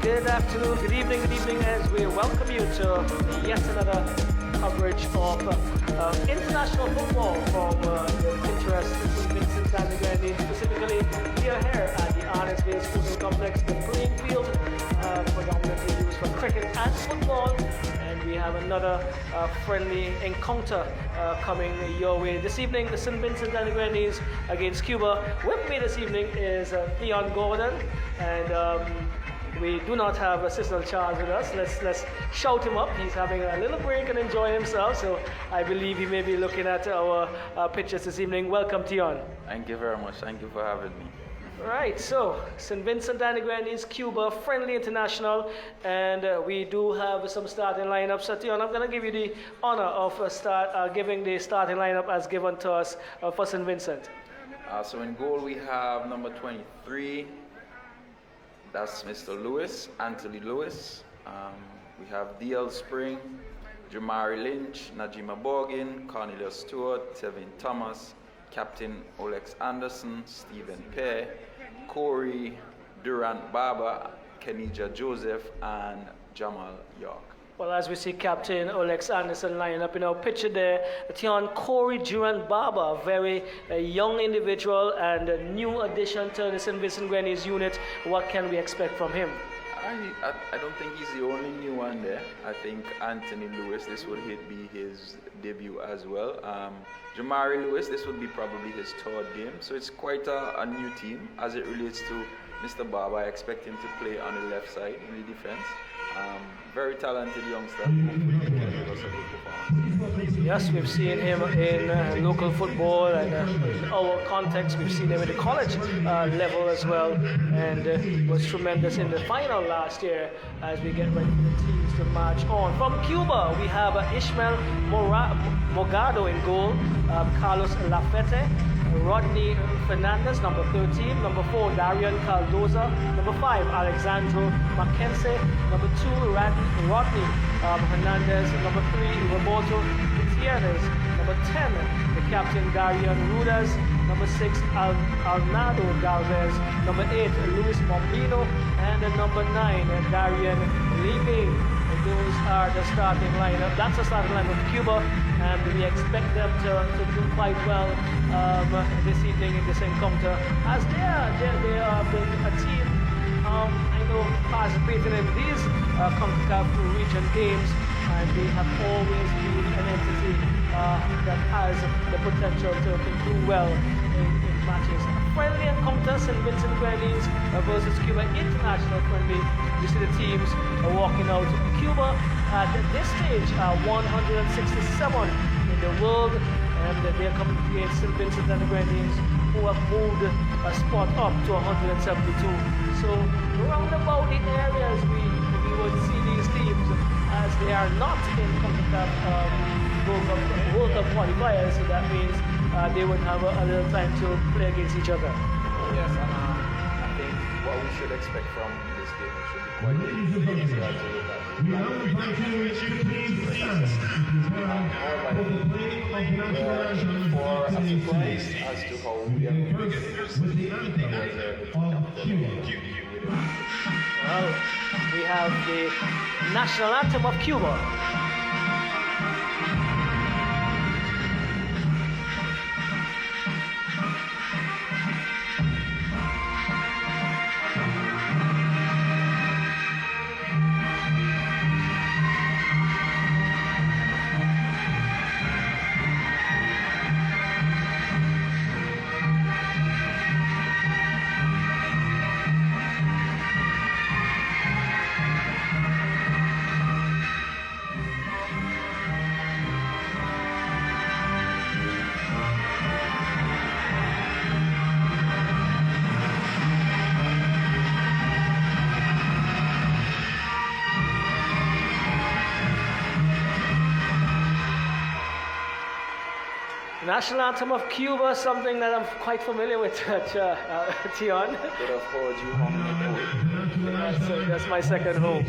Good afternoon, good evening, as we welcome you to yet another coverage of international football from the interest in Vincent and the Granadinas, specifically here at the RSB Sporting Complex, the playing field predominantly used for cricket and football. And we have another friendly encounter coming your way this evening. The St. Vincent and the Grenadines against Cuba. With me this evening is Theon Gordon, and we do not have Assistant Charles with us. Let's shout him up. He's having a little break and enjoying himself, so I believe he may be looking at our pictures this evening. Welcome, Theon. Thank you very much. Thank you for having me. Right, so St. Vincent and the Grenadines, Cuba, friendly international, and we do have some starting lineups. So, Theon, I'm going to give you the honor of giving the starting lineup as given to us for St. Vincent. So in goal we have number 23. That's Mr. Lewis, Anthony Lewis. We have D.L. Spring, Jamari Lynch, Najima Borgin, Cornelius Stewart, Tevin Thomas, Captain Olex Anderson, Stephen Pear, Corey Durant Baba, Kenija Joseph, and Jamal York. Well, as we see Captain Olex Anderson lining up in our picture there, Theon, Corey Durant Baba, a very young individual and a new addition to the St. Vincent Grenadines unit. What can we expect from him? I don't think he's the only new one there. I think Anthony Lewis, this would be his debut as well. Jamari Lewis, this would be probably his third game. So it's quite a new team as it relates to Mr. Baba. I expect him to play on the left side in the defense. Very talented youngster. Hopefully he can give us a good performance. Yes, we've seen him in local football and in our context. We've seen him at the college level as well, and was tremendous in the final last year as we get ready for the teams to march on. From Cuba, we have Ishmael Mogado in goal, Carlos Lafete, Rodney Fernandez, number 13, number 4, Darian Caldoza, number 5, Alexandro Mackenzie, number 2, Rodney Hernandez, number 3, Roberto Gutierrez, number 10, the captain Darian Rudas, number 6, Arnaldo Galvez, number 8, Luis Bombino, and number 9, Darian Levine. Those are the starting lineup. That's the starting lineup of Cuba, and we expect them to do quite well this evening in this encounter, as they are a team. I know participating in these CONCACAF region games, and they have always been an entity that has the potential to do well in matches. Friendly encounter, St. Vincent Grenadines versus Cuba, international friendly. You see the teams walking out. Cuba at this stage are 167 in the world, and they're coming against St. Vincent and the Grenadines, who have moved a spot up to 172. So round about the areas we would see these teams, as they are not in CONCACAF World Cup qualifiers, so that means they would have a little time to play against each other. Yes, and I think what we should expect from this game should be quite easy to look at. We are for a surprise as to how we are going to get Well, we have the national anthem of Cuba. National anthem of Cuba, something that I'm quite familiar with, Theon. Could have heard you humming it. That's my second home.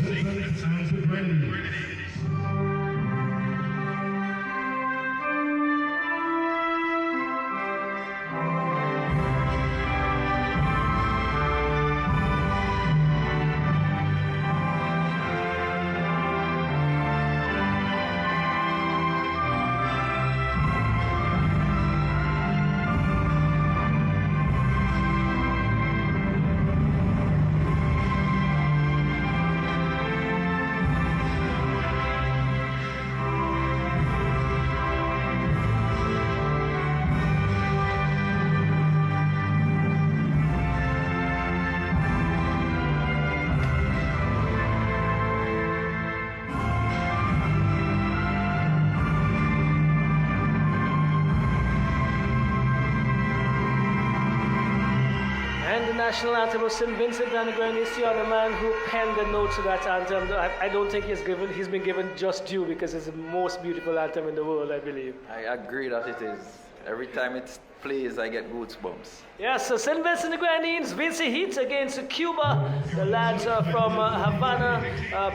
national anthem of St. Vincent and the Grenadines, the man who penned the notes to that anthem. I don't think he's been given just due because it's the most beautiful anthem in the world, I believe. I agree that it is. Every time it plays, I get goosebumps. Yes, so St. Vincent and the Grenadines, Vicente Heat against Cuba. The lads are from Havana,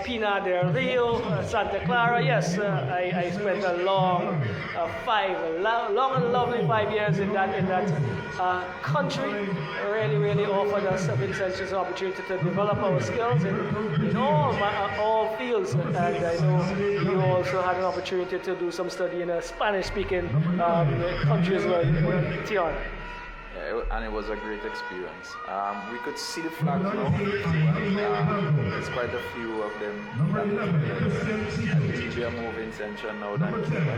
Pinar del Rio, Santa Clara. Yes, I spent a long and lovely 5 years in that country. Really offered us Vincentians an opportunity to develop our skills in all fields. And I know you also had an opportunity to do some study in a Spanish-speaking country as well, Tion. Yeah, and it was a great experience. We could see the flags now. There's quite a few of them. We are more Vincentian now than Cuba.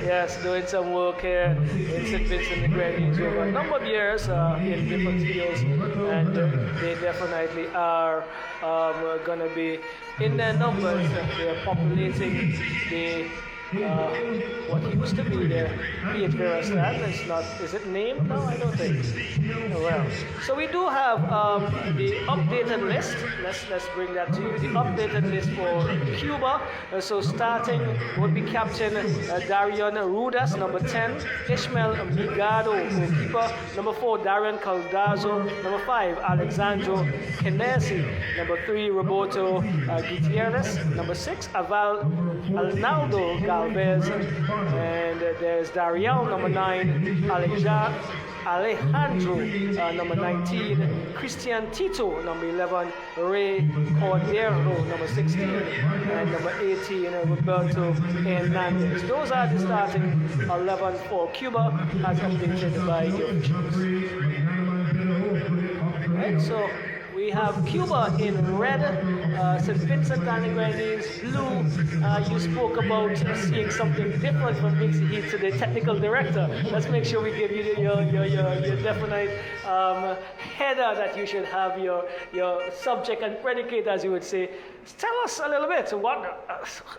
Yes, doing some work here in St. Vincent and the Grenadines over a number of years in different fields, and they definitely are going to be in their numbers. They're populating the what used to be the PH Verastan. Is it named now? I don't think. Oh, well, so we do have the updated list. Let's bring that to you. The updated list for Cuba. So starting would be Captain Darion Rudas, number 10. Ishmael Migado, goalkeeper. Number 4, Darian Caldazo. Number 5, Alexandro Kenesi. Number 3, Roberto Gutierrez. Number 6, Arnaldo Galvez, and there's Dariel, number 9, Alejandro, number 19, Christian Tito, number 11, Ray Cordero, number 16, and number 18, Roberto Hernandez. Those are the starting 11 for Cuba, as updated by the officials. Right, so we have Cuba in red, St. Vincent and the Grenadines blue. You spoke about seeing something different from Vincent Heat to the technical director. Let's make sure we give you your definite header that you should have, your subject and predicate, as you would say. Tell us a little bit,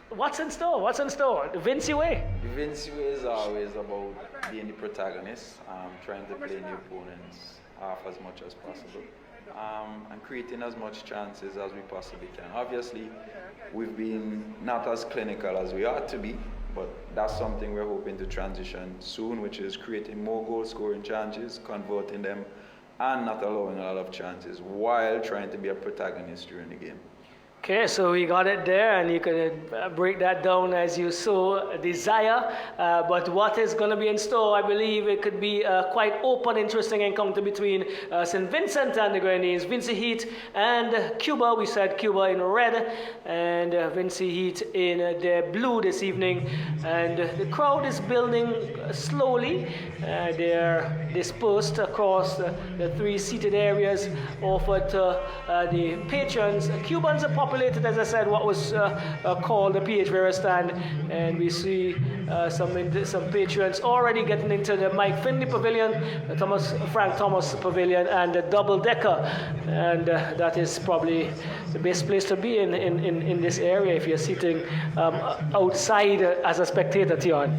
what's in store? What's in store? The Vinci way? The Vinci way is always about being the protagonist, trying to play the opponents off as much as possible. And creating as much chances as we possibly can. Obviously, we've been not as clinical as we ought to be, but that's something we're hoping to transition soon, which is creating more goal-scoring chances, converting them, and not allowing a lot of chances while trying to be a protagonist during the game. Okay, so we got it there, and you can break that down as you so desire. But what is going to be in store, I believe it could be a quite open, interesting encounter between St. Vincent and the Grenadines, Vinci Heat and Cuba. We said Cuba in red and Vinci Heat in the blue this evening. And the crowd is building slowly. They're dispersed across the 3 seated areas offered to the patrons. Cubans are popular. As I said, what was called the PH Verastan, and we see some patrons already getting into the Mike Finley Pavilion, Frank Thomas Pavilion, and the double decker, and that is probably the best place to be in this area if you're sitting outside as a spectator, Tion.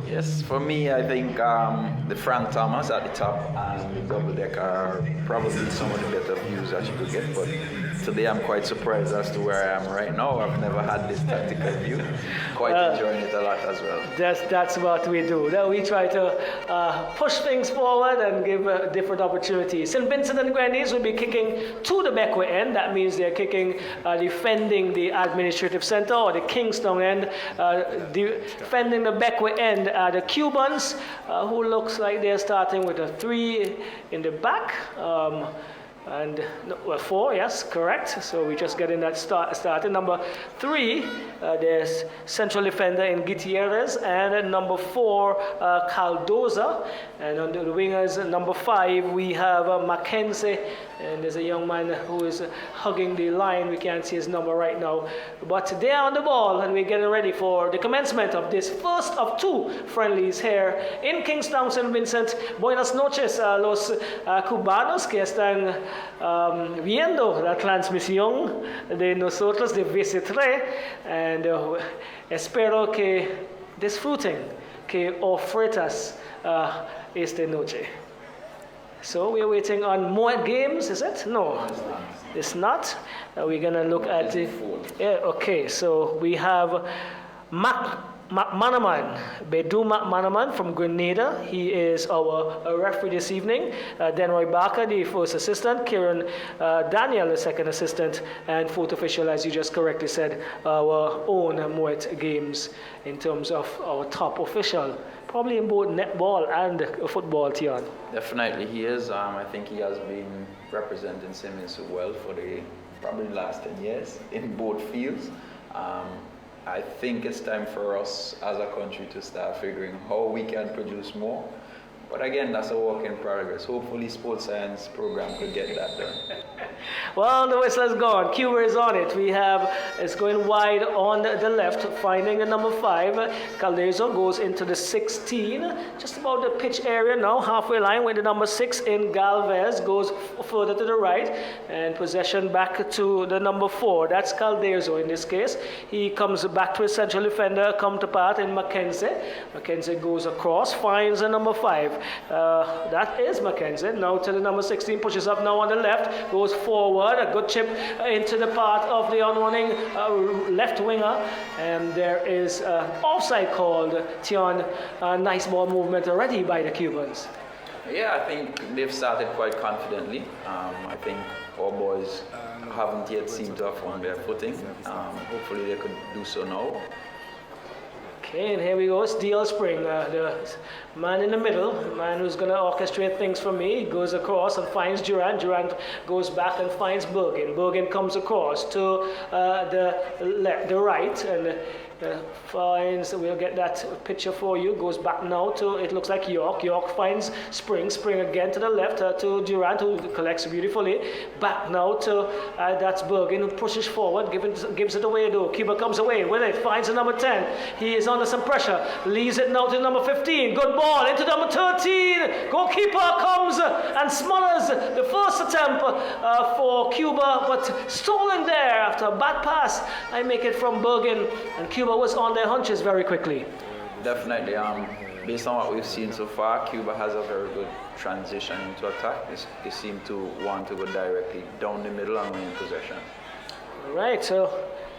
Yes, for me, I think the Frank Thomas at the top and the double decker are probably some of the better views that you could get. But today, I'm quite surprised as to where I am right now. I've never had this tactical view. Quite enjoying it a lot as well. That's what we do. We try to push things forward and give different opportunities. St. Vincent and the Grenadines will be kicking to the Beckwith end. That means they're kicking, defending the administrative center, or the Kingston end, defending the Beckwith end. The Cubans, who looks like they're starting with a 3 in the back. And 4, yes, correct. So we're just getting that started. Number 3, there's central defender in Gutierrez, and number 4, Caldoza. And on the wingers, number 5, we have Mackenzie, and there's a young man who is hugging the line. We can't see his number right now, but they're on the ball, and we're getting ready for the commencement of this first of 2 friendlies here in Kingstown, St. Vincent. Buenas noches a los cubanos que están viendo la transmisión de nosotros de VC3, and espero que disfruten, que ofretas esta noche. So we're waiting on more games, is it? No, it's not. We're gonna look at the. Yeah. Okay. So we have McManaman, Bedu McManaman from Grenada. He is our referee this evening. Denroy Barker, the first assistant. Kieran Daniel, the second assistant. And fourth official, as you just correctly said, our own Moet Games in terms of our top official. Probably in both netball and football, Tion. Definitely he is. I think he has been representing Simmons well for the probably last 10 years in both fields. I think it's time for us as a country to start figuring how we can produce more. But again, that's a work in progress. Hopefully sports science program could get that done. Well, the whistler's gone. Cuba is on it. It's going wide on the left, finding the number 5. Caldezo goes into the 16, just about the pitch area now, halfway line with the number 6 in Galvez, goes further to the right, and possession back to the number 4. That's Caldezo in this case. He comes back to his central defender, counterpart in Mackenzie. Mackenzie goes across, finds the number 5. That is Mackenzie. Now to the number 16, pushes up now on the left, goes forward, a good chip into the path of the onrunning left winger, and there is offside called. Tion, nice ball movement already by the Cubans. Yeah, I think they've started quite confidently. I think our boys haven't yet seemed to have found their footing. Hopefully they could do so now. Okay, and here we go. It's DL Spring, the man in the middle, the man who's going to orchestrate things for me. He goes across and finds Durant. Durant goes back and finds Bergen. Bergen comes across to the right and finds, we'll get that picture for you, goes back now to, it looks like York. York finds Spring again to the left to Durant, who collects beautifully. Back now to, that's Bergen, who pushes forward, gives it away though. Cuba comes away with it, finds the number 10. He is under some pressure, leaves it now to number 15. Good ball into number 13. Goalkeeper comes and smothers the first attempt for Cuba, but stolen there after a bad pass. I make it from Bergen, and Cuba was on their hunches very quickly. Definitely. Based on what we've seen so far, Cuba has a very good transition into attack. They seem to want to go directly down the middle and win possession. All right, so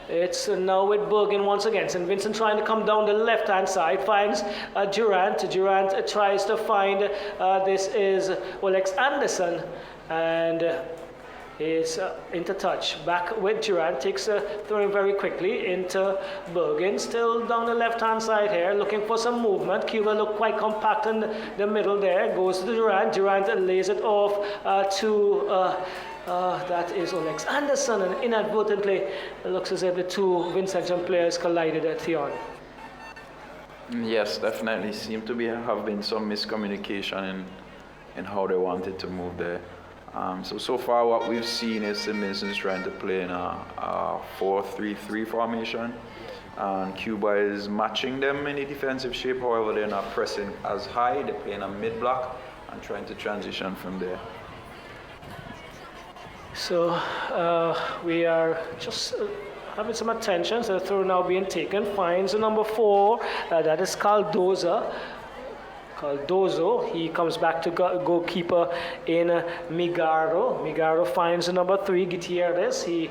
it's now with Bergen once again. St. Vincent trying to come down the left-hand side, finds Durant. Durant tries to find, this is Alex Anderson, and is into touch. Back with Durant, takes throwing very quickly into Bergen, still down the left-hand side here, looking for some movement. Cuba look quite compact in the middle there, goes to Durant. Durant lays it off to that is Alex Anderson, and inadvertently it looks as if the two Vincentian players collided at Tion. Yes, definitely. Seem to have been some miscommunication in how they wanted to move there. So far what we've seen is St. Vincent's trying to play in a 4-3-3 formation, and Cuba is matching them in a defensive shape. However, they're not pressing as high. They're playing a mid-block and trying to transition from there. So we are just having some attention. So the throw now being taken, finds the number 4, that is Cardozo. He comes back to goalkeeper in Migaro. Migaro finds the number 3, Gutierrez. He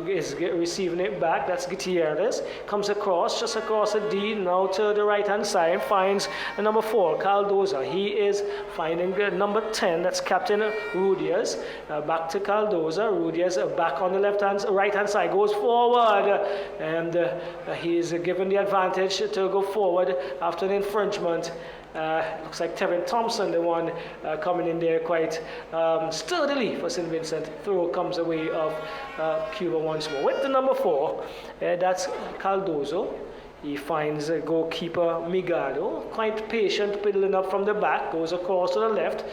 is receiving it back. That's Gutierrez. Comes across, just across the D, now to the right-hand side. Finds the number 4, Cardozo. He is finding the number 10. That's Captain Rudias. Back to Cardozo. Rudias back on the right-hand side. Goes forward. And he is given the advantage to go forward after the infringement. Looks like Tevin Thompson, the one coming in there quite sturdily for St. Vincent. Throw comes away of Cuba once more. With the number 4, that's Cardozo. He finds goalkeeper Migado, quite patient, piddling up from the back, goes across to the left,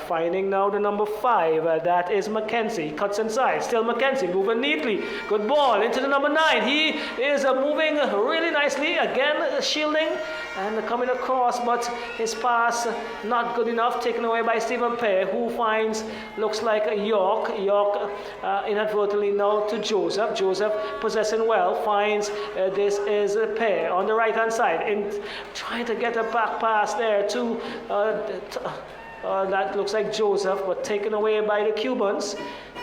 finding now the number 5, that is Mackenzie. He cuts inside, still Mackenzie, moving neatly. Good ball into the number 9. He is moving really nicely, again shielding and coming across, but his pass not good enough, taken away by Stephen Pear, who finds, looks like York. York inadvertently now to Joseph. Joseph possessing well, finds this is Pear on the right hand side, in trying to get a back pass there to That looks like Joseph, but taken away by the Cubans.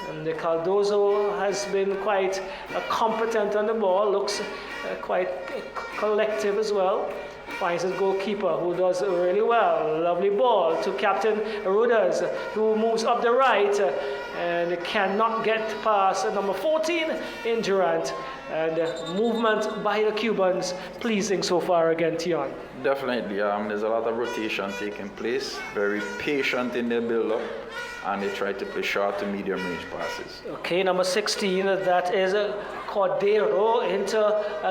And the Cardozo has been quite competent on the ball, looks quite collective as well. Finds his goalkeeper, who does really well. Lovely ball to Captain Ruders, who moves up the right and cannot get past number 14 in Durant. And movement by the Cubans pleasing so far again, Tion. Definitely, there's a lot of rotation taking place. Very patient in their build-up, and they try to play short to medium range passes. Okay, number 16, that is Cordero into,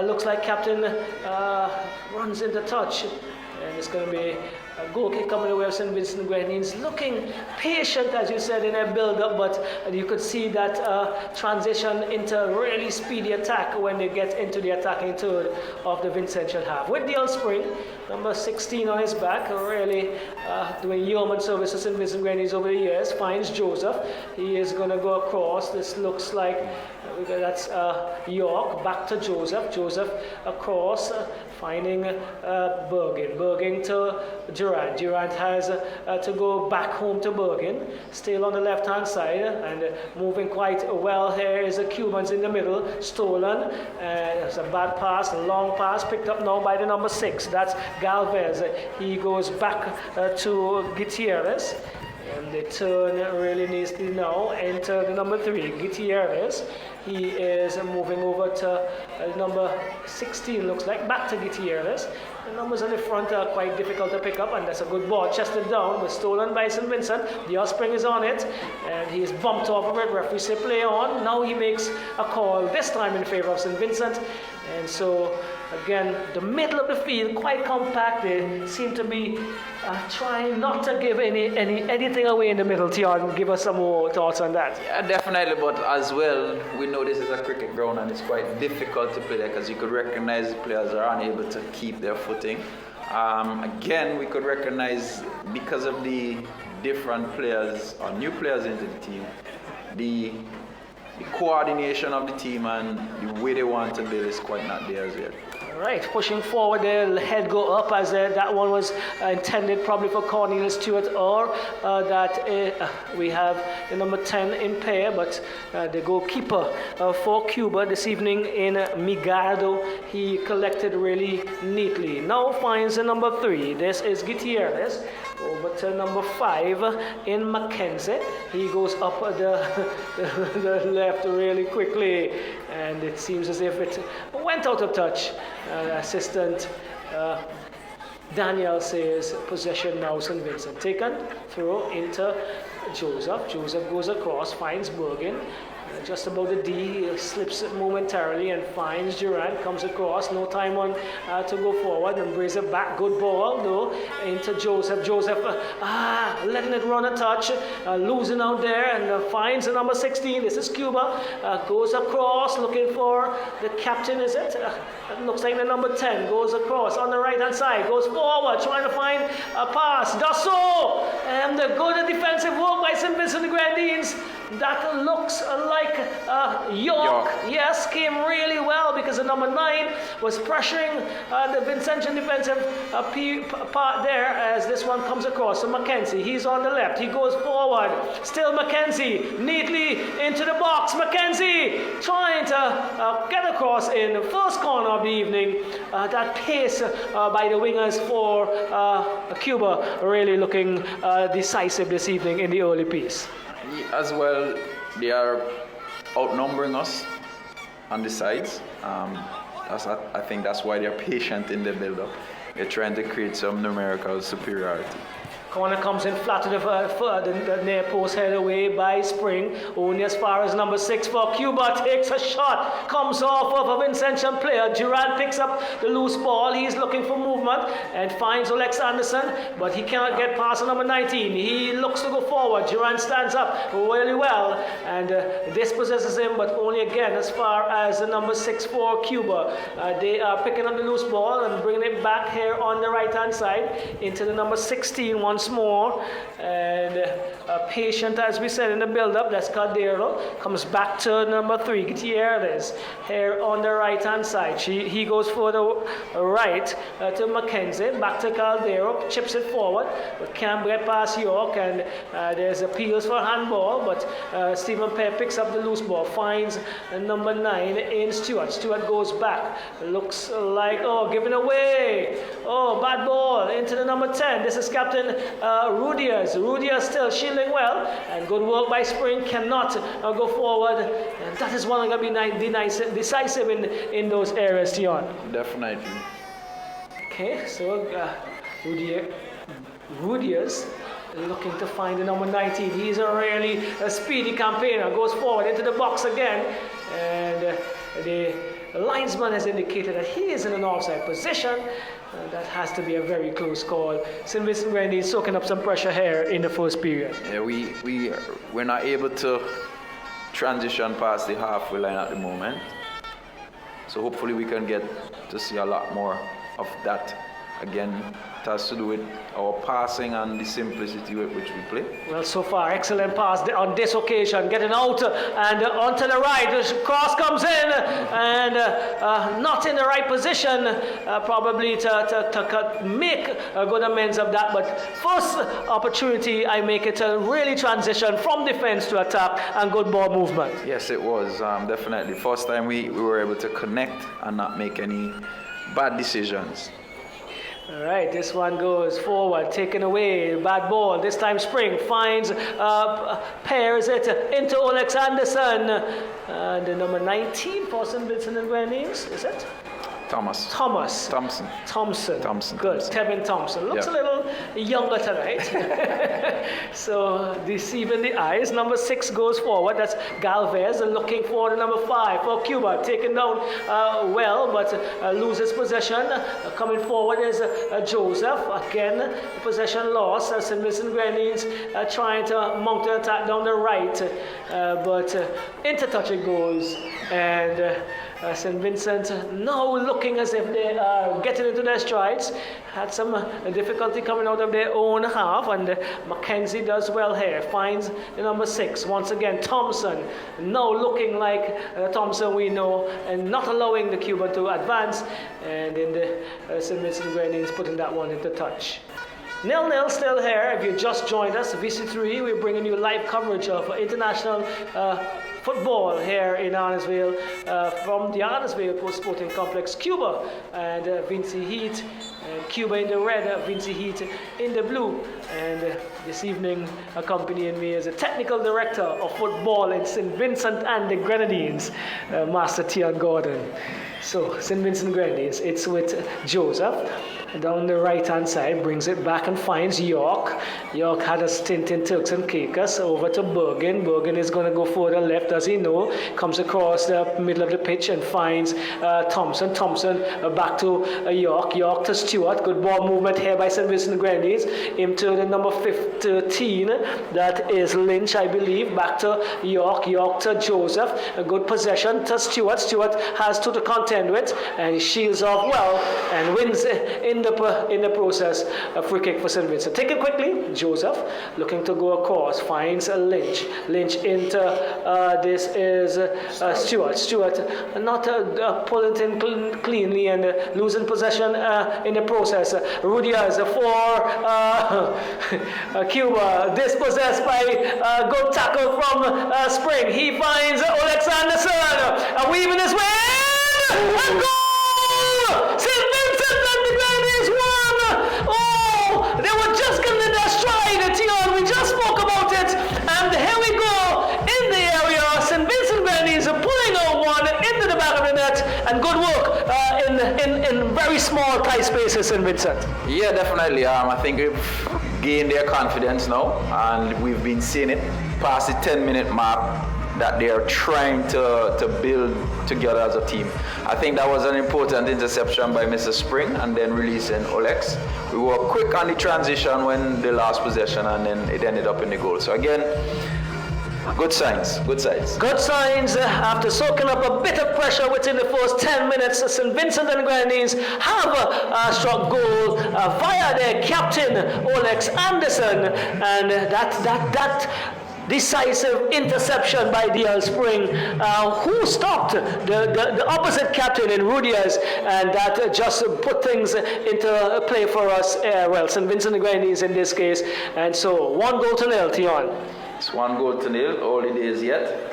looks like Captain runs into touch. And it's going to be a goal kick coming away of St. Vincent Grenadines, looking patient, as you said, in their build-up, but you could see that transition into really speedy attack when they get into the attacking third of the Vincentian half. With Dale Spring, number 16 on his back, really doing yeoman services in Vincent Grenadines over the years, finds Joseph. He is going to go across. This looks like that's York, back to Joseph. Joseph across, finding Bergen. Bergen to Durant. Durant has to go back home to Bergen. Still on the left-hand side and moving quite well here is the Cubans in the middle. Stolen. It's a bad pass, a long pass, picked up now by the number 6. That's Galvez. He goes back to Gutierrez. And the turn really needs to now enter the number 3, Gutierrez. He is moving over to number 16, looks like, back to Gutierrez. The numbers on the front are quite difficult to pick up, and that's a good ball, chested down, but stolen by St. Vincent. The offspring is on it, and he is bumped off of it. Referee say play on. Now he makes a call, this time in favor of St. Vincent. And so, again, the middle of the field, quite compact. They seem to be trying not to give anything away in the middle. Tion, give us some more thoughts on that. Yeah, definitely, but as well, we know this is a cricket ground and it's quite difficult to play there because you could recognize the players are unable to keep their footing. Again, we could recognize, because of the different players or new players into the team, the coordination of the team and the way they want to build is quite not there as yet. Right, pushing forward, the head go up as that one was intended probably for Cornelius Stewart, or we have the number 10 in pair, but the goalkeeper for Cuba this evening in Migardo, he collected really neatly. Now finds the number 3. This is Gutierrez. Over to number 5 in Mackenzie. He goes up the left really quickly, and it seems as if it went out of touch. Assistant Daniel says possession now St. Vincent. Taken, throw into Joseph. Joseph goes across, finds Bergen. Just about the D, slips it momentarily and finds Durant, comes across, no time on to go forward and brings it back. Good ball though into Joseph. Joseph letting it run a touch, losing out there, and finds the number 16. This is Cuba. Goes across looking for the captain, is it? It looks like the number 10 goes across on the right hand side, goes forward, trying to find a pass. Does so, and the good defensive work by St. Vincent Grenadines. That looks like York. Yes, came really well because the number 9 was pressuring the Vincentian defensive part there as this one comes across. So Mackenzie, he's on the left. He goes forward. Still Mackenzie, neatly into the box. Mackenzie trying to get across in the first corner of the evening. That pace by the wingers for Cuba really looking decisive this evening in the early piece. As well, they are outnumbering us on the sides. I think that's why they're patient in the build-up. They're trying to create some numerical superiority. Corner comes in flat to the near post, head away by Spring. Only as far as number 6 for Cuba. Takes a shot. Comes off of a Vincentian player. Durant picks up the loose ball. He's looking for movement and finds Alex Anderson, but he cannot get past the number 19. He looks to go forward. Durant stands up really well and dispossesses him, but only again as far as the number 6 for Cuba. They are picking up the loose ball and bringing it back here on the right-hand side into the number 16 once once more. And patient, as we said in the build-up, that's Caldero. Comes back to number 3, Gutierrez, here on the right-hand side. He goes for the right to Mackenzie, back to Caldero, chips it forward, but can't get past York, and there's appeals for handball, but Stephen Pear picks up the loose ball, finds number 9 in Stewart. Stewart goes back, looks like, giving away. Bad ball into the number 10. This is Captain Rudias. Rudias still shielding well, and good work by Spring, cannot go forward. And that is one going to be decisive in those areas, Tion. Definitely. Okay, so Rudias looking to find the number 19. He's a really speedy campaigner. Goes forward into the box again, and the linesman has indicated that he is in an offside position. That has to be a very close call. St. Vincent Grenadines soaking up some pressure here in the first period. Yeah, we're not able to transition past the halfway line at the moment. So hopefully we can get to see a lot more of that. Again, it has to do with our passing and the simplicity with which we play. Well, so far, excellent pass on this occasion, getting out and onto the right. The cross comes in and not in the right position, probably to make a good amends of that. But first opportunity, I make it to really transition from defense to attack and good ball movement. Yes, it was definitely. First time we were able to connect and not make any bad decisions. All right, this one goes forward, taken away, bad ball. This time Spring finds, pairs it into Olex Anderson. The number 19 for St. Vincent and Grenadines, is it? Thompson. Good. Tevin Thompson. Looks a little younger tonight. So deceiving the eyes. Number 6 goes forward. That's Galvez looking for the number 5 for Cuba. Taken down well, but loses possession. Coming forward is Joseph. Again, possession loss. St. Vincent Grenadines trying to mount an attack down the right. But into touch it goes. And St. Vincent now looking as if they are getting into their strides. Had some difficulty coming out of their own half, and Mackenzie does well here. Finds the number 6. Once again, Thompson. Now looking like Thompson we know, and not allowing the Cuban to advance. And in the St. Vincent Grenadines putting that one into touch. 0-0 still here. If you just joined us, VC3, we're bringing you live coverage of international football here in Arnesville from the Arnesville Sporting Complex, Cuba, and Vinci Heat, and Cuba in the red, Vinci Heat in the blue. And this evening accompanying me is the technical director of football in St. Vincent and the Grenadines, Master Tian Gordon. So St. Vincent Grenadines, it's with Joseph. Down the right-hand side, brings it back and finds York. York had a stint in Turks and Caicos, over to Bergen. Bergen is going to go further left, as he know. Comes across the middle of the pitch and finds Thompson. Thompson back to York. York to Stewart. Good ball movement here by St. Vincent Grenadines. Into the number 13. That is Lynch, I believe. Back to York. York to Joseph. A good possession to Stewart. Stewart has 2 to contend with, and he shields off well and wins in the process. A free kick for St. Vincent. Take it quickly. Joseph looking to go across, finds a Lynch. Lynch into this is Stewart. Stewart not pulling it in cleanly and losing possession in the process. Rudias for Cuba, dispossessed by good tackle from Spring. He finds Olex Anderson, weaving his way and goal! St. Vincent and the Grenadines won! Oh, they were just getting in their stride, Tion. We just spoke about it, and here we go in the area. St. Vincent Grenadines are pulling out one into the back of the net, and good work in very small tight spaces, St. Vincent. Yeah, definitely. I think we've gained their confidence now, and we've been seeing it past the 10-minute mark, that they are trying to build together as a team. I think that was an important interception by Mr. Spring, and then releasing Olex. We were quick on the transition when they lost possession, and then it ended up in the goal. So again, Good signs, good signs. Good signs after soaking up a bit of pressure within the first 10 minutes. St. Vincent and Grenadines have struck goal via their captain, Olex Anderson, and that decisive interception by DL Spring, who stopped the opposite captain in Rudias, and that just put things into play for us, St. Vincent and Grenadines in this case, and so 1-0, Tion. It's 1-0, early days yet.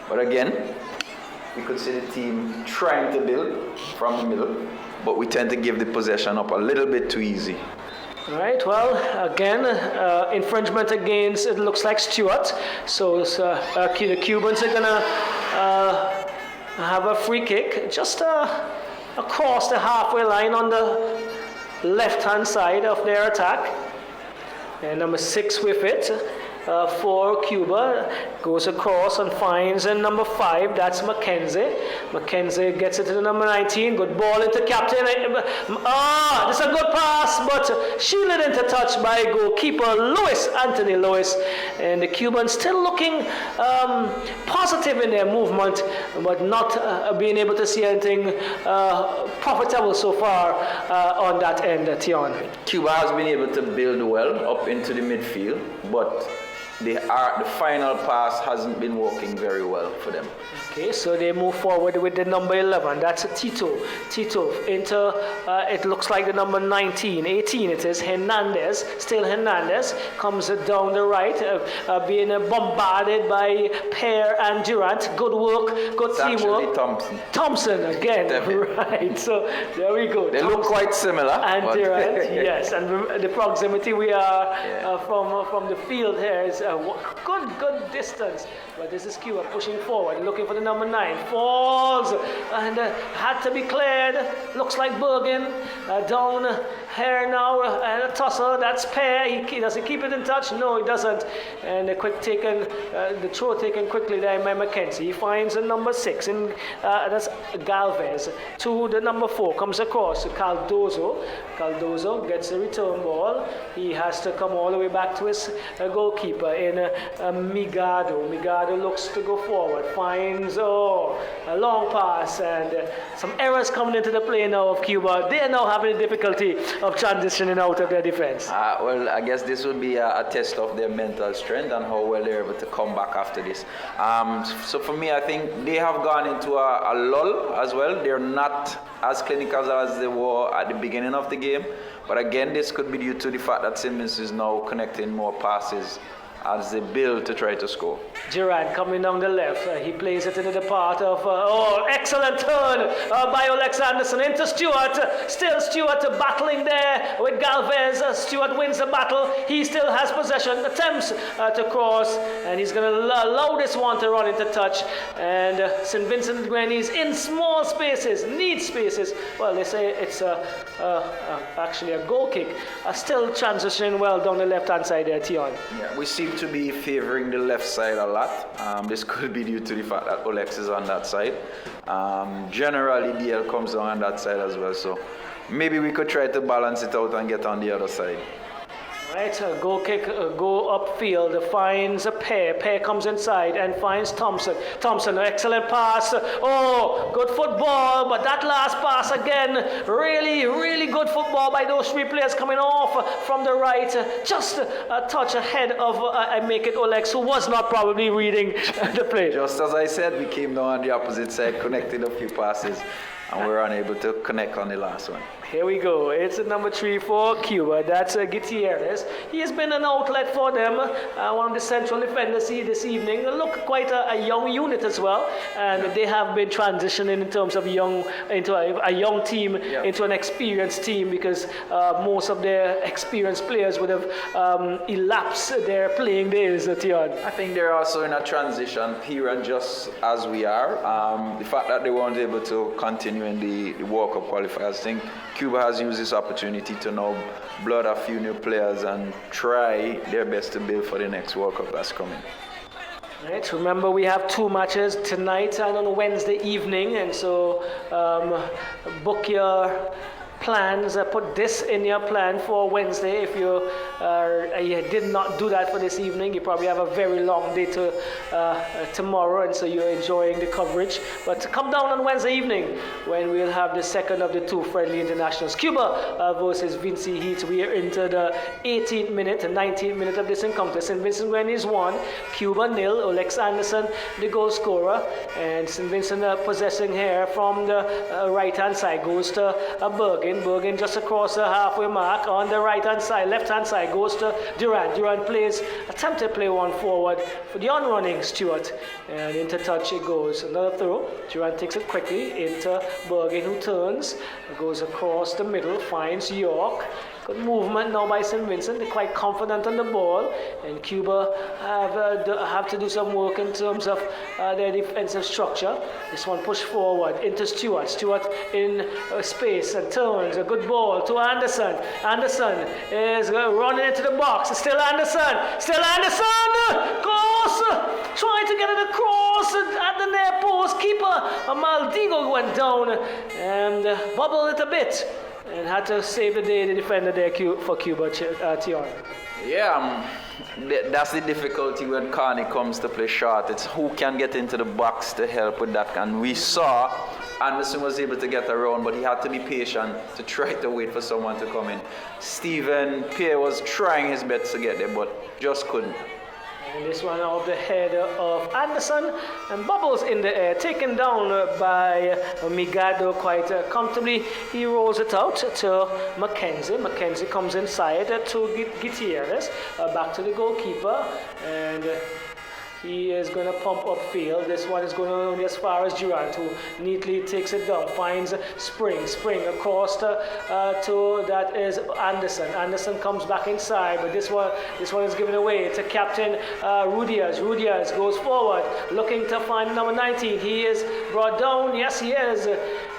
But again, we could see the team trying to build from the middle, but we tend to give the possession up a little bit too easy. All right, well, again, infringement against, it looks like Stewart. So the Cubans are going to have a free kick just across the halfway line on the left-hand side of their attack. And number 6 with it. For Cuba, goes across and finds number 5, that's Mackenzie. Mackenzie gets it to the number 19, good ball into captain. This is a good pass, but shielded into touch by goalkeeper Anthony Lewis. And the Cubans still looking positive in their movement, but not being able to see anything profitable so far on that end, Tion. Cuba has been able to build well up into the midfield, but the final pass hasn't been working very well for them. Okay, so they move forward with the number 11. That's Tito. Tito into, it looks like the number 19. 18 it is, Hernandez. Still Hernandez. Comes down the right, being bombarded by Pear and Durant. Good work, good teamwork. Thompson again. Right, so there we go. They look quite similar. And Durant, yes. And the proximity we are from the field here is good distance. But this is Cuba pushing forward, looking for the number 9. Falls and had to be cleared. Looks like Bergen down here now, and a tussle. That's Pear. Does he keep it in touch? No, he doesn't. And the throw taken quickly there by Mackenzie. He finds the number 6, and that's Galvez. To the number 4 comes across. Cardozo gets the return ball. He has to come all the way back to his goalkeeper in Migado. Migado looks to go forward, finds a long pass, and some errors coming into the play now of Cuba. They are now having difficulty of transitioning out of their defense. Well, I guess this will be a test of their mental strength and how well they're able to come back after this. So for me, I think they have gone into a lull as well. They're not as clinical as they were at the beginning of the game. But again, this could be due to the fact that Simmons is now connecting more passes as they build to try to score. Gerard coming down the left. He plays it into the part of, excellent turn by Olex Anderson into Stewart. Still Stewart battling there with Galvez. Stewart wins the battle. He still has possession, attempts to cross, and he's going to allow this one to run into touch. And St. Vincent Grenadines in small spaces, need spaces. Well, they say it's actually a goal kick. Still transitioning well down the left-hand side there, Tion. Yeah, we seem to be favoring the left side a lot. This could be due to the fact that Olex is on that side. Generally, DL comes down on that side as well. So maybe we could try to balance it out and get on the other side. Right, goal kick, go upfield, finds a Pear. Pear comes inside and finds Thompson. Thompson, excellent pass. Good football, but that last pass again, really, really good football by those 3 players coming off from the right. Just a touch ahead of I make it Olex, who was not probably reading the play. Just as I said, we came down on the opposite side, connected a few passes, and we were unable to connect on the last one. Here we go. It's number 3 for Cuba. That's Gutierrez. He has been an outlet for them. One of the central defenders this evening. Look, quite a young unit as well. And they have been transitioning in terms of into a young team, into an experienced team, because most of their experienced players would have elapsed their playing days at Tion. I think they're also in a transition period, just as we are. The fact that they weren't able to continue in the World Cup qualifiers, I think Cuba has used this opportunity to now blood a few new players and try their best to build for the next World Cup that's coming. Right. Remember, we have 2 matches tonight and on Wednesday evening, and so book your plans, put this in your plan for Wednesday. If you did not do that for this evening, you probably have a very long day tomorrow, and so you're enjoying the coverage. But come down on Wednesday evening when we'll have the second of the two friendly internationals. Cuba versus Vinci Heat. We are into the 18th minute and 19th minute of this encounter. St. Vincent Grenadiers 1, Cuba 0. Olex Anderson, the goal scorer. And St. Vincent possessing here from the right-hand side. Goes to Bergen. Bergen just across the halfway mark on the right-hand side. Left-hand side goes to Durant. Durant attempts to play one forward for the on-running Stewart. And into touch it goes. Another throw. Durant takes it quickly into Bergen, who turns. Goes across the middle, finds York. Good movement now by St. Vincent. They're quite confident on the ball, and Cuba have to do some work in terms of their defensive structure. This one pushed forward into Stewart. Stewart in space and turns. A good ball to Anderson. Anderson is running into the box. Still Anderson. Still Anderson goes trying to get it across at the near post. Keeper Maldigo went down and bubbled it a bit. And had to save the day, the defender there for Cuba, Tian. Yeah, that's the difficulty when Carney comes to play short. It's who can get into the box to help with that. And we saw Anderson was able to get around, but he had to be patient to try to wait for someone to come in. Stephen Pierre was trying his best to get there, but just couldn't. And this one off the head of Anderson, and bubbles in the air, taken down by Migado quite comfortably. He rolls it out to Mackenzie. Mackenzie comes inside to Gutierrez, back to the goalkeeper, and he is going to pump upfield. This one is going only as far as Durant, who neatly takes it down, finds Spring across to that is Anderson. Anderson comes back inside, but this one is given away to Captain Rudias. Rudias goes forward, looking to find number 19. He is brought down. Yes, he is,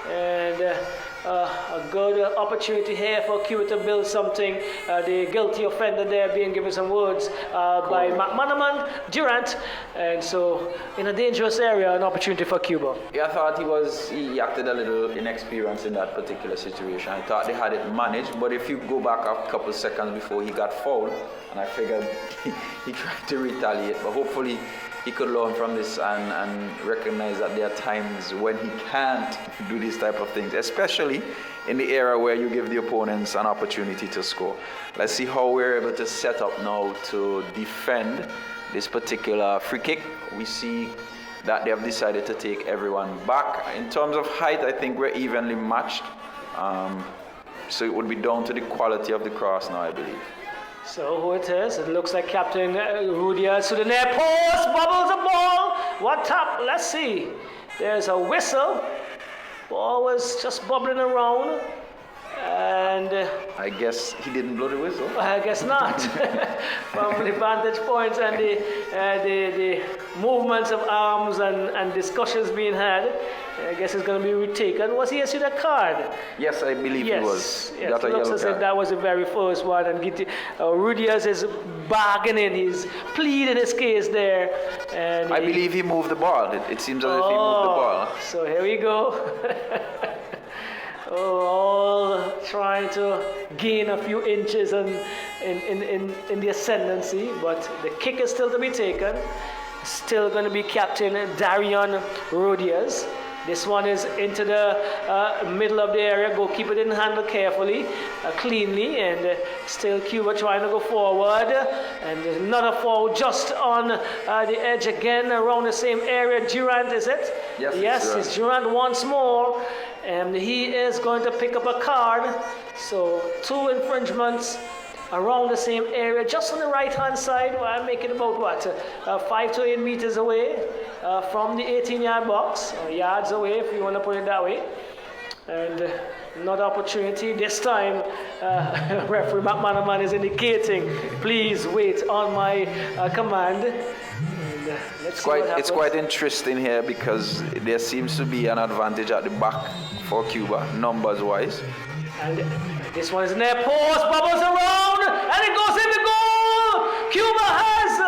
and a good opportunity here for Cuba to build something. The guilty offender there being given some words by McManaman, Durant, and so in a dangerous area, an opportunity for Cuba. Yeah, I thought he acted a little inexperienced in that particular situation. I thought they had it managed, but if you go back a couple seconds before he got fouled, and I figured he tried to retaliate, but hopefully he could learn from this and recognize that there are times when he can't do these type of things, especially in the era where you give the opponents an opportunity to score. Let's see how we're able to set up now to defend this particular free kick. We see that they have decided to take everyone back. In terms of height, I think we're evenly matched. So it would be down to the quality of the cross now, I believe. So who it is? It looks like Captain Rudias to the near post, bubbles the ball. What tap? Let's see. There's a whistle. Ball was just bubbling around. And I guess he didn't blow the whistle. I guess not. From the vantage points and the movements of arms and discussions being had, I guess it's going to be retaken. Was he issued a card? Yes, I believe he was. Yes, it looks as if that was the very first one. And Rudias is bargaining, he's pleading his case there. And I believe he moved the ball. It seems as if he moved the ball. So here we go. All trying to gain a few inches in the ascendancy, but the kick is still to be taken. Still going to be Captain Darion Rudias. This one is into the middle of the area. Goalkeeper didn't handle carefully, cleanly, and still Cuba trying to go forward. And another foul just on the edge again, around the same area. Durant, is it? Yes, it's Durant once more. And he is going to pick up a card. So 2 infringements around the same area, just on the right-hand side. Well, I'm making about 5 to 8 meters away from the 18-yard box, or yards away if you want to put it that way. And another opportunity. This time, referee McManaman is indicating, please wait on my command. And, it's quite interesting here because there seems to be an advantage at the back for Cuba, numbers-wise. And this one is in there, post, bubbles around, and it goes in the goal! Cuba has,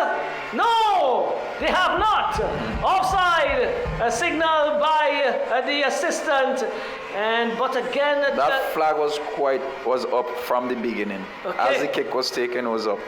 no, they have not. Offside, a signal by the assistant. But again, that flag was up from the beginning. Okay. As the kick was taken, it was up.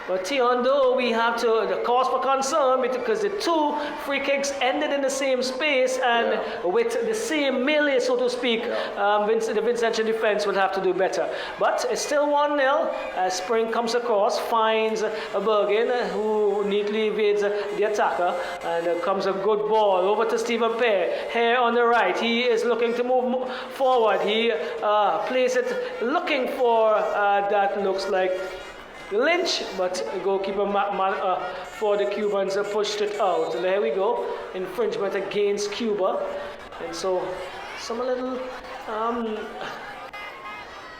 But Tion, though, we have the cause for concern because the two free kicks ended in the same space and with the same melee, so to speak. The Vincentian defense will have to do better. But it's still 1-0. Spring comes across, finds Bergen, who neatly evades the attacker, and comes a good ball over to Stephen Pear. Here on the right, he is looking to move forward. He plays it looking for that looks like Lynch, but goalkeeper for the Cubans pushed it out. And there we go, infringement against Cuba. And so some little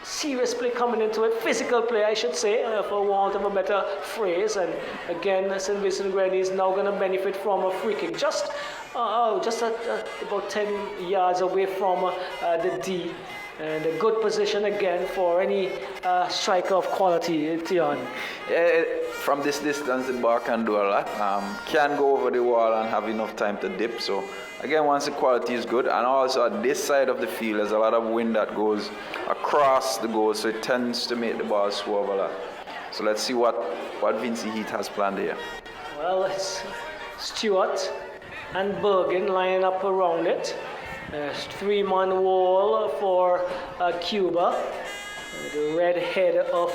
serious play coming into it, physical play I should say, for want of a better phrase. And again, St. Vincent Granadies is now going to benefit from a free kick, just about 10 yards away from the D. And a good position again for any striker of quality, Tion. From this distance, the ball can do a lot. Can go over the wall and have enough time to dip. So again, once the quality is good, and also at this side of the field, there's a lot of wind that goes across the goal, so it tends to make the ball swerve a lot. So let's see what Vinci Heat has planned here. Well, it's Stewart and Bergen lining up around it. Three-man wall for Cuba. The red head of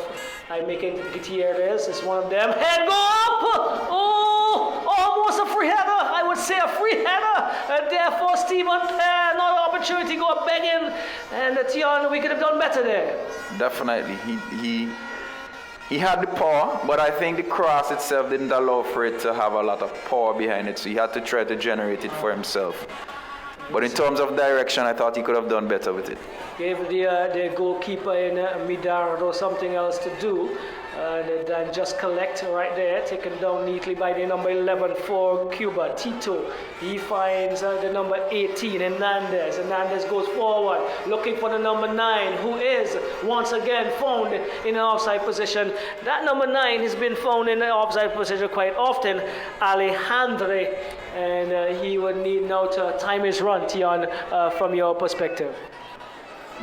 Gutierrez is one of them. Head go up! Oh, almost a free header. I would say a free header. Therefore, Stephen Pear, another opportunity to go begging. And Tion, we could have done better there. Definitely. He had the power, but I think the cross itself didn't allow for it to have a lot of power behind it. So he had to try to generate it for himself. But in terms of direction, I thought he could have done better with it. Gave the goalkeeper in Midar or something else to do. And just collect right there, taken down neatly by the number 11 for Cuba, Tito. He finds the number 18, Hernandez. Hernandez goes forward, looking for the number 9, who is once again found in an offside position. That number 9 has been found in an offside position quite often, Alejandre. And he would need now to time his run, Tion, from your perspective.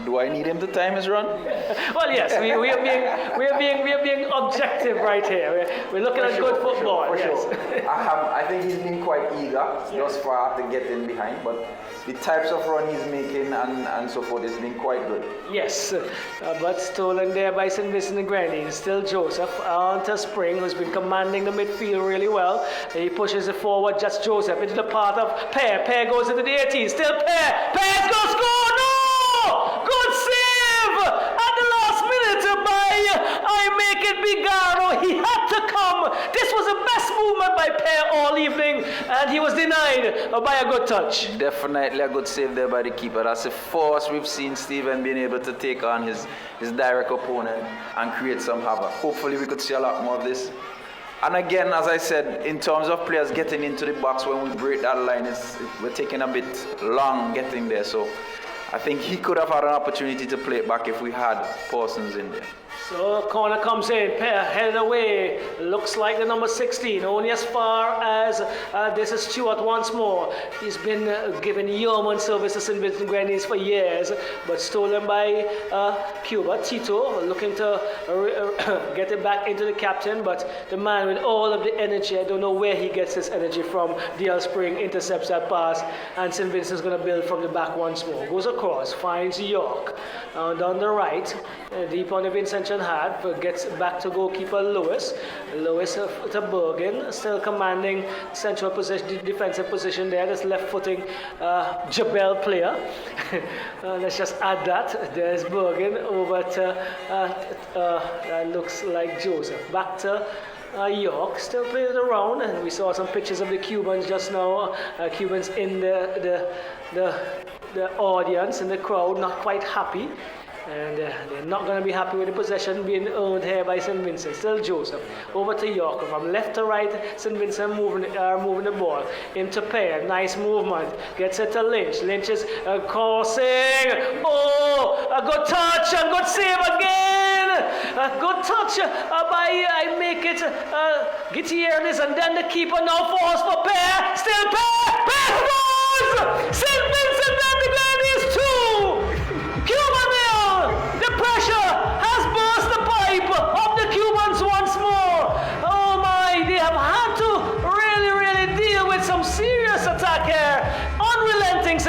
Do I need him to time his run? Well, yes, we are being objective right here. We're looking at good football. For yes. sure. I think he's been quite eager thus far to get in behind, but the types of run he's making and so forth has been quite good. Yes, but stolen there by St. Vincent and Granadies. Still Joseph on to Spring, who's been commanding the midfield really well. He pushes it forward, just Joseph into the path of Pear. Pear goes into the 18. Still Pear. Pear's going to score. No! Good save at the last minute by Bigaro. He had to come. This was the best movement by Pear all evening, and he was denied by a good touch. Definitely a good save there by the keeper. That's the first we've seen Stephen being able to take on his direct opponent and create some havoc. Hopefully we could see a lot more of this. And again, as I said, in terms of players getting into the box when we break that line, we're taking a bit long getting there. So I think he could have had an opportunity to play it back if we had Parsons in there. So corner comes in, Pear headed away, looks like the number 16, only as far as this is Stewart once more. He's been giving yeoman service to St. Vincent Grenadiers for years, but stolen by Cuba. Tito looking to get it back into the captain, but the man with all of the energy, I don't know where he gets his energy from. DL Spring intercepts that pass, and St. Vincent's going to build from the back once more. Goes across, finds York, and on the right, deep on the Vincentian half, gets back to goalkeeper Lewis. Lewis to Bergen, still commanding central position, defensive position there. This left-footing Jabel player. Let's just add that. There's Bergen over to looks like Joseph. Back to York, still plays around, and we saw some pictures of the Cubans just now. Cubans in the audience, in the crowd, not quite happy. And they're not going to be happy with the possession being owned here by St. Vincent. Still Joseph. Over to York. From left to right, St. Vincent moving the ball. Into Pear. Nice movement. Gets it to Lynch. Lynch is crossing. Oh, a good touch. A good save again. A good touch by, I make it, Gutierrez. And then the keeper now falls for Pear. Still Pear. Pear scores! St. Vincent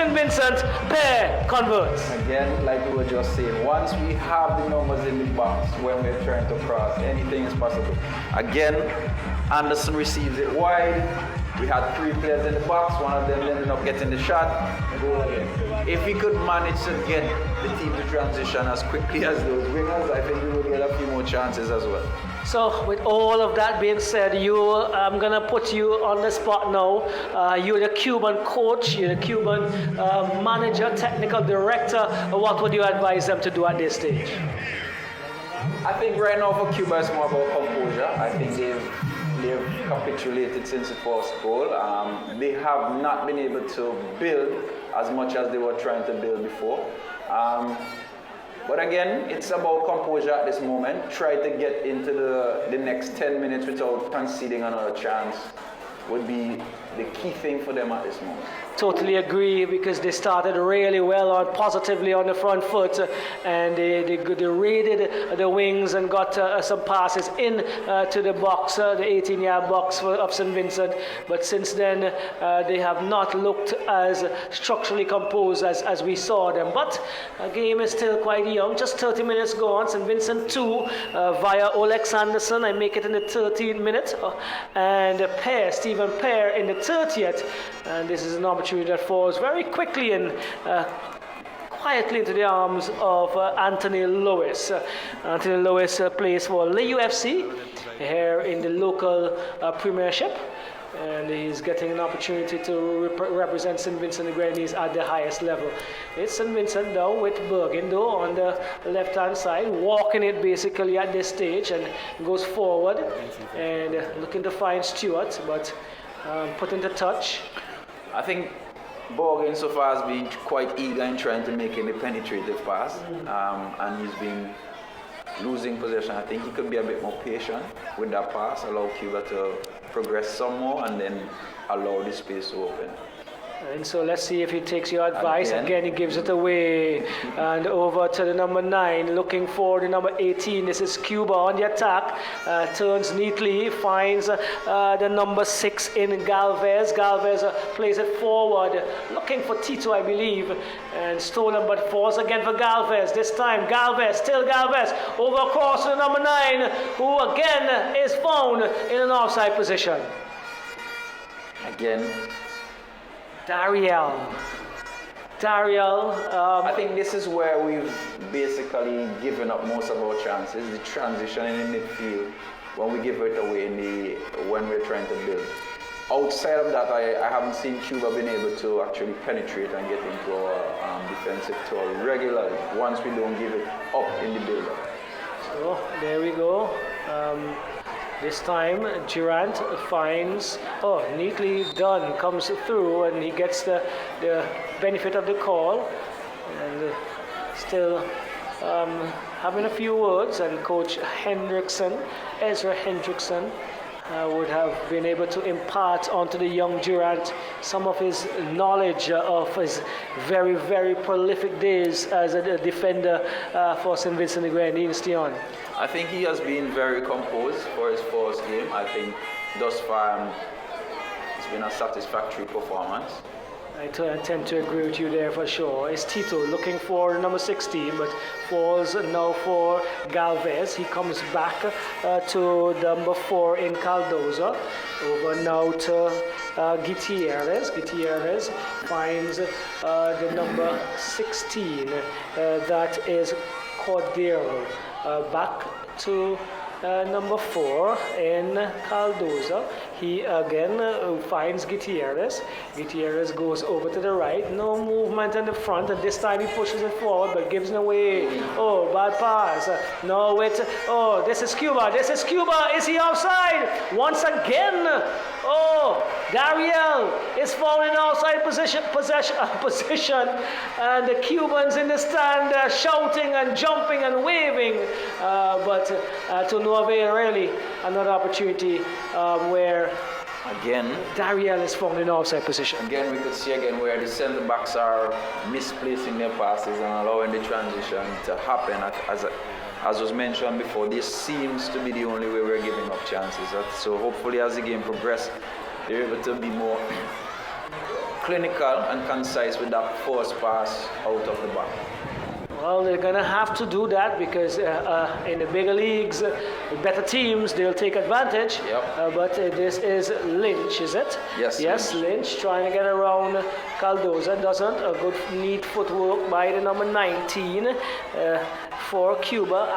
St. Vincent pair converts. Again, like we were just saying, once we have the numbers in the box when we're trying to cross, anything is possible. Again, Anderson receives it wide. We had 3 players in the box, one of them ended up getting the shot. Goal again. If we could manage to get the team to transition as quickly as those wingers, I think we would get a few more chances as well. So with all of that being said, I'm going to put you on the spot now. You're the Cuban coach, you're the Cuban manager, technical director. What would you advise them to do at this stage? I think right now for Cuba it's more about composure. I think they've capitulated since the first goal. They have not been able to build as much as they were trying to build before. But again, it's about composure at this moment. Try to get into the next 10 minutes without conceding another chance would be the key thing for them at this moment. Totally agree, because they started really well positively on the front foot, and they raided the wings and got some passes in to the box, the 18-yard box of St. Vincent. But since then, they have not looked as structurally composed as we saw them. But the game is still quite young, just 30 minutes gone. St. Vincent 2 via Olex Anderson, I make it in the 13th minute, and Stephen Pear in the 30th, and this is an opportunity that falls very quickly and quietly into the arms of Anthony Lewis. Anthony Lewis plays for LAUFC here in the local premiership, and he's getting an opportunity to represent St. Vincent and the Grenadines at the highest level. It's St. Vincent now with Bergen though on the left-hand side, walking it basically at this stage, and goes forward and looking to find Stewart, but put into touch. I think Borgen so far has been quite eager in trying to make any penetrative pass, and he's been losing possession. I think he could be a bit more patient with that pass, allow Cuba to progress some more, and then allow the space to open. And so let's see if he takes your advice. Again, he gives it away. And over to the number 9, looking for the number 18. This is Cuba on the attack. Turns neatly, finds the number 6 in Galvez. Galvez plays it forward, looking for Tito, I believe. And stolen, but falls again for Galvez. This time, still Galvez, over across to the number 9, who again is found in an offside position. Again, Dariel. I think this is where we've basically given up most of our chances. The transition in the midfield, when we give it away when we're trying to build. Outside of that, I haven't seen Cuba been able to actually penetrate and get into our defensive tour regularly once we don't give it up in the build-up. So there we go. This time, Durant finds, neatly done, comes through, and he gets the benefit of the call. And still having a few words, and Coach Ezra Hendrickson, would have been able to impart onto the young Durant some of his knowledge of his very, very prolific days as a defender for St. Vincent and the Grenadines. I think he has been very composed for his first game. I think thus far it's been a satisfactory performance. I tend to agree with you there for sure. It's Tito looking for number 16, but falls now for Galvez. He comes back to number 4 in Caldoza. Over now to Gutierrez. Gutierrez finds the number 16. That is Cordero. Back to number 4 in Caldoza. He again finds Gutierrez. Gutierrez goes over to the right. No movement in the front, and this time he pushes it forward but gives it away. Oh, bad pass. No, wait. Oh, this is Cuba. Is he offside? Once again. Oh, Dariel is found in outside position, and the Cubans in the stand shouting and jumping and waving, but to no avail really. Another opportunity where again Dariel is found in outside position. Again, we could see where the centre backs are misplacing their passes and allowing the transition to happen. As was mentioned before, this seems to be the only way we're giving up chances. So hopefully as the game progresses, they're able to be more clinical and concise with that force pass out of the back. Well, they're going to have to do that because in the bigger leagues, with better teams, they'll take advantage. Yep. But this is Lynch, is it? Yes. Yes, Lynch trying to get around Cardoza. Doesn't. A good, neat footwork by the number 19 for Cuba,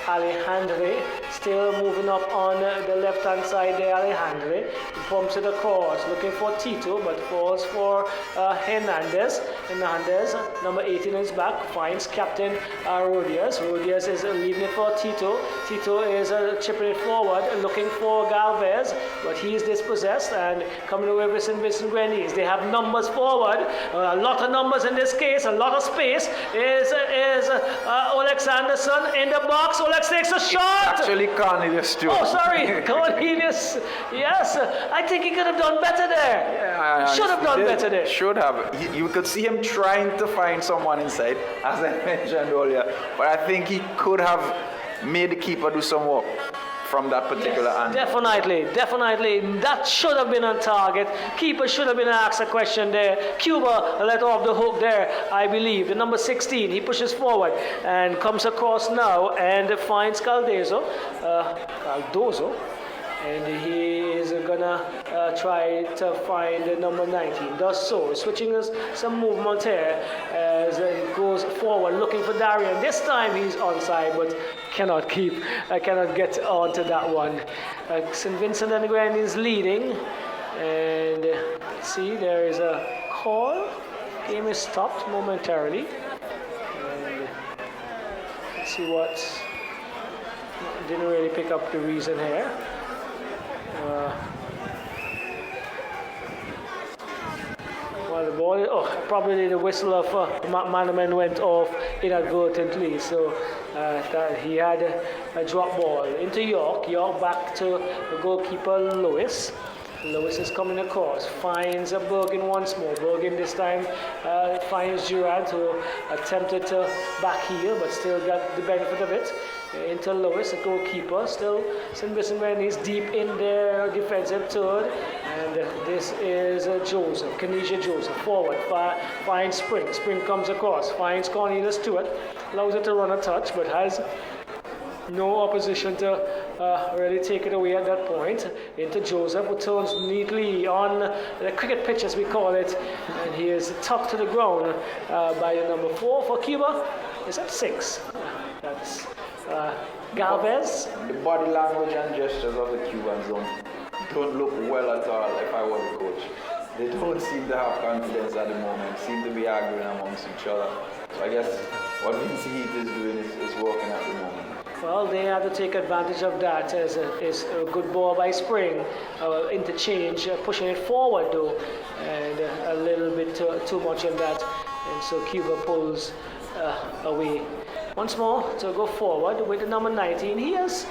Alejandre. Still moving up on the left-hand side there, Alejandre. He pumps it across, looking for Tito, but falls for Hernandez. Hernandez, number 18 is back, finds captain Rodias. Rodias is leaving it for Tito. Tito is chipping it forward, looking for Galvez, but he is dispossessed and coming away with Vincent Granadinas. They have numbers forward, a lot of numbers in this case, a lot of space. Is Olex Anderson in the box? Olex takes a shot! Actually, Cornelius too. Oh, sorry, Cornelius. Yes, I think he could have done better there. Yeah, should have done better there. Should have. You could see him trying to find someone inside, as I mentioned earlier. But I think he could have made the keeper do some work from that particular angle. Definitely. That should have been on target. Keeper should have been asked a question there. Cuba let off the hook there, I believe. The number 16, he pushes forward and comes across now and finds Cardozo. And he is gonna try to find the number 19. Does so, switching us some movement here as he goes forward, looking for Darian. This time he's onside, but cannot get onto that one. St. Vincent and the Grenadines leading, and see there is a call. Game is stopped momentarily. And let's see what. Didn't really pick up the reason here. Well, the ball, probably the whistle of Manaman went off inadvertently, so that he had a drop ball into York. York back to the goalkeeper Lewis. Lewis is coming across, finds a Bergen once more. Bergen this time finds Durant, who attempted to backheel but still got the benefit of it. Into Lewis, a goalkeeper. Still, St. Vincent is deep in their defensive third. And this is Joseph, Kenesha Joseph, forward, finds Spring. Spring comes across, finds Cornelius Stewart, allows it to run a touch, but has no opposition to really take it away at that point. Into Joseph, who turns neatly on the cricket pitch, as we call it, and he is tucked to the ground by the number 4 for Cuba. Is that 6? That's Galvez. The body language and gestures of the Cubans don't look well at all if I was the coach. They don't seem to have confidence at the moment, seem to be arguing amongst each other. So I guess what Vince Heath is doing is working at the moment. Well, they have to take advantage of that as a good ball by Spring. Interchange, pushing it forward though, and a little bit too much in that. And so Cuba pulls away. Once more to go forward with the number 19. He has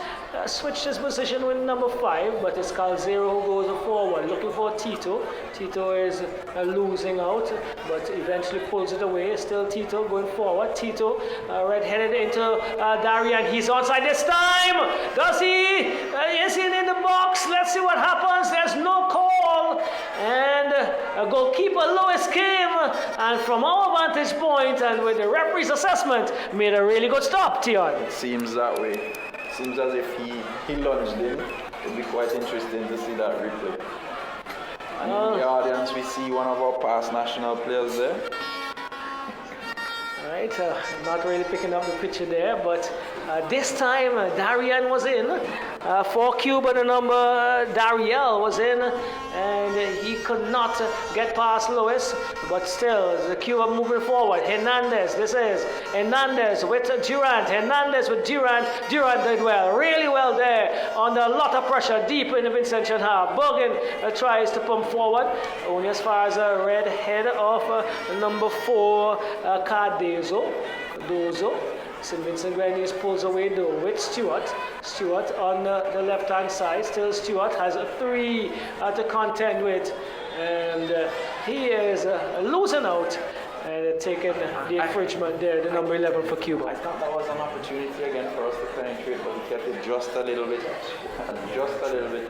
switched his position with number 5, but it's Calzero who goes forward, looking for Tito. Tito is losing out, but eventually pulls it away. Still Tito going forward. Tito red-headed into Darian. He's onside this time. Does he? Is he in the box? Let's see what happens. There's no call. And goalkeeper Lewis came, and from our vantage point and with the referee's assessment, made a really good stop, Tion. It seems that way. Seems as if he lunged in. It'll be quite interesting to see that replay. And in the audience, we see one of our past national players there. Right, not really picking up the picture there, but this time Darian was in. For Cuba, the number Dariel was in, and he could not get past Lewis, but still, the Cuba moving forward. Hernandez, this is Hernandez with Durant. Hernandez with Durant. Durant did well, really well there, under a lot of pressure deep in the Vincentian half. Bergen tries to pump forward, only as far as a red head of number 4, Cardozo. St. Vincent Grenadines pulls away though with Stewart. Stewart on the left-hand side. Still Stewart has a 3 to contend with. And he is losing out and taking the infringement there, the number 11 for Cuba. I thought that was an opportunity again for us to penetrate, but we kept it just a little bit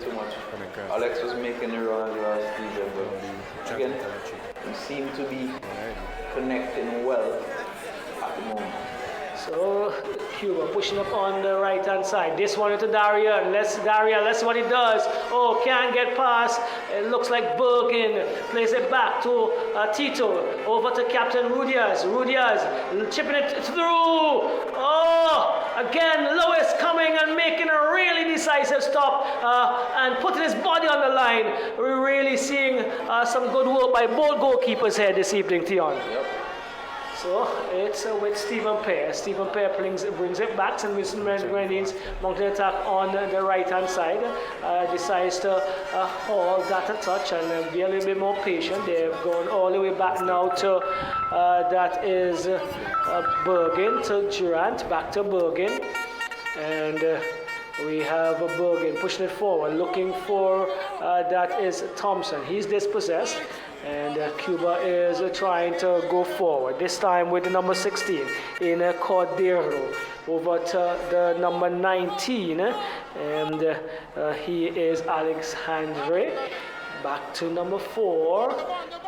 too much. Alex was making the run as well as Steven, but again, we seem to be connecting well at the moment. So Cuba pushing up on the right hand side. This one to Daria. Let's see what he does. Oh, can't get past. It looks like Bergen plays it back to Tito. Over to Captain Rudias. Rudias chipping it through. Oh, again Lewis coming and making a really decisive stop and putting his body on the line. We're really seeing some good work by both goalkeepers here this evening, Tion. Yep. So it's with Stephen Pear. Stephen Pear brings it back. St. Vincent Grenadines mounting attack on the right hand side. Decides to haul that a touch and be a little bit more patient. They've gone all the way back now to that is Bergen to Durant, back to Bergen. And we have Bergen pushing it forward, looking for that is Thompson. He's dispossessed. And Cuba is trying to go forward, this time with the number 16 in Cordero. Over to the number 19, and he is Alexandre. Back to number 4,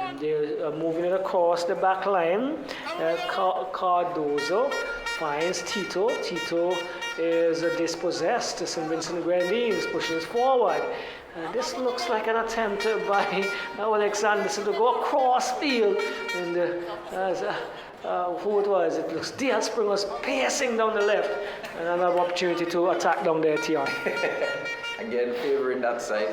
and they're moving it across the back line. Cardozo finds Tito. Tito is dispossessed. St. Vincent Grenadines pushing it forward. This looks like an attempt by Alexander to go across field, and who it was? It looks DL Spring was pacing down the left, and another opportunity to attack down there, Tion. Again, favouring that side.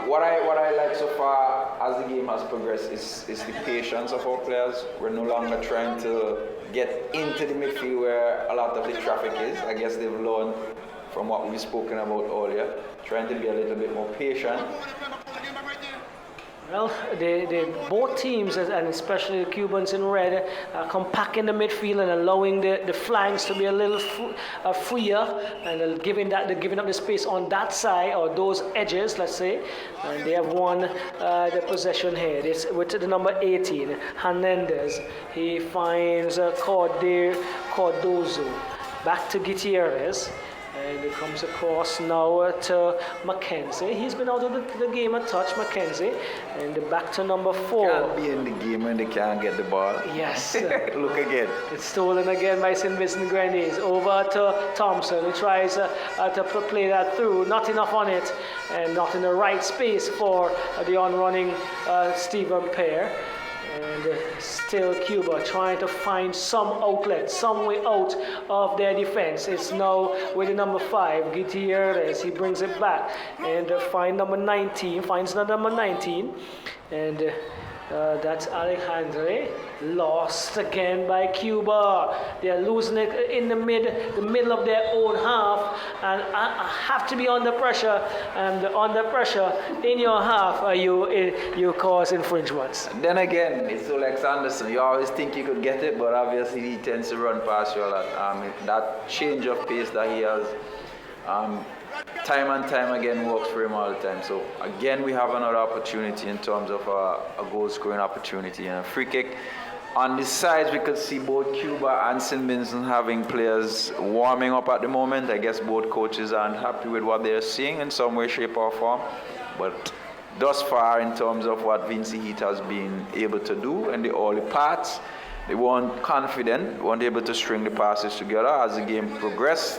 What I like so far as the game has progressed is the patience of our players. We're no longer trying to get into the midfield where a lot of the traffic is. I guess they've learned from what we've spoken about earlier, trying to be a little bit more patient. Well, they both teams, and especially the Cubans in red, compacting the midfield and allowing the flanks to be a little freer, and giving up the space on that side or those edges, let's say. And they have won the possession here. It's with the number 18, Hernandez. He finds Cardozo. Back to Gutierrez. And it comes across now to Mackenzie. He's been out of the game a touch, Mackenzie. And back to number 4. Can't be in the game when they can't get the ball. Yes. Look again. It's stolen again by St. Vincent Grenadines. Over to Thompson, who tries to play that through. Not enough on it, and not in the right space for the on-running Stephen Pear. And still Cuba trying to find some outlet, some way out of their defense. It's now with the number 5, Gutierrez. He brings it back and finds number 19. And that's Alejandre. Lost again by Cuba. They're losing it in the middle of their own half, and I have to be under pressure. And under pressure in your half, you cause infringements. And then again, it's Alex Anderson. You always think you could get it, but obviously he tends to run past you a lot. That change of pace that he has, time and time again works for him all the time. So again, we have another opportunity in terms of a goal scoring opportunity and a free kick. On the sides, we could see both Cuba and St. Vincent having players warming up at the moment. I guess both coaches aren't happy with what they're seeing in some way, shape or form. But thus far, in terms of what Vinci Heat has been able to do in the early parts, they weren't confident, weren't able to string the passes together. As the game progressed,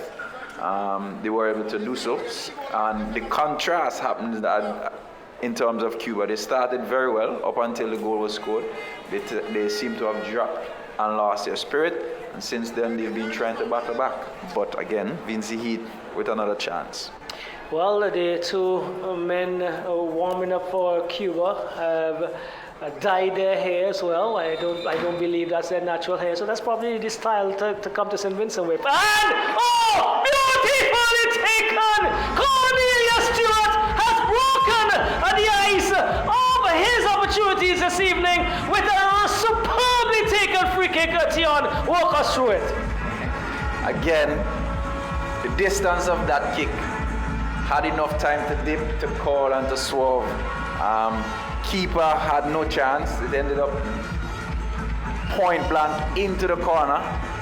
they were able to do so. And the contrast happens that in terms of Cuba, they started very well up until the goal was scored. They seem to have dropped and lost their spirit, and since then they've been trying to battle back. But again, Vinci Heat with another chance. Well, the two men warming up for Cuba have dyed their hair as well. I don't believe that's their natural hair, so that's probably the style to come to St. Vincent with. And beautifully taken! Cornelius Stewart has broken the ice of his opportunities this evening with a superbly taken free kick. Tion, walk us through it. Again, the distance of that kick had enough time to dip, to call, and to swerve. Keeper had no chance. It ended up point blank into the corner,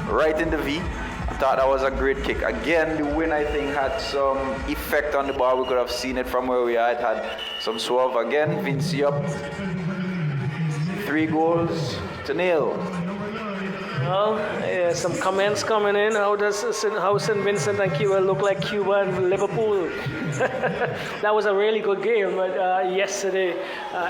right in the V. I thought that was a great kick. Again, the win, I think, had some effect on the ball. We could have seen it from where we are. It had some swerve. Again, Vinci up 3-0. Well, yeah, some comments coming in. How St. Vincent and Cuba look like Cuba and Liverpool? That was a really good game yesterday,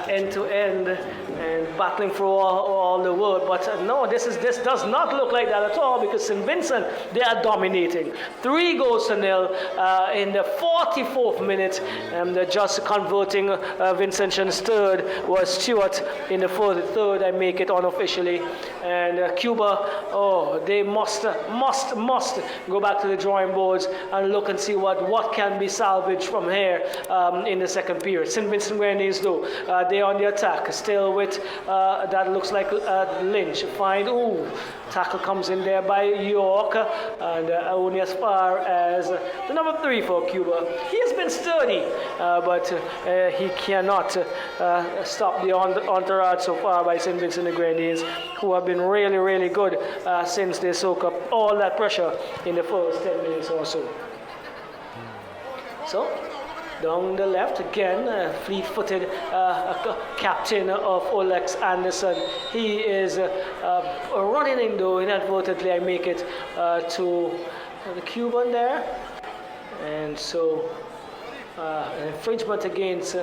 end to end, and battling for all the world. But no, this does not look like that at all, because St. Vincent, they are dominating. 3-0 in the 44th minute, and just converting Vincentian's third was Stewart in the third. I make it unofficially, and Cuba. Oh, they must go back to the drawing boards and look and see what can be salvaged from here in the second period. St. Vincent Grenadines, though, they're on the attack, still with that looks like Lynch. Tackle comes in there by York, and only as far as the number 3 for Cuba. He has been sturdy, but he cannot stop the entourage so far by St. Vincent and Grenadines, who have been really, really good since they soak up all that pressure in the first 10 minutes or so. So, down the left again, fleet-footed captain of Olex Anderson. He is running in, though inadvertently I make it to the Cuban there, and so an infringement against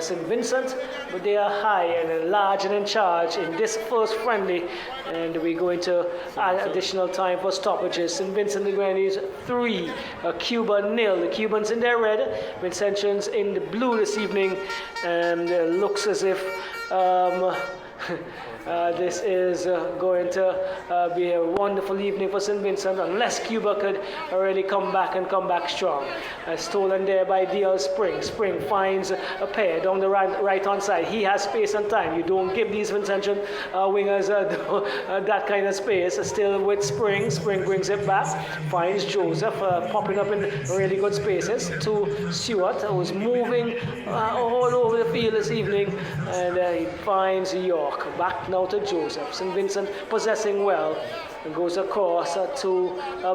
St. Vincent, but they are high and large and in charge in this first friendly, and we're going to add additional time for stoppages. St. Vincent the Grenadines 3, Cuba 0. The Cubans in their red, Vincentians in the blue this evening, and looks as if this is going to be a wonderful evening for St. Vincent, unless Cuba could really come back strong. Stolen there by D.L. Spring. Spring finds a pair down the right hand side. He has space and time. You don't give these Vincentian wingers that kind of space. Still with Spring. Spring brings it back. Finds Joseph popping up in really good spaces to Stewart, who's moving all over the field this evening, and he finds York. Back now to Joseph. St. Vincent possessing well. And goes across to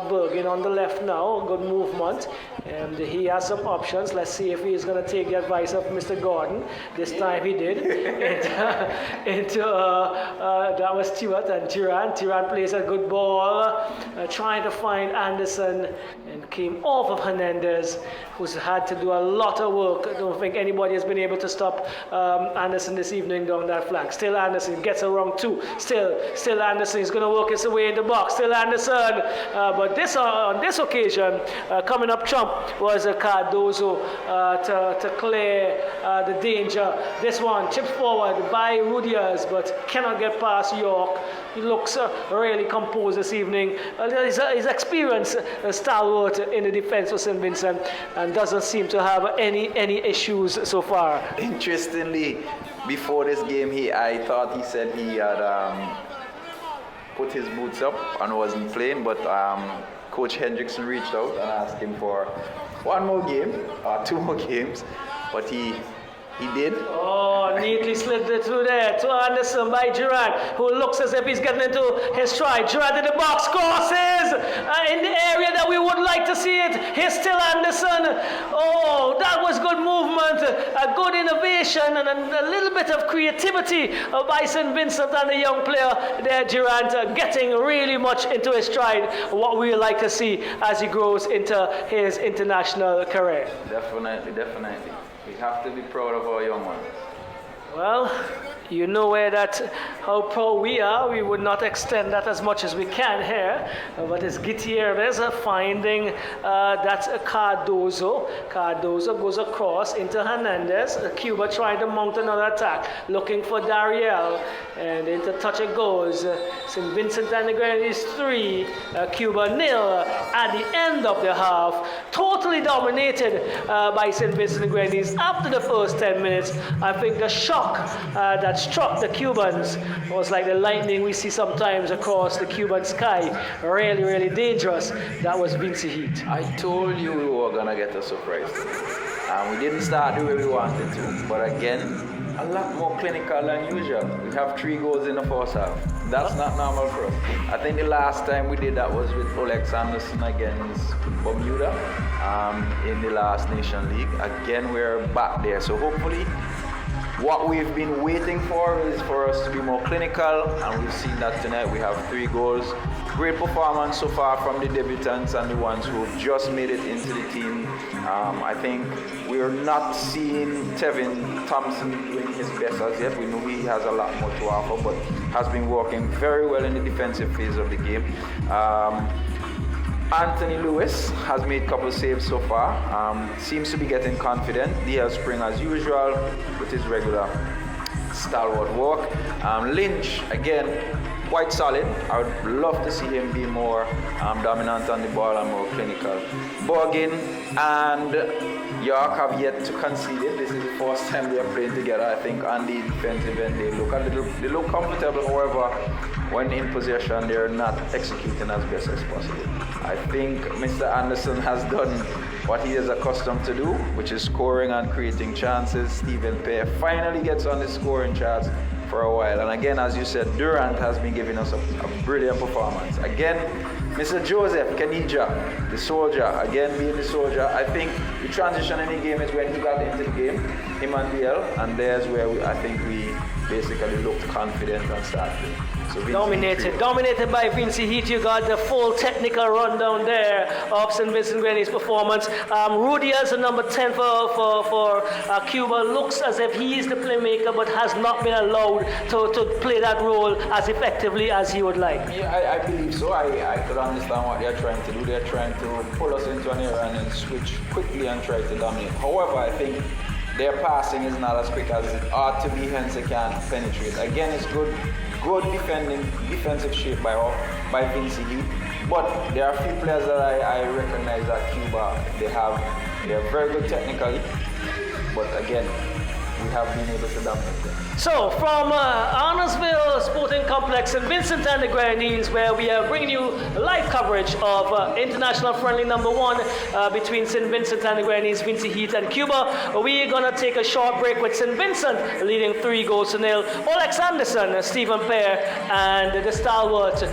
Bergen on the left now. Good movement. And he has some options. Let's see if he's going to take the advice of Mr. Gordon. This time he did. That was Stewart and Tiran. Tiran plays a good ball. Trying to find Anderson. And came off of Hernandez, who's had to do a lot of work. I don't think anybody has been able to stop Anderson this evening down that flank. Still Anderson gets around 2. Still Anderson is going to work his way in the box. Still Anderson. But on this occasion, coming up trump was Cardozo to clear the danger. This one chips forward by Rudias, but cannot get past York. He looks really composed this evening. His experience, stalwart in the defense of St. Vincent, and doesn't seem to have any issues so far. Interestingly, before this game, I thought he said he had put his boots up and wasn't playing, but Coach Hendrickson reached out and asked him for one more game, or 2 more games, but he did. Oh, neatly slipped it through there to Anderson by Gerard, who looks as if he's getting into his stride. Gerard in the box, crosses in the area that we would like to see it. Here's still Anderson. Oh, that was good movement, a good innovation, and a little bit of creativity by St. Vincent and the young player there, Gerard, getting really much into his stride. What we like to see as he grows into his international career. Definitely. We have to be proud of our young ones. Well, you know how proud we are. We would not extend that as much as we can here. But it's Gutierrez finding that Cardozo. Cardozo goes across into Hernandez. Cuba trying to mount another attack, looking for Dariel. And into touch it goes. St. Vincent and the Grenadines 3, Cuba 0 at the end of the half. Totally dominated by St. Vincent and the Grenadines after the first 10 minutes. I think the shock that struck the Cubans was like the lightning we see sometimes across the Cuban sky. Really, really dangerous. That was Vinci Heat. I told you we were going to get a surprise. And we didn't start the way we wanted to. But again, a lot more clinical than usual. We have 3 goals in the first half. That's not normal for us. I think the last time we did that was with Alex Anderson against Bermuda in the last Nation League. Again, we're back there. So hopefully, what we've been waiting for is for us to be more clinical, and we've seen that tonight. We have 3 goals. Great performance so far from the debutants and the ones who've just made it into the team. I think we're not seeing Tevin Thompson doing his best as yet. We know he has a lot more to offer, but has been working very well in the defensive phase of the game. Anthony Lewis has made a couple of saves so far. Seems to be getting confident. DL Spring as usual with his regular stalwart work. Lynch, again, quite solid. I would love to see him be more dominant on the ball and more clinical. Borgin and York have yet to concede it. This is the first time they are playing together. I think on the defensive end they look comfortable. However, when in possession, they're not executing as best as possible. I think Mr. Anderson has done what he is accustomed to do, which is scoring and creating chances. Stephen Pear finally gets on the scoring charts for a while. And again, as you said, Durant has been giving us a brilliant performance. Again, Mr. Joseph Kenija, the soldier, again being the soldier. I think the transition in the game is when he got into the game, him and DL, and there's where I think we basically looked confident and started. So Dominated by Vince Heat. You got the full technical rundown there of St. Vincent Grenadines' performance. Rudy as the number 10 for Cuba looks as if he is the playmaker, but has not been allowed to play that role as effectively as he would like. Yeah, I believe so. I could understand what they're trying to do. They're trying to pull us into an area and then switch quickly and try to dominate. However, I think their passing is not as quick as it ought to be, hence they can't penetrate. Again, it's good defensive shape by Vince Heat. But there are a few players that I recognize at Cuba. They're very good technically, but again, we have been able to dominate them. So, from Arnorsville Sporting Complex in Vincent and the Grenadines, where we are bringing you live coverage of international friendly number 1 between St. Vincent and the Grenadines, Vincy Heat and Cuba. We're going to take a short break with St. Vincent leading 3-0. Alex Anderson, Stephen Pear, and the stalwart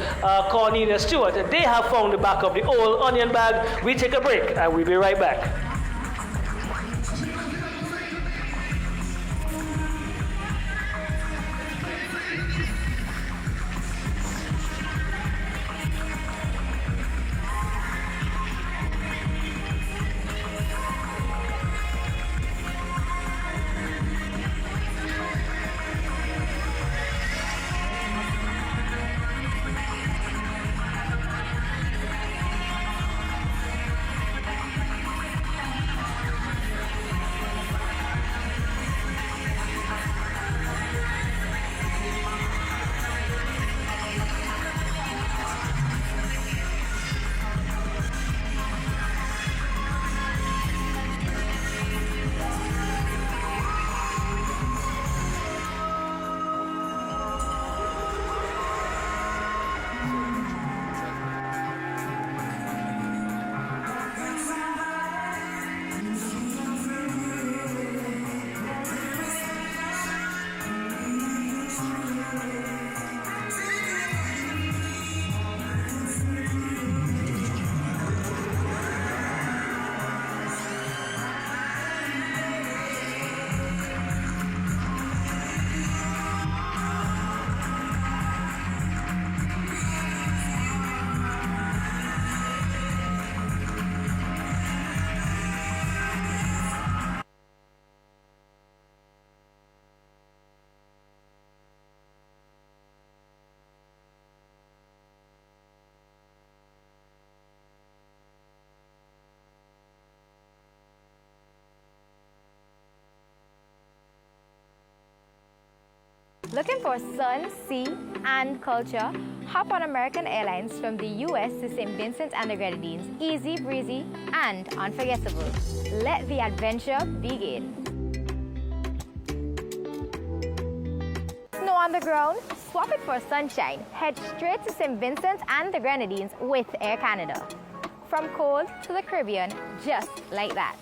Cornelia Stewart. They have found the back of the old onion bag. We take a break and we'll be right back. Looking for sun, sea, and culture? Hop on American Airlines from the US to St. Vincent and the Grenadines. Easy, breezy, and unforgettable. Let the adventure begin. Snow on the ground? Swap it for sunshine. Head straight to St. Vincent and the Grenadines with Air Canada. From cold to the Caribbean, just like that.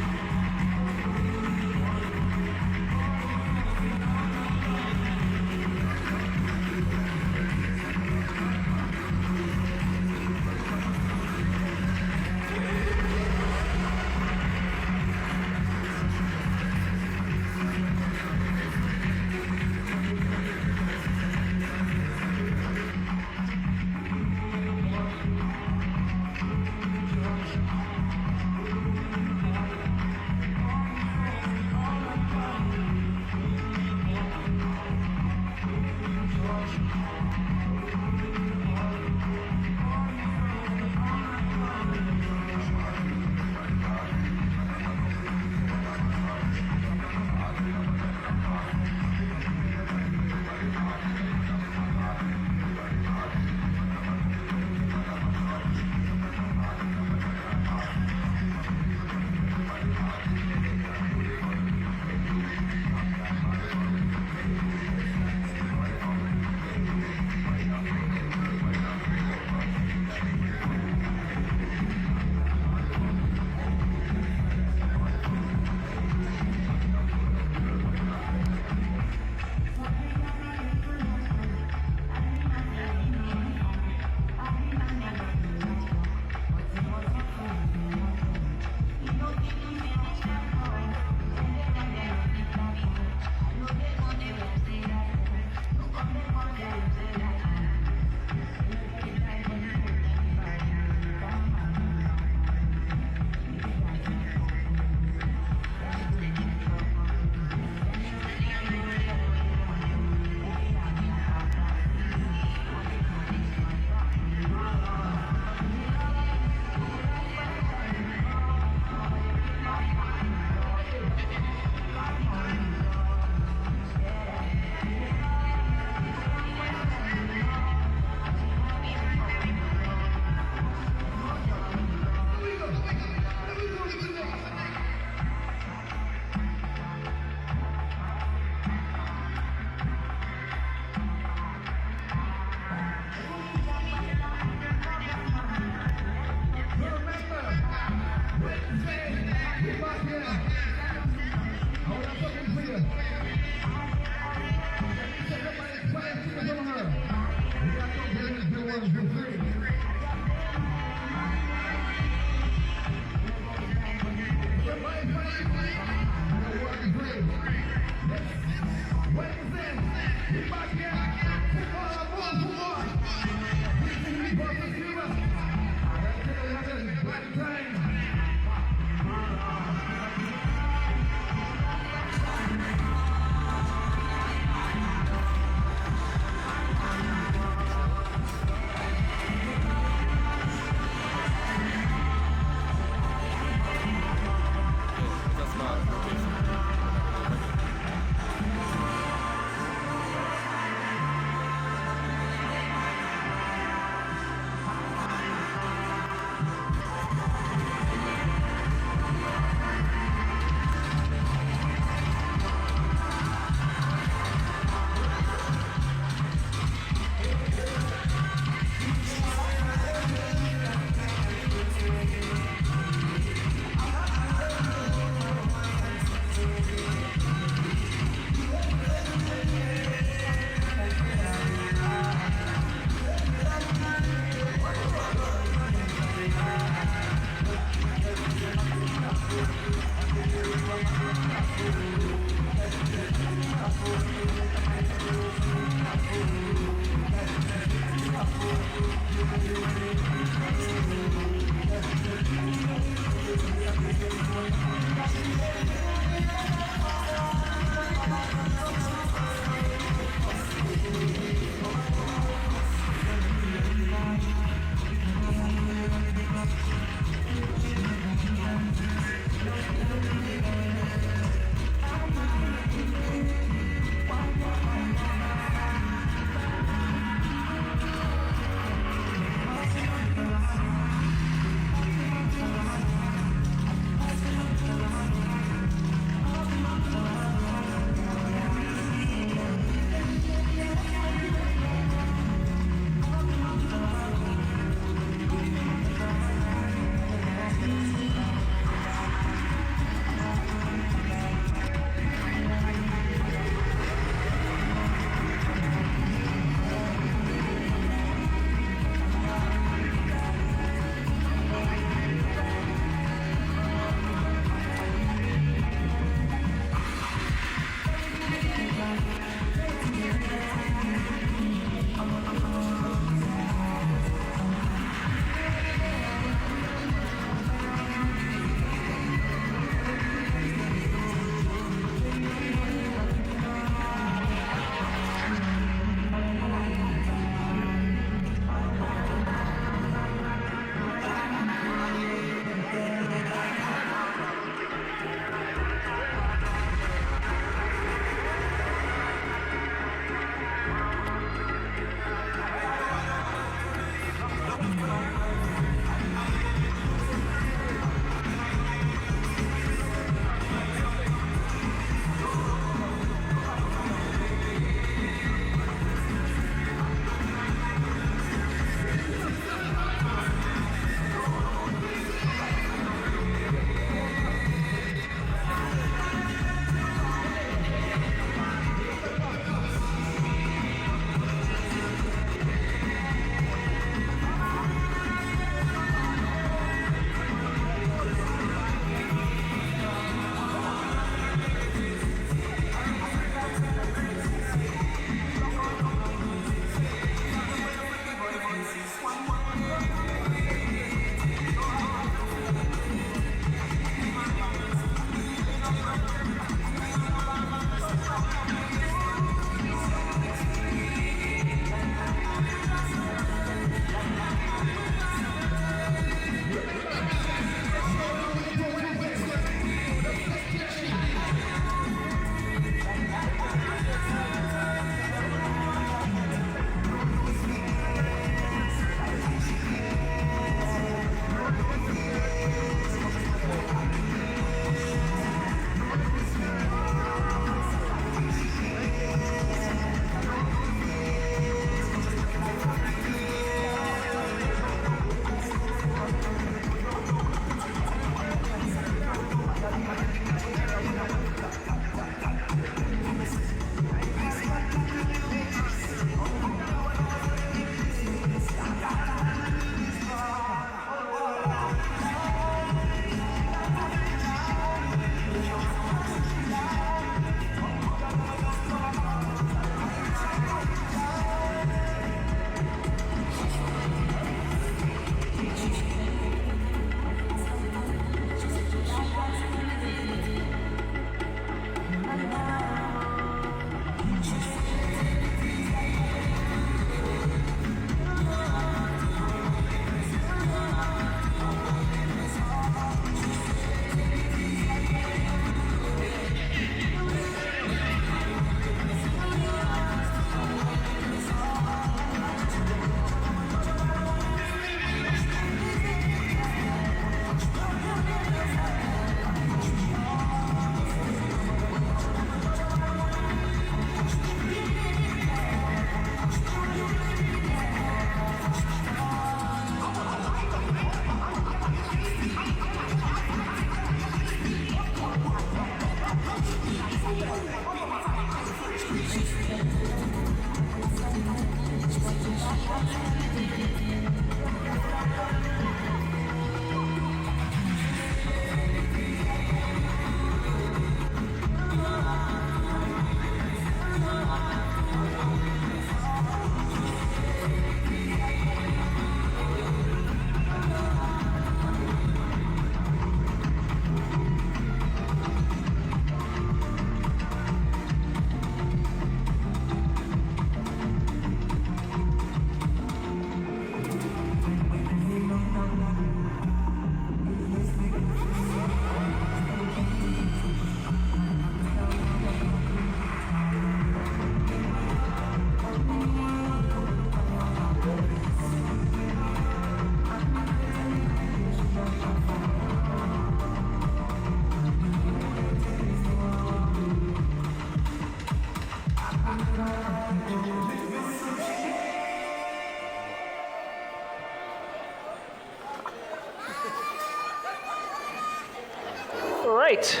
right,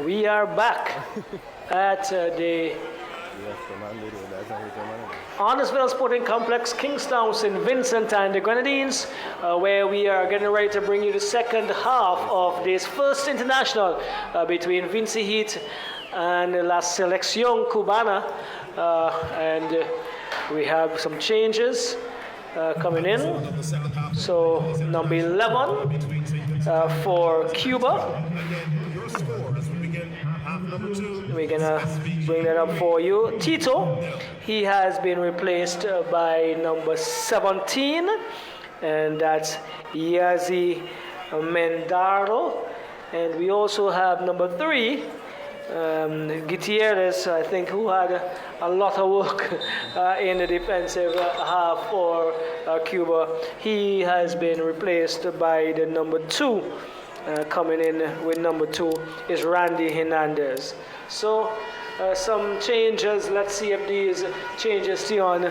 we are back at the Arnesville Sporting Complex, Kingstown, St. Vincent and the Grenadines, where we are getting ready to bring you the second half of this first international between Vinci Heat and La Selección Cubana. We have some changes coming in. So number 11 for Cuba. We're gonna bring that up for you. Tito, he has been replaced by number 17, and that's Yazi Mendaro. And we also have number 3, Gutierrez, I think, who had a lot of work in the defensive half for Cuba. He has been replaced by the number 2. Coming in with number 2 is Randy Hernandez. So some changes. Let's see if these changes, Tion,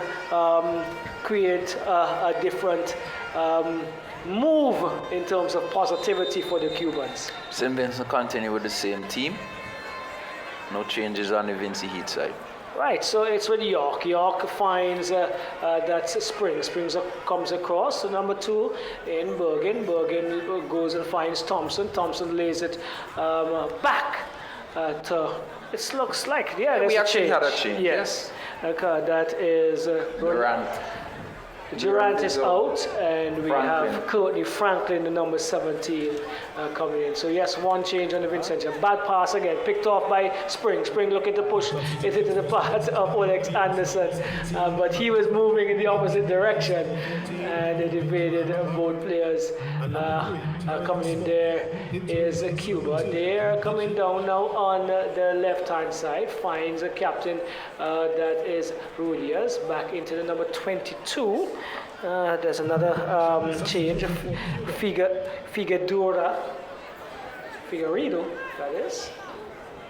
create a different move in terms of positivity for the Cubans. St. Vincent continue with the same team. No changes on the Vinci Heat side. Right, so it's with York. York finds that Springs comes across to number 2 in Bergen. Bergen goes and finds Thompson. Thompson lays it back to. It looks like, there's we a actually change. had a change. Yes, that is Durant is out, and we have Courtney Franklin, the number 17, coming in. So yes, one change on the Vincent. Bad pass again, picked off by Spring. Spring looking to push it into the path of Olex Anderson, but he was moving in the opposite direction, and it evaded both players. Coming in there is Cuba. They're coming down now on the left-hand side, finds a captain that is Rudias, back into the number 22. There's another change, Figueredo, that is.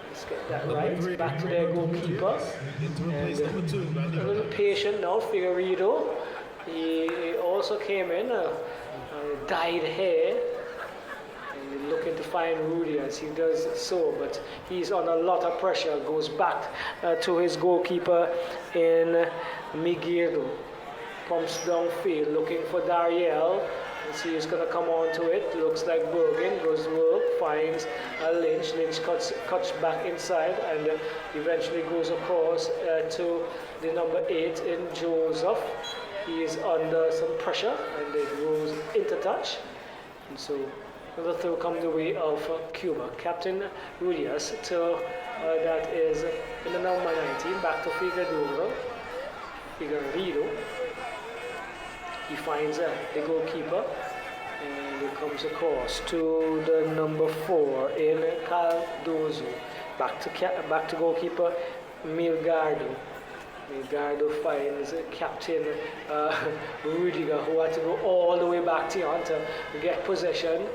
Let's get that right. Back to their goalkeeper. And a little patient now, Figueredo. He also came in, dyed hair. And looking to find Rudy as he does so, but he's on a lot of pressure. Goes back to his goalkeeper in Miguel. Pumps downfield, looking for Dariel. And see who's going to come on to it. Looks like Bergen goes to work, finds Lynch. Lynch cuts back inside and eventually goes across to the number 8 in Joseph. He is under some pressure and it goes into touch. And so another throw comes the way of Cuba. Captain Rudias to that is in the number 19. Back to Figueredo. He finds the goalkeeper and he comes across to the number 4 in Cardozo. Back to goalkeeper Milgardo. Milgardo finds Captain Rudiger, who had to go all the way back to get possession.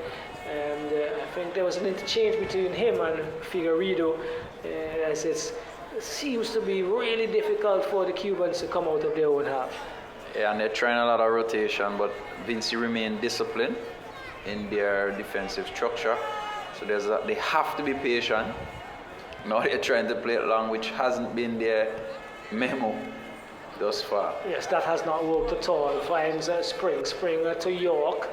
And I think there was an interchange between him and Figueredo, as it seems to be really difficult for the Cubans to come out of their own half. Yeah, and they're trying a lot of rotation, but Vinci remain disciplined in their defensive structure. So they have to be patient. Now they're trying to play it long, which hasn't been their memo thus far. Yes, that has not worked at all. Finds Spring to York.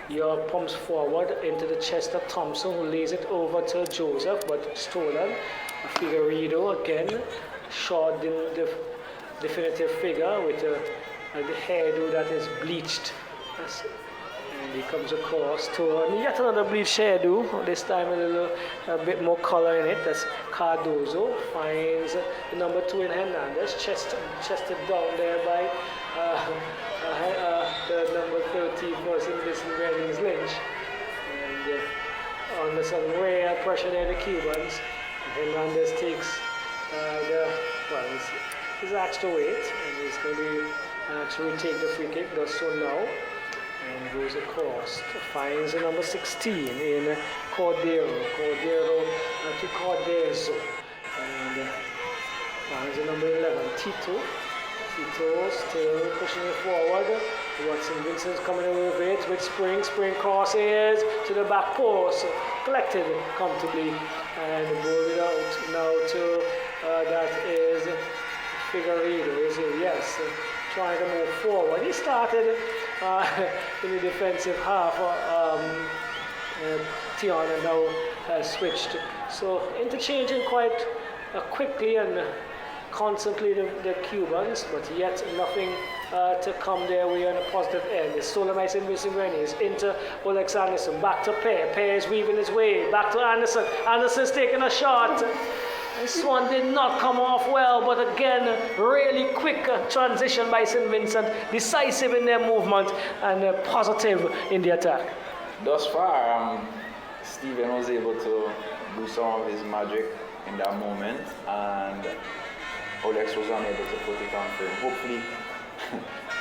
York pumps forward into the chest of Thompson, who lays it over to Joseph, but stolen. Figueredo again, short the definitive figure with the hairdo that is bleached. And he comes across to yet another bleached hairdo, this time a bit more color in it. That's Cardozo. Finds the number 2 in Hernandez, chested down there by the number 13 person, Vincent Lynch. And under some rare pressure there, the Cubans. Hernandez takes he's asked to wait, and he's going to actually take the free kick, does so now, and goes across, finds the number 16 in Cordero to Cordezo, and finds the number 11, Tito, Tito still pushing it forward. St. Vincent's coming away with it with Spring. Spring crosses to the back post. Collected comfortably and bowled it out now to that is Figueiredo, is it? Yes. Trying to move forward. He started in the defensive half. Tiana now has switched. So interchanging quite quickly and constantly the Cubans, but yet nothing to come their way on a positive end. It's Solomais and Vincent Granadinas into Olex Anderson, back to Pear. Pear is weaving his way, back to Anderson. Anderson's taking a shot. This one did not come off well, but again, really quick transition by St. Vincent, decisive in their movement and positive in the attack. Thus far, Stephen was able to do some of his magic in that moment, and Olex was unable to put it on frame. Hopefully,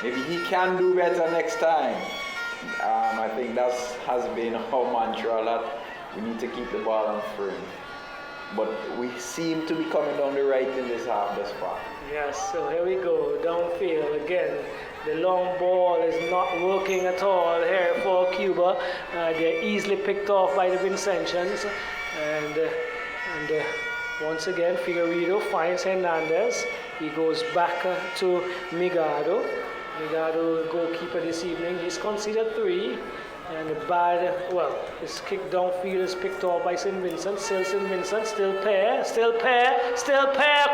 maybe he can do better next time. I think that has been our mantra a lot. We need to keep the ball on frame. But we seem to be coming down the right in this half thus far. Yes, so here we go, downfield again. The long ball is not working at all here for Cuba. They're easily picked off by the Vincentians. And once again, Figueiredo finds Hernandez. He goes back to Migado. Migado, goalkeeper this evening, he's conceded 3. And his kick downfield is picked off by St. Vincent. Still St. Vincent, still Pear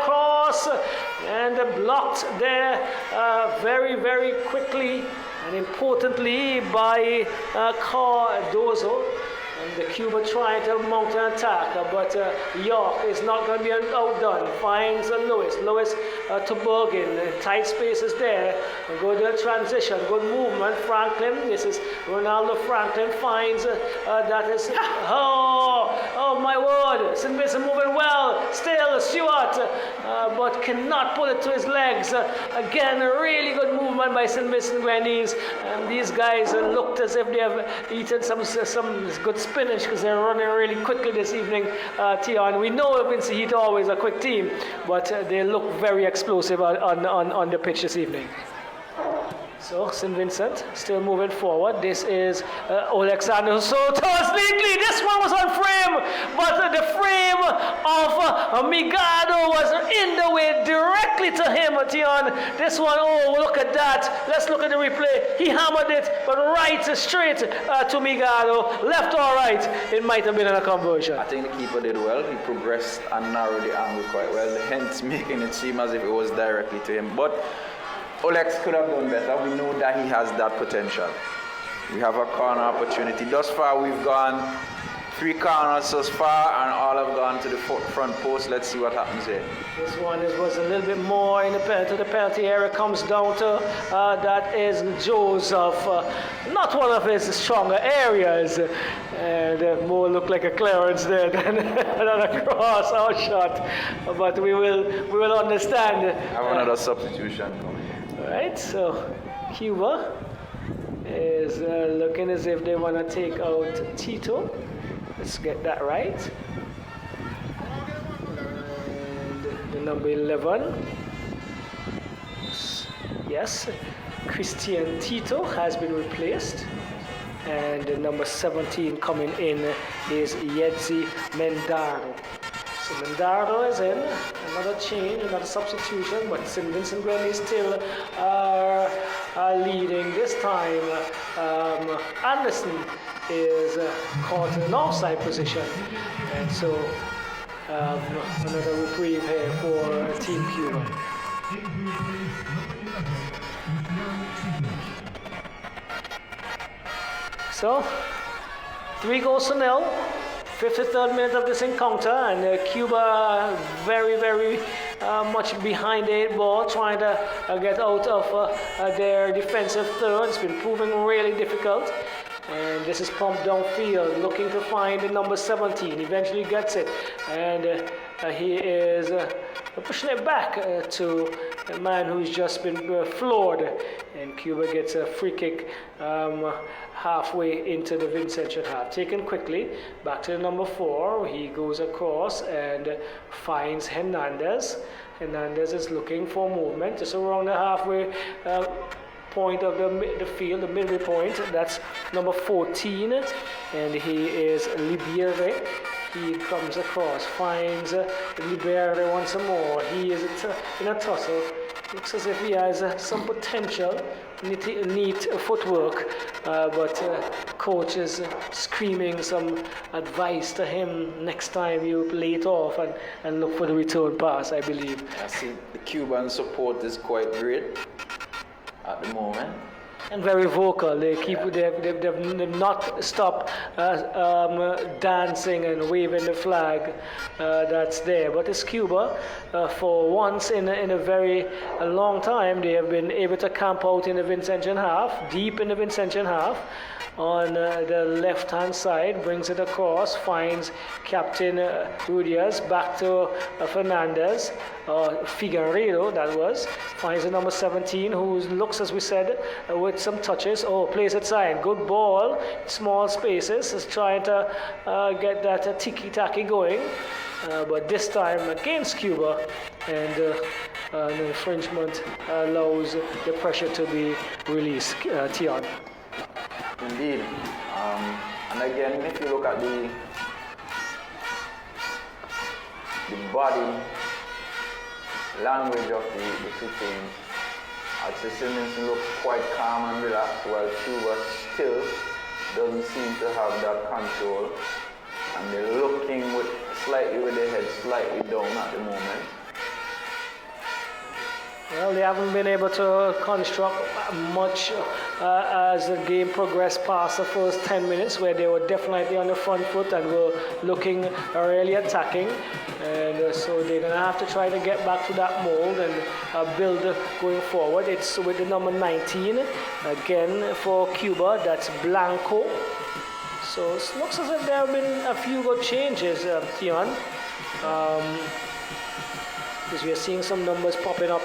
cross. And blocked there very, very quickly and importantly by Cardozo. And the Cuba trying to mount an attack, but York is not going to be outdone. Finds Lewis. Lewis to Bergen. Tight spaces there. And go to the transition. Good movement. Franklin. This is Ronaldo Franklin finds that is. Oh my word. St. Vincent moving well. Still Stewart, but cannot put it to his legs. Again, a really good movement by St. Vincent Grenadiers. And these guys looked as if they have eaten some good spinach because they're running really quickly this evening, Tion. We know Vincent Heat always a quick team, but they look very explosive on the pitch this evening. So St. Vincent still moving forward. This is Alexander. So towards neatly. This one was on frame, but the frame of Migado was in the way directly to him, Tion. This one, oh, look at that. Let's look at the replay. He hammered it, but right straight to Migado. Left or right, it might have been a conversion. I think the keeper did well. He progressed and narrowed the angle quite well, hence making it seem as if it was directly to him. But Olex could have done better. We know that he has that potential. We have a corner opportunity. Thus far, we've gone 3 corners thus far, and all have gone to the front post. Let's see what happens here. This one was a little bit more in the penalty area. Comes down to that is Joseph. Not one of his stronger areas, and more look like a clearance there than a cross or shot. But we will understand. I have another substitution coming. Right, so Cuba is looking as if they want to take out Tito. Let's get that right. And the number 11. Yes, Christian Tito has been replaced. And the number 17 coming in is Yedzi Mendaro. So Mendaro is in, another change, another substitution, but St. Vincent Grenadiers still are leading. This time, Anderson is caught in an offside position, and so another reprieve here for Team Cuba. So, 3-0. 53rd minute of this encounter, and Cuba very, very much behind the 8 ball, trying to get out of their defensive third. It's been proving really difficult. And this is pumped downfield, looking to find the number 17. Eventually gets it, and he is pushing it back to a man who's just been floored. And Cuba gets a free kick halfway into the Vincentian half. Taken quickly, back to the number 4. He goes across and finds Hernandez. Hernandez is looking for movement just around the halfway point of the field, the midway point. That's number 14, and he is Libere. He comes across, finds Libere once more. He is in a tussle. Looks as if he has some potential, neat footwork, but coach is screaming some advice to him. Next time you play it off and look for the return pass, I believe. I see the Cuban support is quite great at the moment. And very vocal. They keep they've not stopped dancing and waving the flag that's there. But it's Cuba. For once in a very long time, they have been able to camp out in the Vincentian half, deep in the Vincentian half. On the left-hand side, brings it across, finds Captain Rudias, back to Fernandez, Figueiredo, that was, finds the number 17, who looks, as we said, with some touches. Oh, plays it side, good ball, small spaces, is trying to get that tiki-taki going, but this time against Cuba, and the infringement allows the pressure to be released. Tion. Indeed. And again, if you look at the body language of the two teams, I'd say Simmons looks quite calm and relaxed, while Cuba still doesn't seem to have that control. And they're looking slightly with their head slightly down at the moment. Well, they haven't been able to construct much as the game progressed past the first 10 minutes, where they were definitely on the front foot and were looking really attacking. And so they're going to have to try to get back to that mold and build going forward. It's with the number 19, again for Cuba, that's Blanco. So it looks as if there have been a few good changes, Tion. Because we are seeing some numbers popping up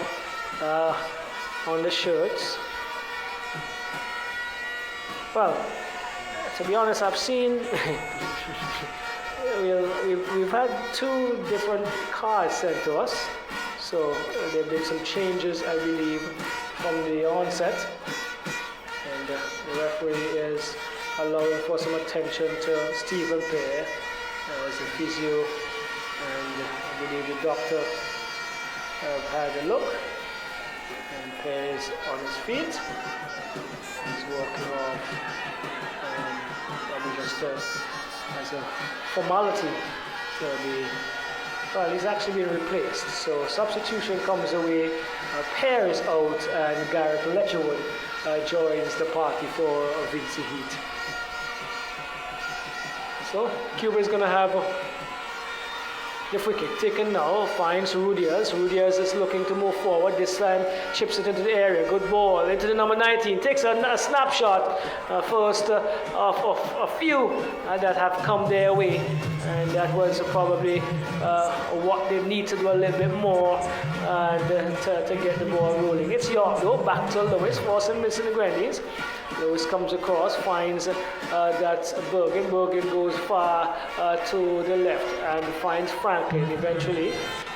on the shirts. Well, to be honest, I've seen we've had 2 different cards sent to us, so there have been some changes, I believe, from the onset, and the referee is allowing for some attention to Stephen Pear as a physio, and I believe the doctor have had a look. And Pear is on his feet. He's walking off, probably just as a formality to be. Well, he's actually been replaced. So substitution comes away. Pear is out, and Garrett Letcherwood joins the party for Vinci Heat. So Cuba is going to have the free kick taken now, finds Rudias. Rudias is looking to move forward. This time chips it into the area. Good ball into the number 19. Takes a snapshot first of a few that have come their way. And that was probably what they need to do a little bit more to get the ball rolling. It's York though, back to Lewis for St. Vincent and Grenadines. Lewis comes across, finds that Bergen. Bergen goes far to the left and finds Franklin eventually.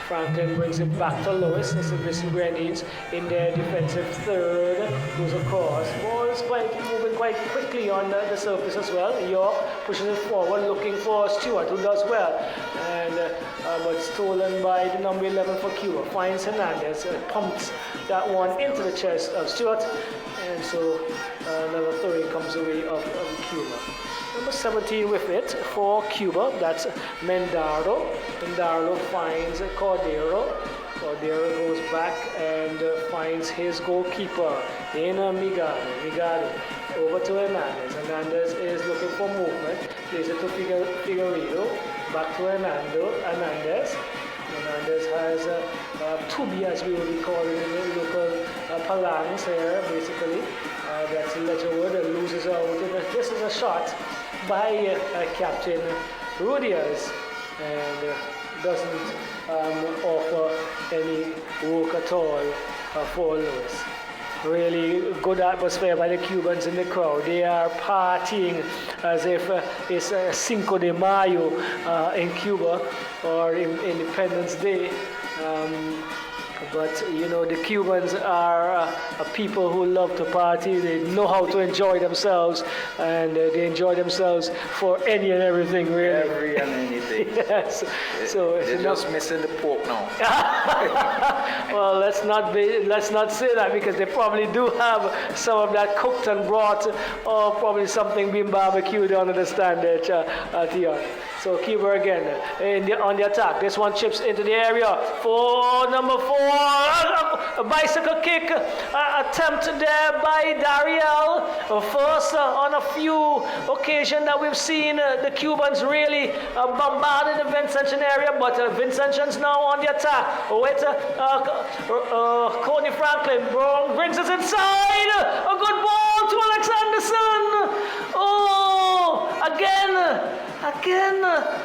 Franklin brings it back to Lewis. This is Vincent Grenadines in their defensive third. Goes across. Ball is moving quite quickly on the surface as well. York pushes it forward, looking for Stewart, who does well. And but stolen by the number 11 for Cuba. Finds Hernandez, pumps that one into the chest of Stewart. And so another throwing comes away of Cuba. Number 17 with it for Cuba, that's Mendaro. Mendaro finds Cordero. Cordero goes back and finds his goalkeeper in Migado. Migado over to Hernandez. Hernandez is looking for movement. Plays it to Figueiredo. Back to Hernandez. Hernandez has Tubi, as we will be calling in the local Palangs here, basically. That's Letcherwood and loses out. This is a shot by Captain Rudias, and doesn't offer any work at all for Lewis. Really good atmosphere by the Cubans in the crowd. They are partying as if it's Cinco de Mayo in Cuba or Independence Day. But you know, the Cubans are people who love to party. They know how to enjoy themselves, and they enjoy themselves for any and everything, really. Every and anything. Yes. So they're just missing the pork now. Well, let's not say that, because they probably do have some of that cooked and brought, or probably something being barbecued under the stand there, Tion. So Cuba again on the attack. This one chips into the area for number 4. A bicycle kick attempt there by Dariel. First on a few occasions that we've seen the Cubans really bombarding the Vincentian area, but Vincentian's now on the attack with Coney Franklin brings us inside. A good ball to Alex Anderson. Oh, again,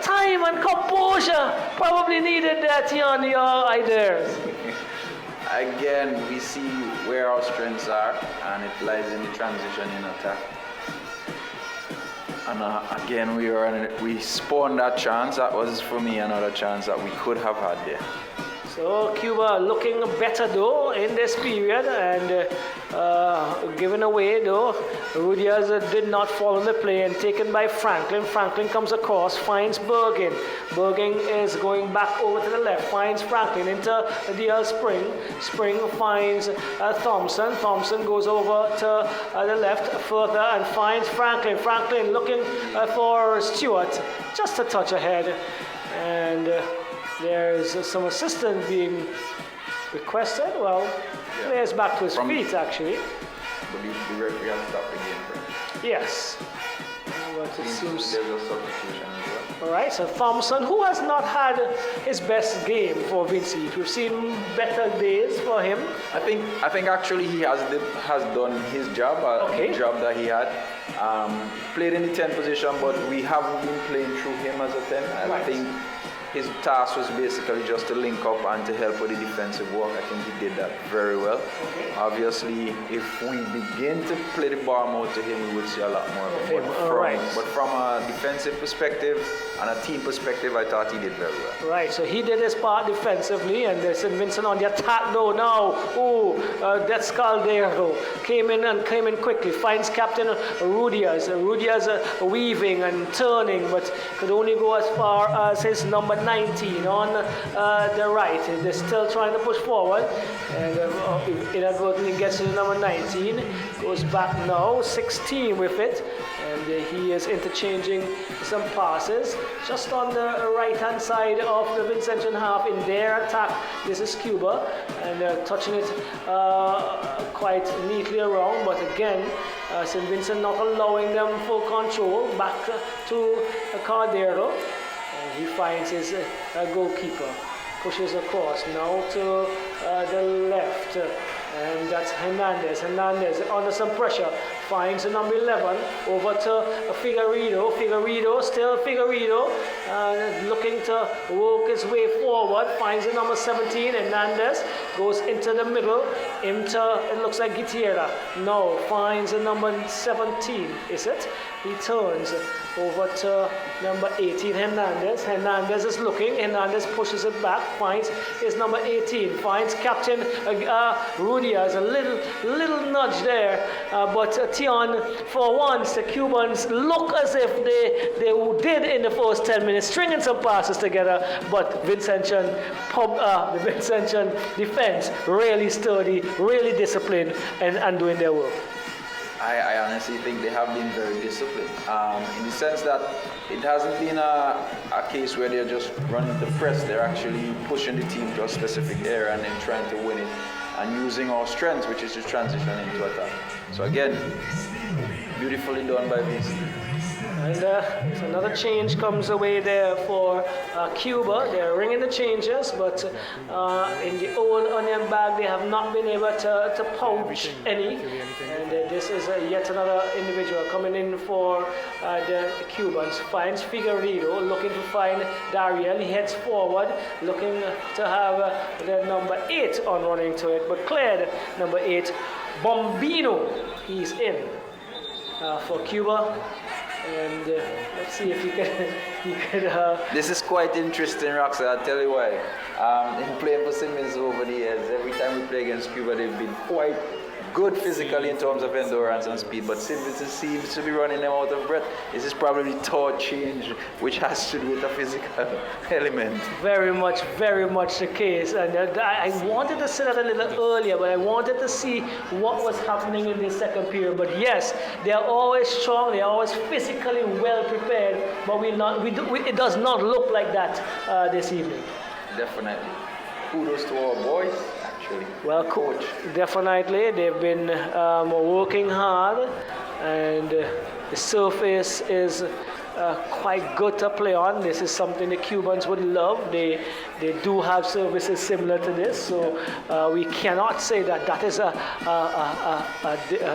time and composure probably needed that on your ideas. Again, we see where our strengths are, and it lies in the transition in attack. And again, we spawned that chance. That was, for me, another chance that we could have had there. So Cuba looking better though in this period, and given away though. Rudias did not follow the play and taken by Franklin. Franklin comes across, finds Bergen. Bergen is going back over to the left, finds Franklin into the Spring. Spring finds Thompson. Thompson goes over to the left further and finds Franklin. Franklin looking for Stewart, just a touch ahead. And there's some assistance being requested. Well, players back to his feet, actually. But the referee has stopped the game, right? Yes. But it seems there's a substitution as well. All right, so Thompson, who has not had his best game for Vinci. We've seen better days for him. I think actually he has done his job, the job that he had. Played in the 10 position, but we haven't been playing through him as a 10. I think his task was basically just to link up and to help with the defensive work. I think he did that very well. Obviously, if we begin to play the ball more to him, we would see a lot more of him. But from a defensive perspective and a team perspective, I thought he did very well. Right, so he did his part defensively, and there's St. Vincent on the attack though now. That's Caldero. Came in quickly, finds Captain Rudias. Rudias weaving and turning, but could only go as far as his number 19 on the right. They're still trying to push forward, and inadvertently gets to the number 19. Goes back now, 16 with it, and he is interchanging some passes just on the right-hand side of the Vincentian half in their attack. This is Cuba, and they're touching it quite neatly around, but again, St. Vincent not allowing them full control. Back to Cardero. He finds his goalkeeper, pushes across now to the left, and that's Hernandez. Hernandez under some pressure, finds the number 11 over to Figueiredo. Figueiredo, looking to work his way forward, finds the number 17. Hernandez goes into the middle, it looks like Gutierrez. No, finds the number 17, is it? He turns over to number 18, Hernandez. Hernandez is looking. Hernandez pushes it back, finds his number 18, finds Captain Rudias. A little nudge there, but Tion, for once, the Cubans look as if they did in the first 10 minutes, stringing some passes together, but the Vincentian defense really sturdy, really disciplined, and doing their work. I honestly think they have been very disciplined, in the sense that it hasn't been a case where they're just running the press. They're actually pushing the team to a specific area and then trying to win it, and using our strengths, which is to transition into attack. So again, Beautifully done by Vicente. And so another change comes away there for Cuba. They're ringing the changes, but in the old onion bag, they have not been able to pouch any. And this is yet another individual coming in for the Cubans. Finds Figueredo, looking to find Dariel. He heads forward, looking to have the number 8 on running to it, but cleared number 8. Bombino, he's in for Cuba. And let's see if he could. This is quite interesting, Roxanne. I'll tell you why. In playing for Simmons over the years, every time we play against Cuba, they've been quite good physically in terms of endurance and speed, but Simmons seems to be running them out of breath. This is probably thought change, which has to do with a physical element. Very much the case. And I wanted to say that a little earlier, but I wanted to see what was happening in the second period. But yes, they are always strong, they are always physically well prepared, but it does not look like that this evening. Definitely. Kudos to our boys. Well, coach, definitely. They've been working hard, and the surface is quite good to play on. This is something the Cubans would love. They do have services similar to this, so we cannot say that is a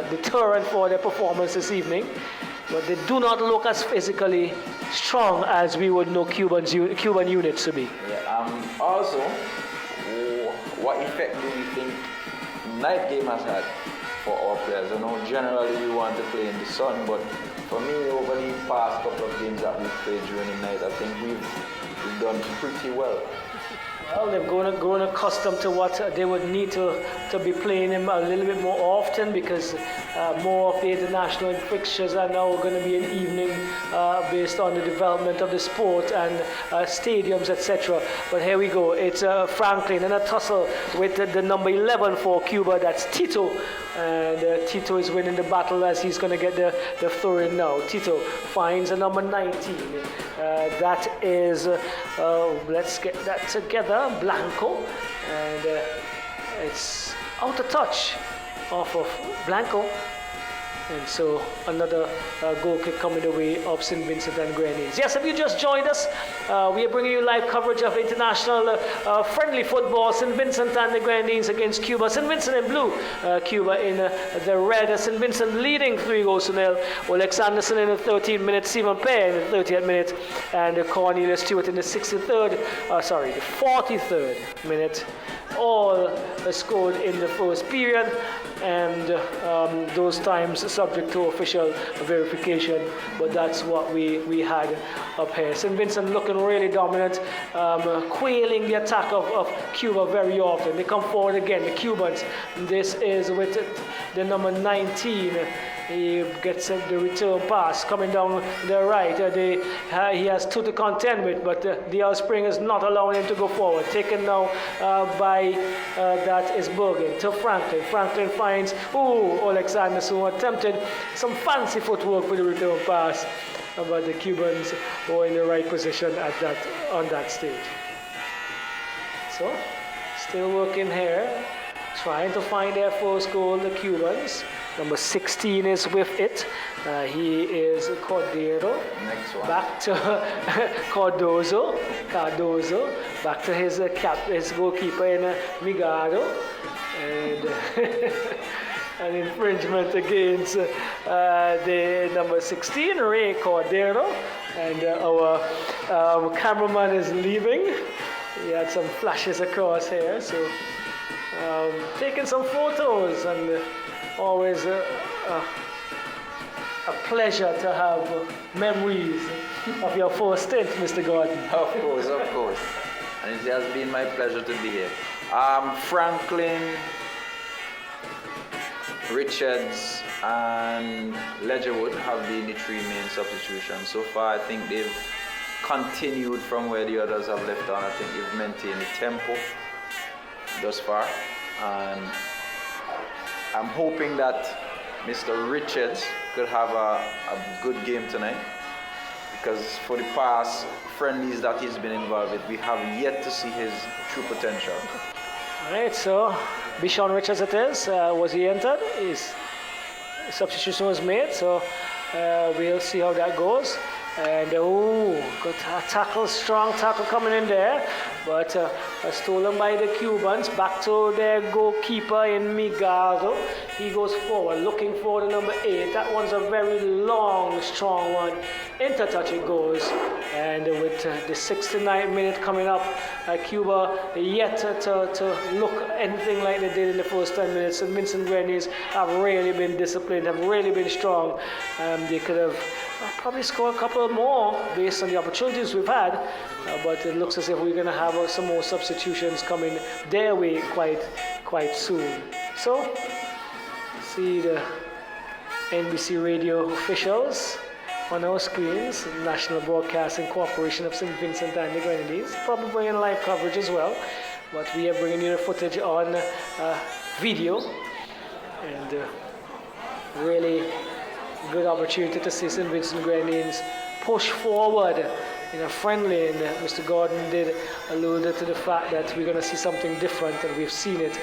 deterrent for their performance this evening. But they do not look as physically strong as we would know Cuban units to be. Yeah, also, what effect do you think night game has had for our players? I know generally we want to play in the sun, but for me, over the past couple of games that we've played during the night, I think we've done pretty well. Well, they've grown accustomed to what they would need to be playing him a little bit more often, because more of the international fixtures are now going to be in evening based on the development of the sport and stadiums, etc. But here we go. It's Franklin in a tussle with the number 11 for Cuba. That's Tito. And Tito is winning the battle as he's going to get the throw in now. Tito finds a number 19. That is, let's get that together, Blanco. And it's out of touch off of Blanco. And so another goal kick coming the way of St. Vincent and Grenadines. Yes, if you just joined us, we are bringing you live coverage of international friendly football. St. Vincent and the Grenadines against Cuba. St. Vincent in blue, Cuba in the red. St. Vincent leading 3-0. Olex Anderson in the 13th minute, Stephen Pear in the 30th minute, and Cornelius Stewart in the 43rd minute. All scored in the first period, and those times subject to official verification, but that's what we had up here. St. Vincent looking really dominant, quailing the attack of Cuba very often. They come forward again, the Cubans. This is with the number 19. He gets the return pass coming down the right. He has 2 to contend with, but the Spring is not allowing him to go forward. Taken now by that is Bergen to Franklin. Franklin finds Olex Anderson, who attempted some fancy footwork for the return pass, but the Cubans were in the right position on that stage. So, still working here, trying to find their first goal, the Cubans. Number 16 is with it. He is Cordero. Next one. Back to Cardozo. Back to his goalkeeper in Migado. And an infringement against the number 16, Ray Cordero. And our cameraman is leaving. He had some flashes across here, so taking some photos, and always a pleasure to have memories of your first stint, Mr. Gordon. Of course. And it has been my pleasure to be here. Franklin, Richards, and Ledgerwood have been the 3 main substitutions. So far, I think they've continued from where the others have left on. I think they've maintained the tempo thus far. And I'm hoping that Mr. Richards could have a good game tonight, because for the past friendlies that he's been involved with, we have yet to see his true potential. All right, so Bishon Richards it is. Was he entered? substitution was made, so we'll see how that goes. And good tackle, strong tackle coming in there, but stolen by the Cubans. Back to their goalkeeper in Miguel. He goes forward, looking for the number 8. That one's a very long, strong one. Into touch it goes, and with the 69th minute coming up, Cuba yet to look anything like they did in the first 10 minutes. And Vincent Granadinas have really been disciplined, have really been strong. They could have probably scored a couple more based on the opportunities we've had, but it looks as if we're going to have some more substitutions coming their way quite soon. So, see the NBC radio officials on our screens, National Broadcasting Corporation of St. Vincent and the Grenadines, probably bringing live coverage as well, but we are bringing you the footage on video, and really good opportunity to see St. Vincent Grenadines push forward in a friendly, and Mr. Gordon did allude to the fact that we're going to see something different, and we've seen it.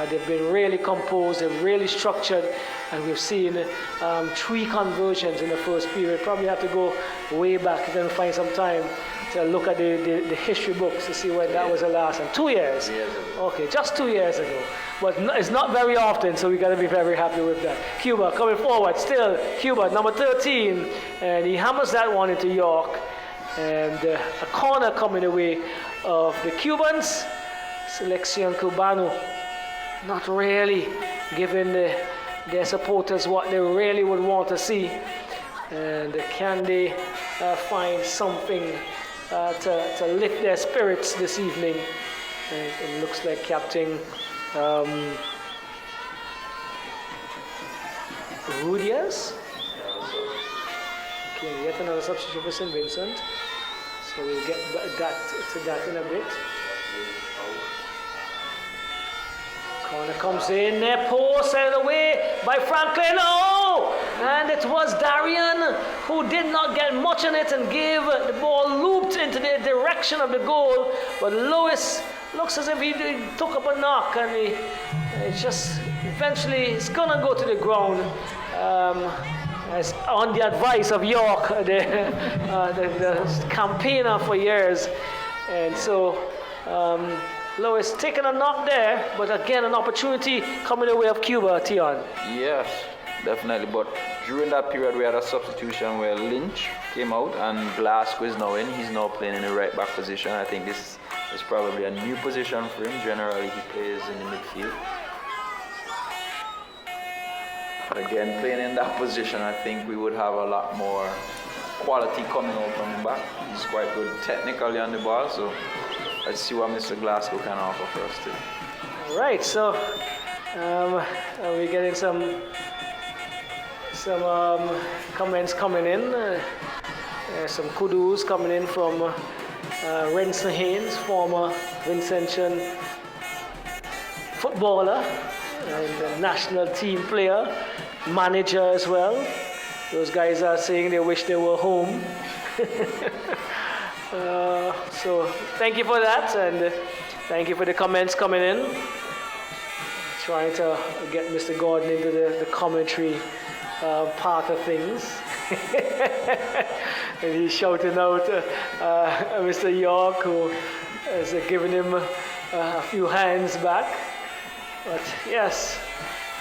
They've been really composed, they're really structured, and we've seen 3 conversions in the first period. Probably have to go way back and find some time to look at the history books to see when that was the last time. 2 years? Okay, just 2 years ago. But it's not very often, so we got to be very happy with that. Cuba coming forward, still Cuba, number 13, and he hammers that one into York. And a corner coming away of the Cubans. Selección Cubano not really giving their supporters what they really would want to see. And can they find something to lift their spirits this evening? And it looks like Captain Rudias. Okay, yet another substitution for St. Vincent. So we'll get to that in a bit. Corner comes in there, post out of the way by Franklin. Oh! And it was Darian who did not get much on it and gave the ball looped into the direction of the goal. But Lewis looks as if he took up a knock, and it's just eventually it's gonna go to the ground. As on the advice of York, the campaigner for years. And so Lois taking a knock there, but again an opportunity coming the way of Cuba, Tion. Yes, definitely. But during that period we had a substitution where Lynch came out and Blasco is now in. He's now playing in the right back position. I think this is probably a new position for him. Generally he plays in the midfield. But again, playing in that position, I think we would have a lot more quality coming out from him back. He's quite good technically on the ball, so let's see what Mr. Glasgow can offer for us too. All right, so we're getting some comments coming in, some kudos coming in from Renson Haynes, former Vincentian footballer and a national team player, manager as well. Those guys are saying they wish they were home. So thank you for that, and thank you for the comments coming in. Trying to get Mr. Gordon into the commentary part of things. And he's shouting out Mr. York, who is giving him a few hands back. But yes,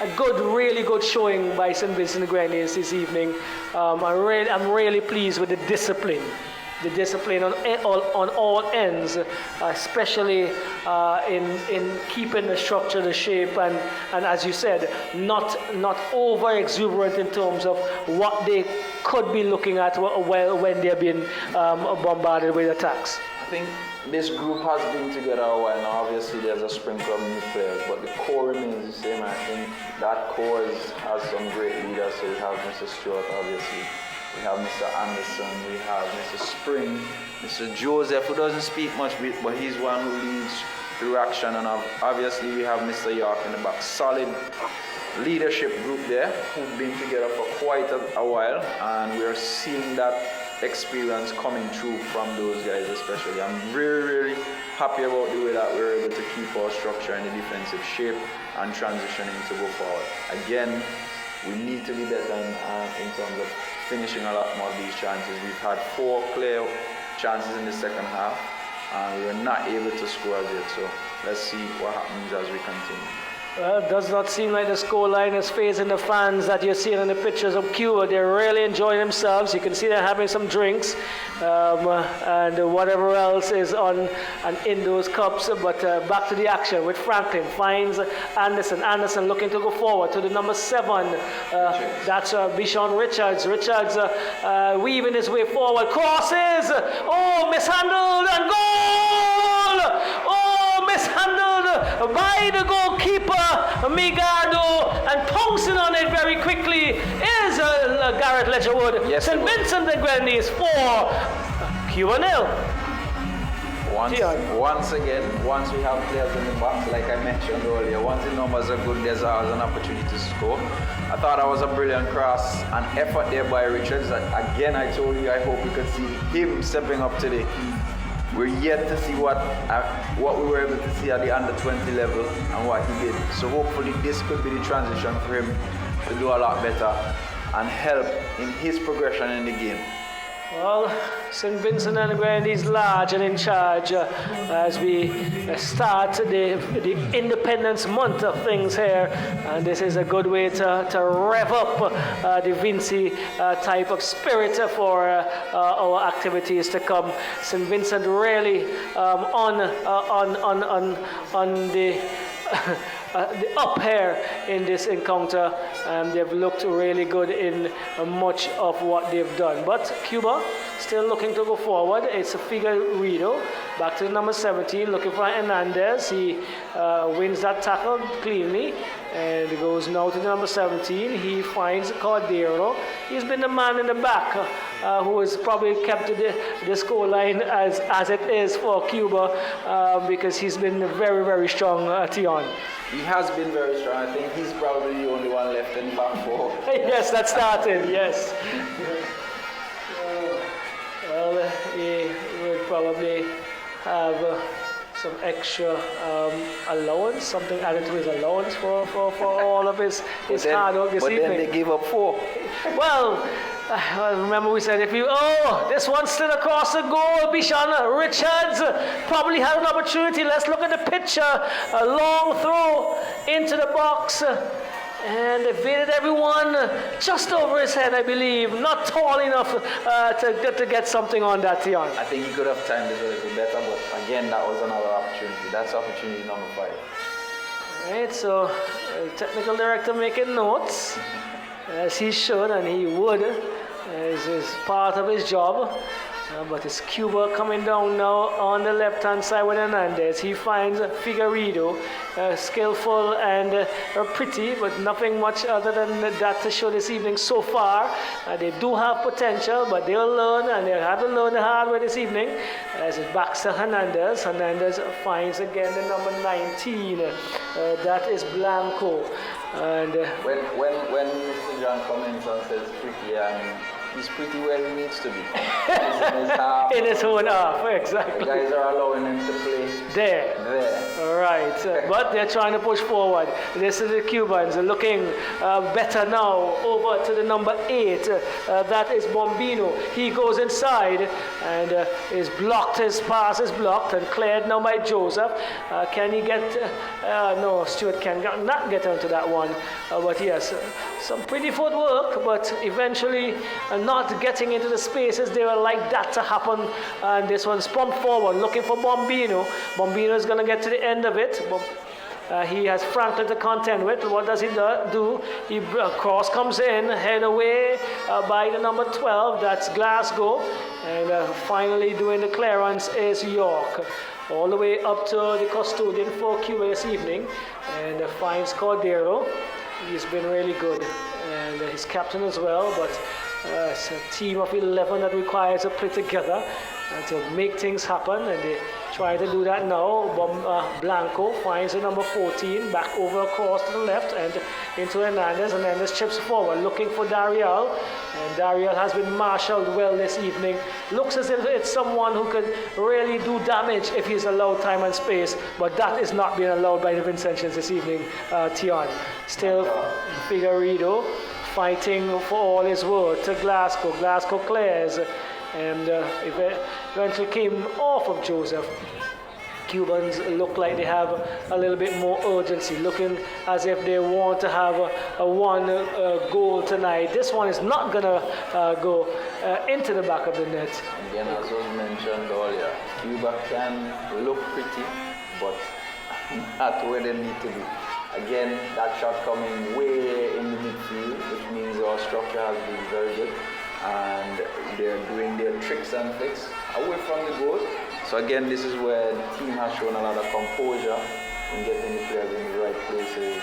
a really good showing by St. Vincent Grenadines this evening. I'm really pleased with the discipline on all ends, especially in keeping the structure, the shape, and as you said, not over exuberant in terms of what they could be looking at when they're being bombarded with attacks. I think this group has been together a while now. Obviously, there's a sprinkle of new players, but the core remains the same. I think that core has some great leaders. So we have Mr. Stewart, obviously. We have Mr. Anderson. We have Mr. Spring, Mr. Joseph, who doesn't speak much, but he's one who leads through action. And obviously, we have Mr. York in the back. Solid leadership group there who've been together for quite a while, and we're seeing that experience coming through from those guys especially. I'm really happy about the way that we're able to keep our structure in the defensive shape and transitioning to go forward. Again, we need to be better in terms of finishing a lot more of these chances. We've had 4 clear chances in the second half, and we were not able to score as yet. So let's see what happens as we continue. Well, it does not seem like the scoreline is phasing the fans that you're seeing in the pictures of Cuba. They're really enjoying themselves. You can see they're having some drinks and whatever else is on and in those cups. But back to the action with Franklin. Finds Anderson. Anderson looking to go forward to the number 7. That's Bishon Richards. Richards weaving his way forward. Crosses. Oh, mishandled and goal! Oh, mishandled by the goalkeeper. Migardo, and pouncing on it very quickly is Garrett Ledgerwood. Yes, St. Vincent and Grenadines 4, Cuba 0. Once again, once we have players in the box, like I mentioned earlier, once the numbers are good, there's always an opportunity to score. I thought that was a brilliant cross, an effort there by Richards. Again, I told you, I hope we could see him stepping up today. We're yet to see what we were able to see at the under 20 level and what he did. So hopefully this could be the transition for him to do a lot better and help in his progression in the game. Well, St. Vincent and the Grenadines large and in charge as we start the Independence Month of things here. And this is a good way to rev up the Vinci type of spirit for our activities to come. St. Vincent really on the the up here in this encounter. They've looked really good in much of what they've done. But Cuba still looking to go forward. It's a Figueiredo back to number 17, looking for Hernandez. He wins that tackle cleanly and goes now to the number 17. He finds Cordero. He's been the man in the back who has probably kept the score line as it is for Cuba because he's been very, very strong, Tion. He has been very strong. I think he's probably the only one left in the back 4. Yes, that started, yes. Well, he would probably have some extra allowance, something added to his allowance for all of his hard work this evening. But then they give up 4. Well, remember we said this one's still across the goal. Bishon Richards probably had an opportunity. Let's look at the picture. A long throw into the box. And evaded everyone just over his head, I believe. Not tall enough to get something on that, Tion. I think he could have timed it a little better, but again, that was another opportunity. That's opportunity number 5. All right, so technical director making notes, as he should and he would, as is part of his job. But it's Cuba coming down now on the left-hand side with Hernandez. He finds Figueiredo, skillful and pretty, but nothing much other than that to show this evening so far. They do have potential, but they'll learn, and they'll have to learn the hard way this evening. As it backs to Hernandez. Hernandez finds again the number 19. That is Blanco. And when Mr. John comments and says pretty, he's pretty where he needs to be. In his own half, exactly. The guys are allowing him to play there. All right, but they're trying to push forward. This is the Cubans looking better now. Over to the number 8. That is Bombino. He goes inside and is blocked. His pass is blocked and cleared now by Joseph. Can he get? No, Stewart can not get onto that one. But yes, some pretty footwork, but eventually not getting into the spaces they were like that to happen. And this one's pumped forward, looking for Bombino. Bombino is going to get to the end of it. He has Franklin to contend with. What does he do? He cross comes in, head away by the number 12. That's Glasgow. And finally doing the clearance is York. All the way up to the custodian for Cuba this evening. And finds Cordero. He's been really good. And his captain as well. But it's a team of 11 that requires to play together and to make things happen, and they try to do that now. Blanco finds the number 14 back over across to the left and into Hernandez. Hernandez chips forward looking for Dariel, and Dariel has been marshaled well this evening. Looks as if it's someone who could really do damage if he's allowed time and space, but that is not being allowed by the Vincentians this evening. Tion still Figueiredo. fighting for all his worth to Glasgow. Glasgow clears, and eventually came off of Joseph. Cubans look like they have a little bit more urgency, looking as if they want to have a one goal tonight. This one is not going to go into the back of the net. Again, as was mentioned earlier, Cuba can look pretty, but not where they need to be. Again, that shot coming way in the midfield, which means our structure has been very good, and they're doing their tricks and flicks away from the goal. So again, this is where the team has shown a lot of composure in getting the players in the right places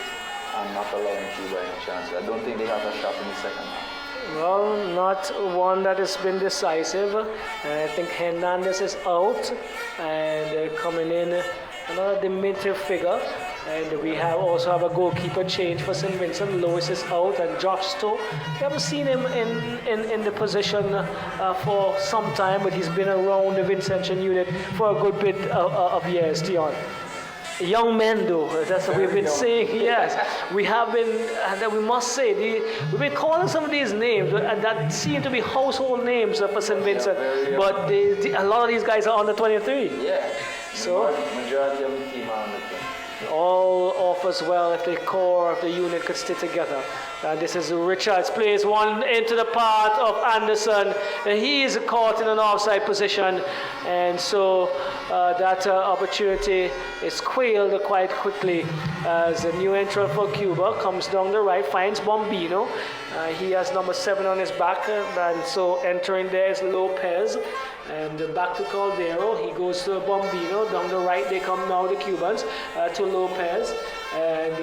and not allowing Cuba any chance. I don't think they have a shot in the second half. Well, not one that has been decisive. I think Hernandez is out, and coming in another diminutive figure. And we also have a goalkeeper change for St. Vincent. Lewis is out, and Josh Stowe. We haven't seen him in the position for some time, but he's been around the Vincentian unit for a good bit of years, Dion. Young men, though, that's what we've been saying. Yes, we have been, and we must say, we've been calling some of these names, and that seem to be household names for St. Vincent. But a lot of these guys are under 23. Yeah. So majority of the team are under 23. All offers well if the core of the unit could stay together. This is Richards, plays one into the path of Anderson, and he is caught in an offside position, and so that opportunity is quailed quite quickly as a new entrant for Cuba comes down the right, finds Bombino. He has number 7 on his back, and so entering there is Lopez. And back to Caldero, he goes to Bombino, down the right they come now, the Cubans, to Lopez, and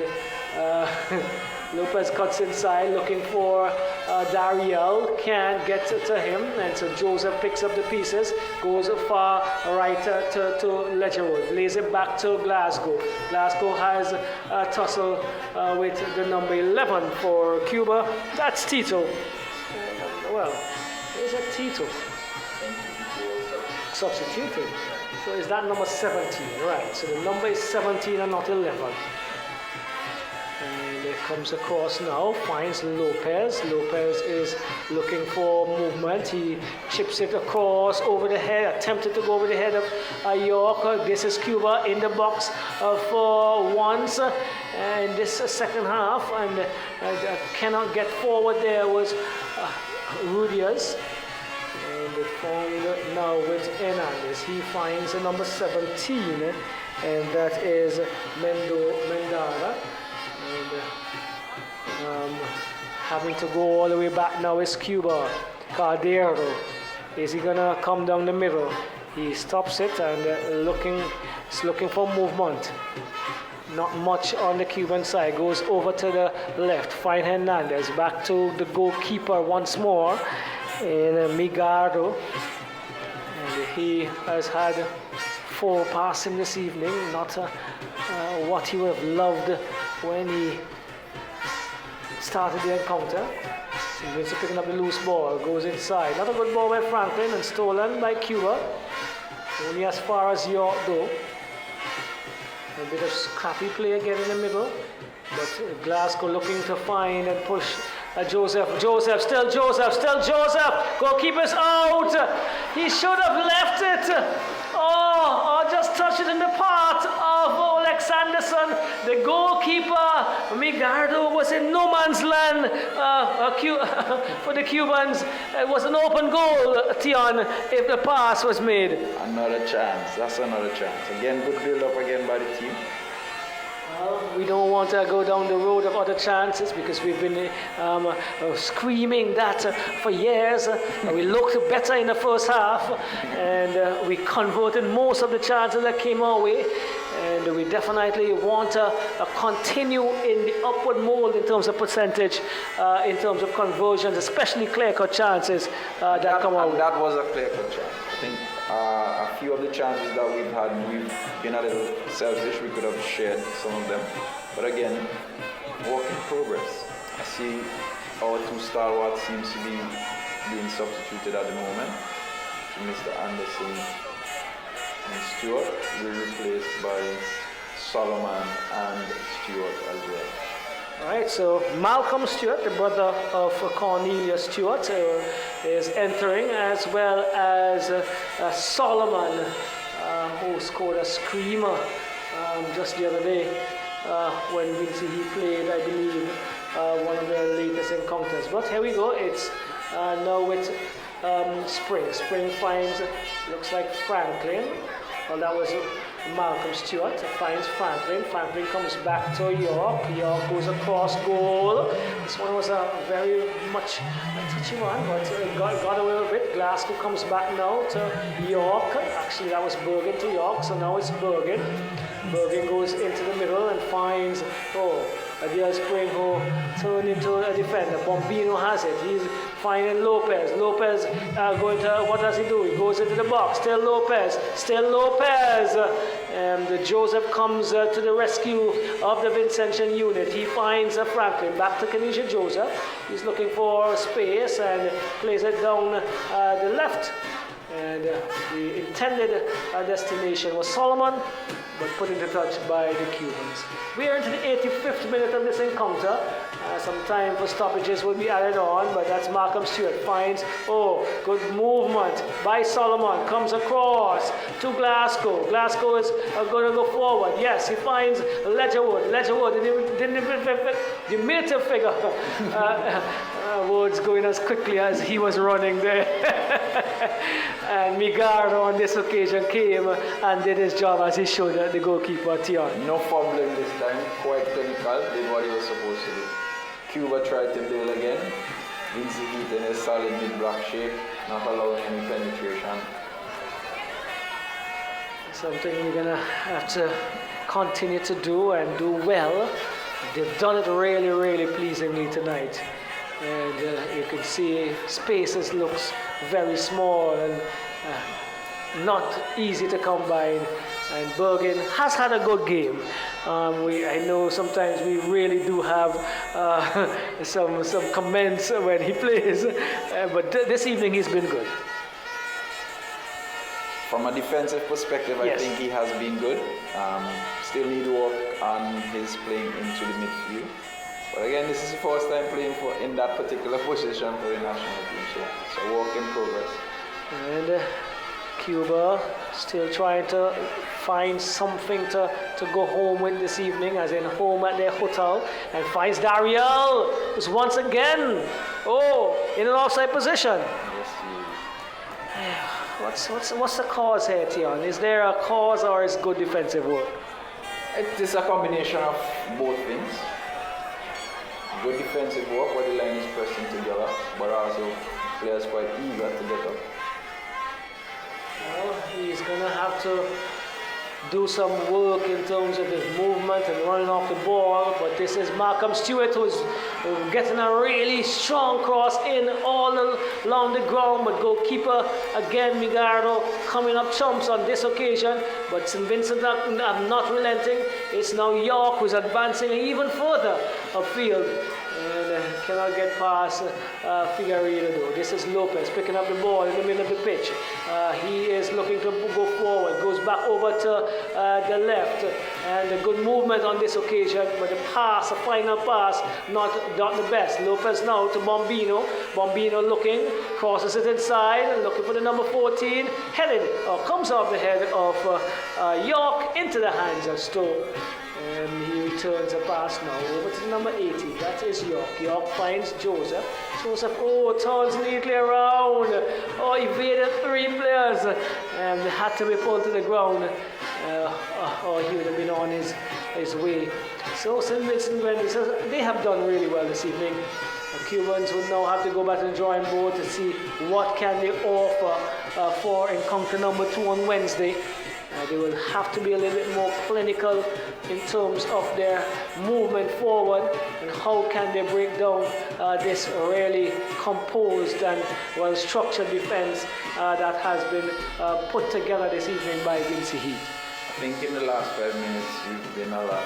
Lopez cuts inside looking for Dariel, can't get to him, and so Joseph picks up the pieces, goes far right to Ledgerwood, lays it back to Glasgow. Glasgow has a tussle with the number 11 for Cuba, that's Tito. Well, is it Tito? Substituted. So is that number 17? Right. So the number is 17 and not 11. And it comes across now, finds Lopez. Lopez is looking for movement. He chips it across over the head, attempted to go over the head of York. This is Cuba in the box for once. And this second half, and cannot get forward there was Rudias. And they found now with Hernandez. He finds the number 17, and that is Mendara. And having to go all the way back now is Cuba. Caldero. Is he gonna come down the middle? He stops it and looking for movement. Not much on the Cuban side. Goes over to the left. Find Hernandez. Back to the goalkeeper once more. In Migardo, and he has had 4 passing this evening, not what he would have loved when he started the encounter. He's picking up the loose ball, goes inside. Not a good ball by Franklin and stolen by Cuba. Only as far as York though. A bit of scrappy play again in the middle, but Glasgow looking to find and push. Joseph, still Joseph. Goalkeeper's out. He should have left it. Or just touched it in the path of Olex Anderson. The goalkeeper, Migardo, was in no man's land for the Cubans. It was an open goal, Tion, if the pass was made. Another chance. That's another chance. Again, good build-up again by the team. We don't want to go down the road of other chances because we've been screaming that for years. We looked better in the first half, and we converted most of the chances that came our way. And we definitely want to continue in the upward mold in terms of percentage, in terms of conversions, especially clear-cut chances that come our way. That was a clear-cut chance. I think a few of the chances that we've had, we've been a little selfish. We could have shared some of them. But again, work in progress. I see our 2 stalwarts seems to be being substituted at the moment. So Mr. Anderson and Stewart will be replaced by Solomon and Stewart as well. All right, so Malcolm Stewart, the brother of Cornelia Stewart, is entering, as well as Solomon, who scored a screamer just the other day when Vinci he played, I believe, one of their latest encounters. But here we go. It's now with Spring. Spring finds, looks like Franklin. Well, that was Malcolm Stewart. Finds Franklin. Franklin comes back to York. York goes across goal. This one was a very much a touchy one, but got away with it. Glasgow comes back now to York. Actually, that was Bergen to York, so now it's Bergen. Bergen goes into the middle and finds, Adele Spring, who turned into a defender. Bombino has it. He's finding Lopez. Lopez going to, what does he do? He goes into the box. Still Lopez. Still Lopez. And Joseph comes to the rescue of the Vincentian unit. He finds Franklin. Back to Kenesha Joseph. He's looking for space and plays it down the left. And the intended destination was Solomon, but put into touch by the Cubans. We are into the 85th minute of this encounter. Some time for stoppages will be added on, but that's Malcolm Stewart. Finds, good movement by Solomon. Comes across to Glasgow. Glasgow is going to go forward. Yes, he finds Ledgerwood. Ledgerwood, the diminutive figure. Woods going as quickly as he was running there. And Migardo on this occasion came and did his job as he showed the goalkeeper, Tion. No fumbling this time, quite clinical, did what he was supposed to do. Cuba tried to build again. Vinci Heat in a solid mid-block shape, not allowing any penetration. Something we're going to have to continue to do and do well. They've done it really, really pleasingly tonight. And you can see spaces looks very small and not easy to combine. And Bergen has had a good game. I know sometimes we really do have some comments when he plays, but this evening he's been good. From a defensive perspective, I think he has been good. Still need to work on his playing into the midfield. But again, this is the first time playing in that particular position for the national team, so it's a work in progress. And Cuba still trying to find something to go home with this evening, as in home at their hotel, and finds Dariel, who's once again, in an offside position. What's the cause here, Tion? Is there a cause or is good defensive work? It is a combination of both things. Good defensive work where the line is pressing together, but also players quite eager to get up. Well, he's going to have to do some work in terms of his movement and running off the ball, but this is Malcolm Stewart who's getting a really strong cross in all along the ground, but goalkeeper again Migardo coming up chumps on this occasion, but St. Vincent are not relenting. It's now York who's advancing even further upfield and cannot get past Figueiredo. This is Lopez picking up the ball in the middle of the pitch. He is looking to go forward, goes back over to the left, and a good movement on this occasion, but the pass, a final pass, not the best. Lopez now to Bombino. Bombino looking, crosses it inside, looking for the number 14, comes off the head of York into the hands of Stowe. And he returns a pass now over to number 80. That is York. York finds Joseph. Joseph, turns neatly around. Evaded 3 players. And had to be pulled to the ground. Or he would have been on his way. So St. Vincent Grenadines, they have done really well this evening. The Cubans will now have to go back to the drawing board to see what can they offer for encounter number 2 on Wednesday. They will have to be a little bit more clinical in terms of their movement forward and how can they break down this really composed and well-structured defense that has been put together this evening by Vinci Heat. I think in the last 5 minutes we've been a lot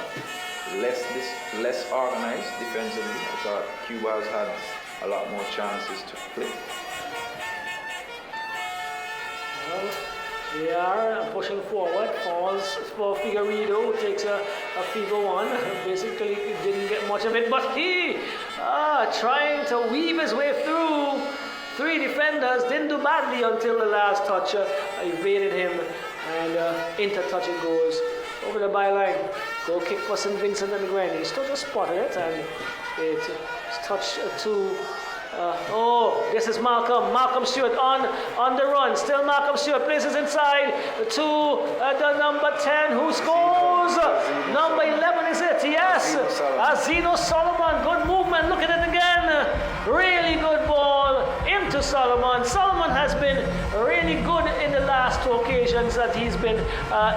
less organized defensively. I thought Cuba has had a lot more chances to play. Well, They are pushing forward. Falls for Figueredo, takes a feeble one. Basically, didn't get much of it, but he trying to weave his way through 3 defenders. Didn't do badly until the last touch. Evaded him, and into touch it goes over the byline. Goal kick for St. Vincent and the Granadies. Still just spotted it, and it's touched to. This is Malcolm. Malcolm Stewart on the run. Still Malcolm Stewart places inside to the number 10 who scores. Number 11 is it? Yes. Zeno Solomon. Good movement. Look at it again. Really good ball into Solomon. Solomon has been really good in the last 2 occasions that he's been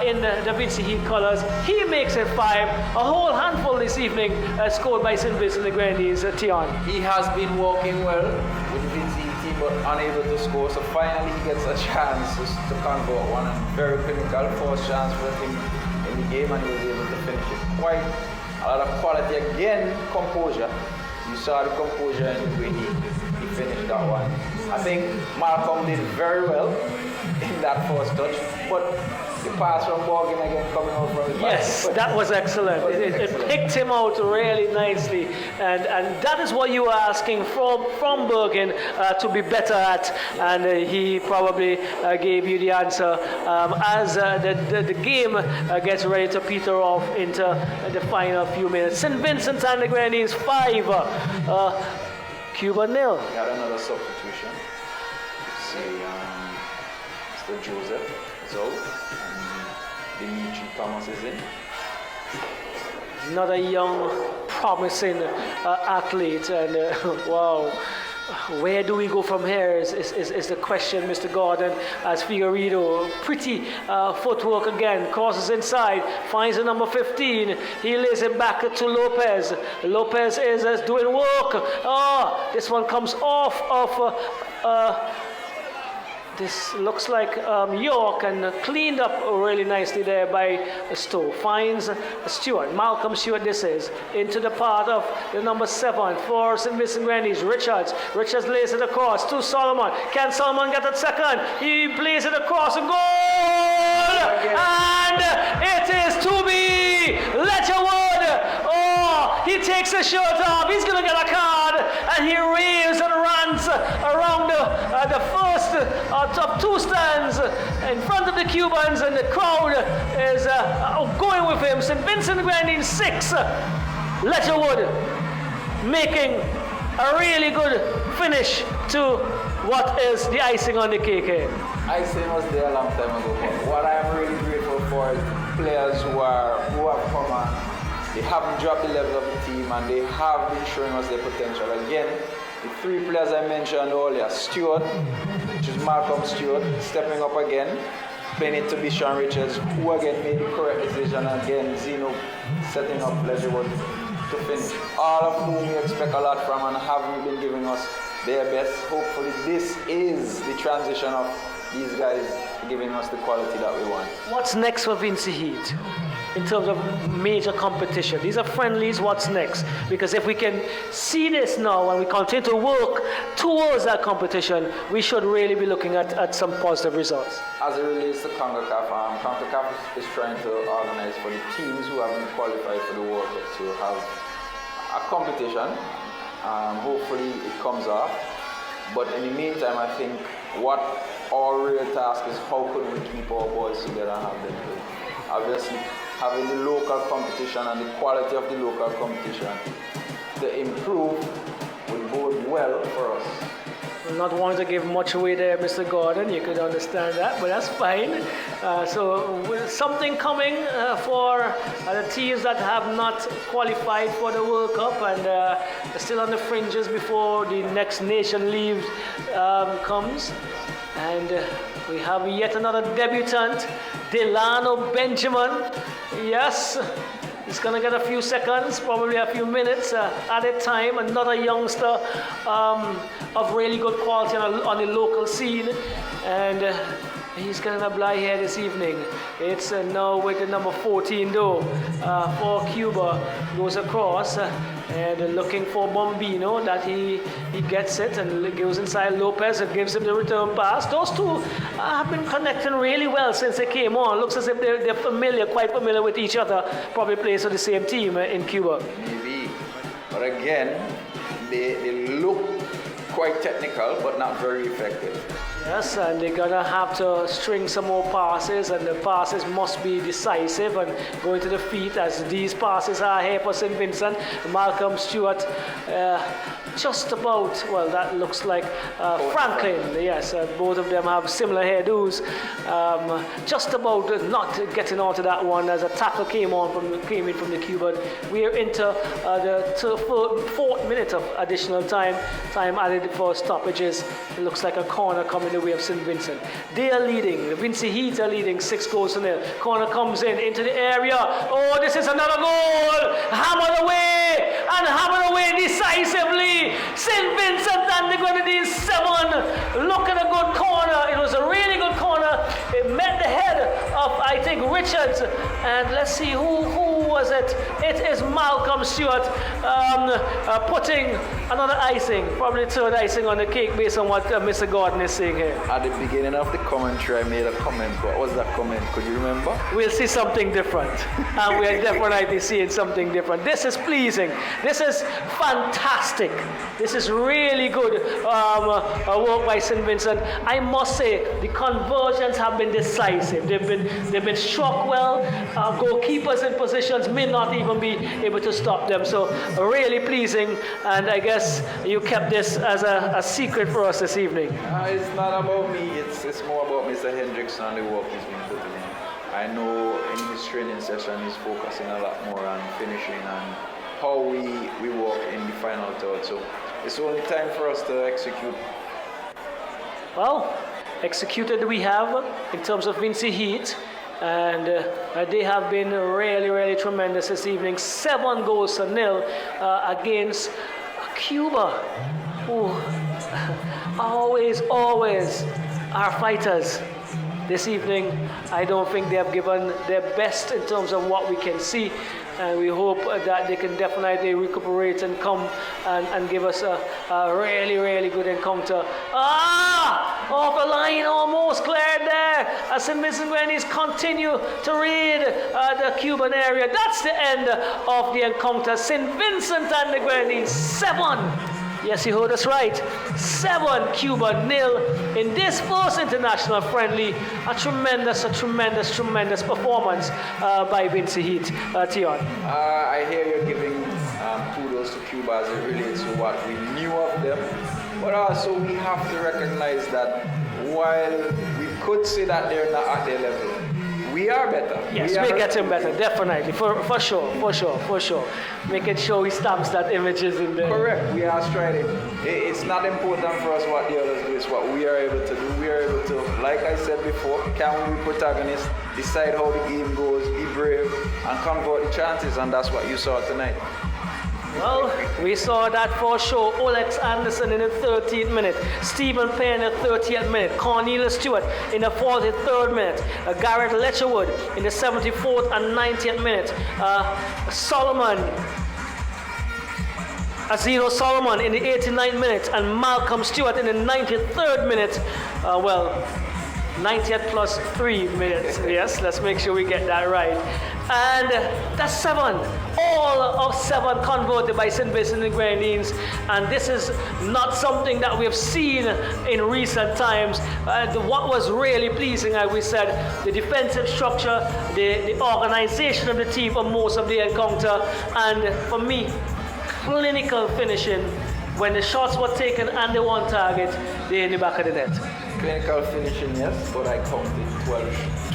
in the Vinci Heat colours. He makes it 5. A whole handful this evening scored by St. Vincent and the Granadies. Tion. He has been working well with the Vinci team, but unable to score. So finally he gets a chance to convert one, and very clinical first chance for him in the game, and he was able to finish it. Quite a lot of quality. Again, composure. You saw the composure in the way he finished that one. I think Malcolm did very well in that first touch, but the pass from Morgan again coming out from the back. Yes, that was excellent. It picked him out really nicely, and that is what you were asking from Bergen to be better at, and he probably gave you the answer as the game gets ready to peter off into the final few minutes. St. Vincent and the Granadies 5, Cuba 0. We had another substitution. See, Mr. Joseph is out. Dimitri Thomas is in. Another young, promising athlete, and wow, where do we go from here is the question, Mr. Gordon, as Figueredo, pretty footwork again, crosses inside, finds the number 15, he lays it back to Lopez. Lopez is doing work. This one comes off of this looks like York, and cleaned up really nicely there by Stowe. Finds Stewart, Malcolm Stewart this is, into the part of the number 7 for St. Vincent Granadies, Richards. Richards lays it across to Solomon. Can Solomon get it second? He plays it across, a goal! And it is to be Ledgerwood! He takes the shirt off, he's going to get a card, and he raves and rants around the first top 2 stands in front of the Cubans, and the crowd is going with him. St. Vincent Granadies 6, Ledgerwood making a really good finish to what is the icing on the cake here. Icing was there a long time ago, but what I'm really grateful for is players who have come on. They haven't dropped the level of the team, and they have been showing us their potential. Again, the 3 players I mentioned earlier, Stewart, which is Malcolm Stewart, stepping up again, playing it to Bishon Richards, who again made the correct decision. Again, Zeno setting up Ledgerwood to finish. All of whom we expect a lot from and haven't been giving us their best. Hopefully this is the transition of these guys giving us the quality that we want. What's next for Vinci Heat in terms of major competition? These are friendlies. What's next? Because if we can see this now and we continue to work towards that competition, we should really be looking at some positive results. As it relates to CONCACAF, CONCACAF is trying to organize for the teams who haven't qualified for the World Cup to have a competition. Hopefully it comes off. But in the meantime, I think what our real task is how could we keep our boys together and have them play. Obviously, having the local competition and the quality of the local competition to improve will bode well for us. I'm not wanting to give much away there, Mr. Gordon. You could understand that, but that's fine. So with something coming for the teams that have not qualified for the World Cup and still on the fringes before the next nation leave comes. And we have yet another debutant, Delano Benjamin. Yes, he's going to get a few seconds, probably a few minutes at a time. Another youngster of really good quality on the local scene. And he's going to apply here this evening. It's now with the number 14 though for Cuba. Goes across. And looking for Bombino, that he gets it and goes inside Lopez and gives him the return pass. Those two have been connecting really well since they came on. Looks as if they're familiar, quite familiar with each other. Probably plays for the same team in Cuba. Maybe. But again, they look quite technical, but not very effective. Yes, and they're gonna have to string some more passes, and the passes must be decisive and going to the feet, as these passes are here for St. Vincent. Malcolm Stewart, just about, well, that looks like Franklin. Yes, both of them have similar hairdos. Just about not getting onto that one as a tackle came in from the Cuban. We are into the fourth minute of additional time added for stoppages. It looks like a corner coming the way of St. Vincent. They are leading. The Vincy Heat are leading 6-0. Corner comes into the area. Oh, this is another goal. Hammered away decisively. St. Vincent and the Granadinas 7. Look at a good corner. It was a really good corner. It met the head of, I think, Richards. And let's see, who was it? It is Malcolm Stewart putting another icing, probably third icing on the cake based on what Mr. Gordon is saying here. At the beginning of the commentary, I made a comment. What was that comment? Could you remember? We'll see something different. And we are definitely seeing something different. This is pleasing. This is fantastic. This is really good work by St. Vincent. I must say, the conversions have been decisive. They've been struck well. Goalkeepers in positions may not even be able to stop them. So really pleasing. And I guess you kept this as a secret for us this evening. It's not about me. It's more about Mr. Hendrickson and the work he's been putting in. I know in his training session he's focusing a lot more on finishing and how we work in the final third. So it's only time for us to execute. Well, executed we have in terms of Vincy Heat. And they have been really, really tremendous this evening. 7-0 against Cuba, who always are fighters. This evening, I don't think they have given their best in terms of what we can see. And we hope that they can definitely recuperate and come and give us a really, really good encounter. Off the line, almost cleared there. As St. Vincent Granadinas continue to raid the Cuban area. That's the end of the encounter. St. Vincent and the Granadinas 7. Yes, you heard us right. 7 Cuba 0 in this first international friendly. A tremendous performance by Vincy Heat. Tion. I hear you're giving kudos to Cuba as it relates to what we knew of them. But also we have to recognize that while we could say that they're not at their level, we are better. Yes, we're getting better, definitely, for sure. Making sure he stamps that images in there. Correct, we are striding. It's not important for us what the others do, it's what we are able to do. We are able to, like I said before, can we be protagonists, decide how the game goes, be brave, and convert the chances, and that's what you saw tonight. Well, we saw that for sure. Olex Anderson in the 13th minute, Stephen Payne in the 30th minute, Cornelius Stewart in the 43rd minute, Garrett Letcherwood in the 74th and 90th minute, Azino Solomon in the 89th minute, and Malcolm Stewart in the 93rd minute. 90th plus 3 minutes. Yes, let's make sure we get that right. And that's 7. All of 7 converted by St. Vincent and Grenadines. And this is not something that we have seen in recent times. What was really pleasing, as we said, the defensive structure, the organization of the team for most of the encounter, and for me, clinical finishing. When the shots were taken and they won target, they're in the back of the net. Clinical finishing, yes, but I counted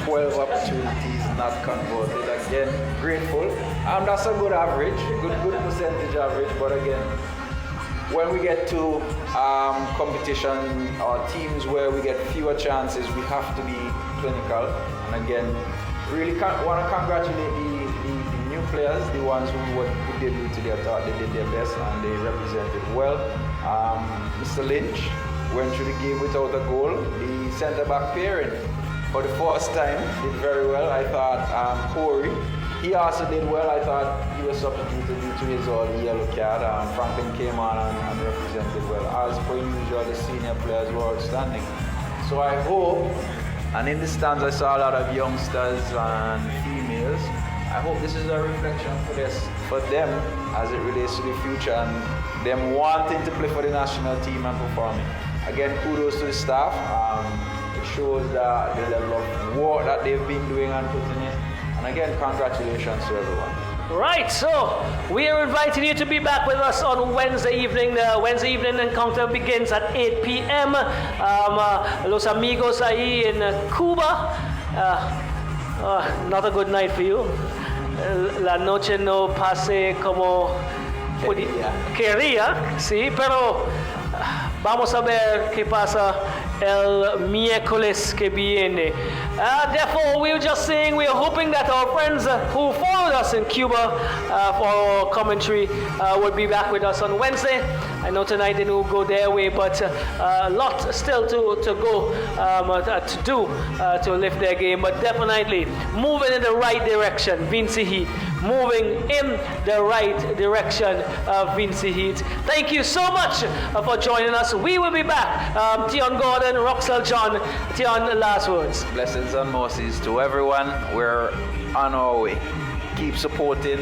12 opportunities not converted. Again, grateful. That's a good average, good percentage average, but again, when we get to competition or teams where we get fewer chances, we have to be clinical. And again, really want to congratulate the new players, the ones who debuted today. I thought they did their best and they represented well. Mr. Lynch went through the game without a goal. The centre-back pairing for the first time did very well. I thought Corey he also did well. I thought he was substituted due to his yellow card. Franklin came on and represented well. As per usual, the senior players were outstanding. So I hope, and in the stands I saw a lot of youngsters and females. I hope this is a reflection for them as it relates to the future and them wanting to play for the national team and performing. Again, kudos to the staff. It shows the level of work that they've been doing and putting in. And again, congratulations to everyone. Right, so we are inviting you to be back with us on Wednesday evening. The Wednesday evening encounter begins at 8 p.m. Los amigos ahí in Cuba. Not a good night for you. La noche no pase como quería, sí, pero vamos a ver qué pasa el miércoles que viene. Therefore, we were just saying, we are hoping that our friends who followed us in Cuba for our commentary would be back with us on Wednesday. I know tonight they didn't go their way, but a lot still to go to do to lift their game, but definitely moving in the right direction. Vinci Heat moving in the right direction of Vinci Heat. Thank you so much for joining us. We will be back. Tion Gordon, Roxel John, Tion, last words. Blessings and mercies to everyone. We're on our way. Keep supporting.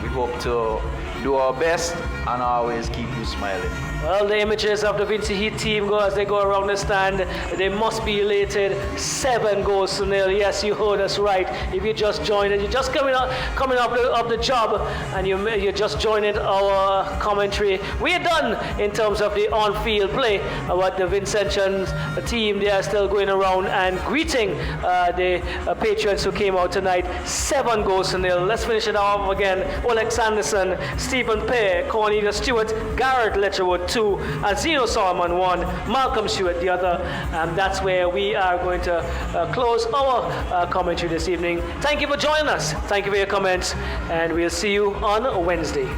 We hope to do our best and always keep you smiling. Well, the images of the Vinci Heat team as they go around the stand, they must be elated. 7-0. Yes, you heard us right. If you just joined it, you're just coming up of the job, and you're just joining our commentary. We are done in terms of the on-field play. But the Vincentian team, they are still going around and greeting the patrons who came out tonight. 7-0. Let's finish it off again. Oleg Sanderson, Stephen Pear, Cornelius Stewart, Garrett Letcherwood 2, and Zeno Solomon 1, Malcolm Stewart the other. And that's where we are going to close our commentary this evening. Thank you for joining us. Thank you for your comments, and we'll see you on Wednesday.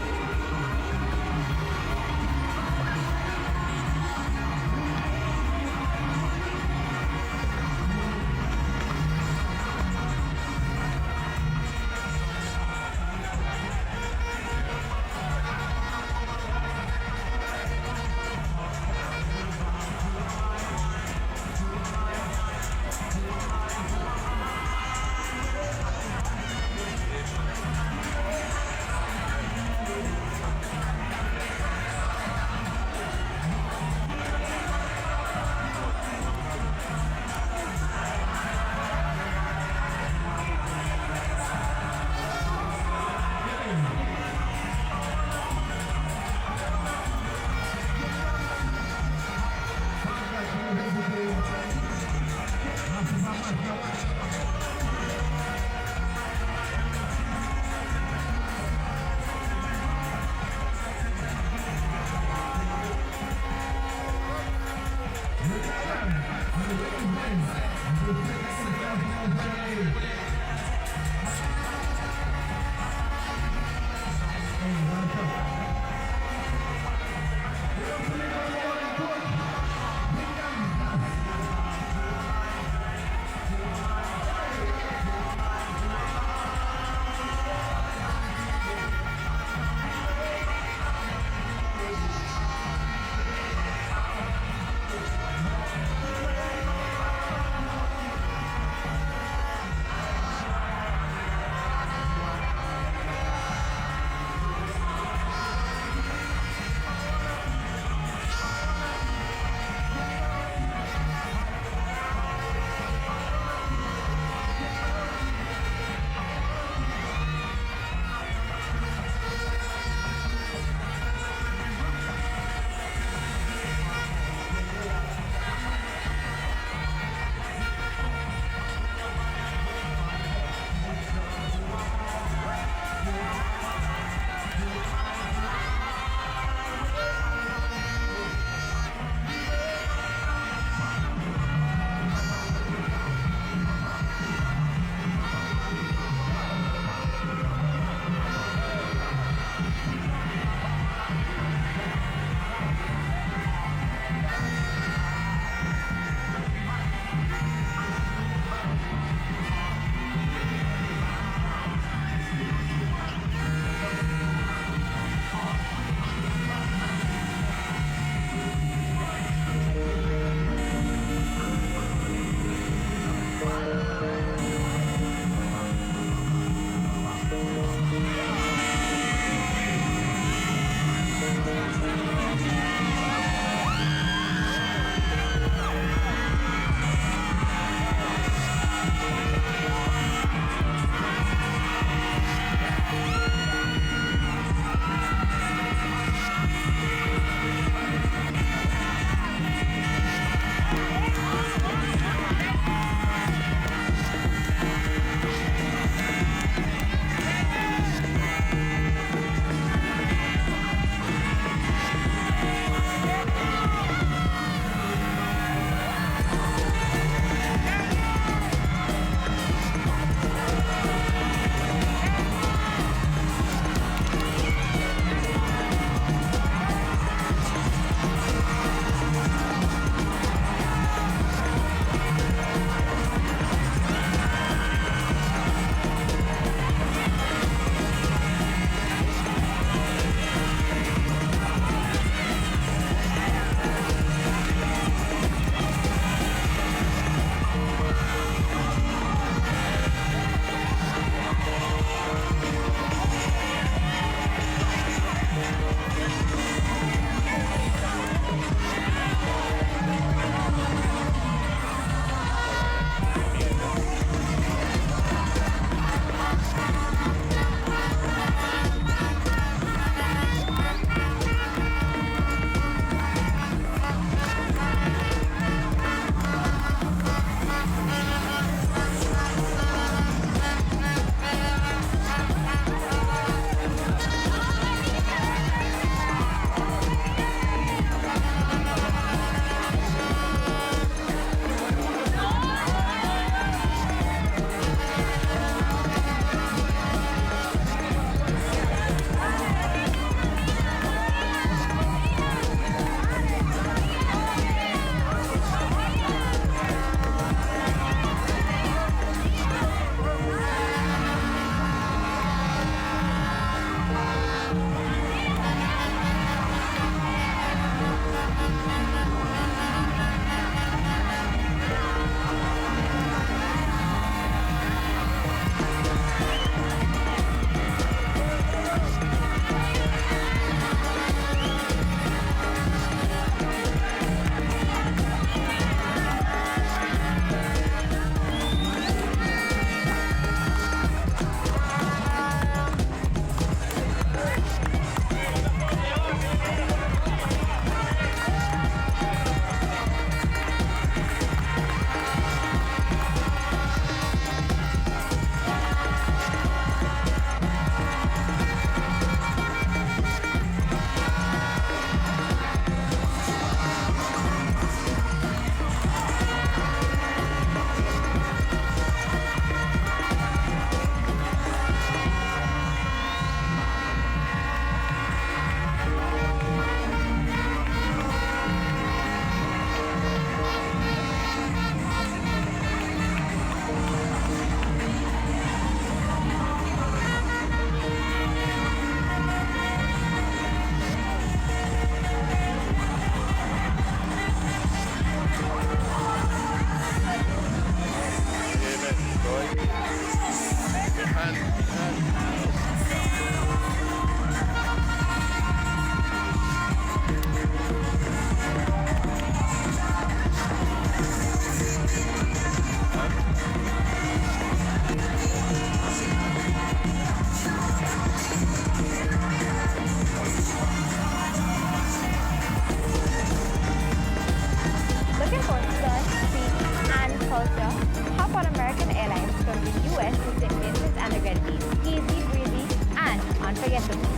Hop on American Airlines from the US to St. Vincent and the Grenadines. Easy, breezy, and unforgettable.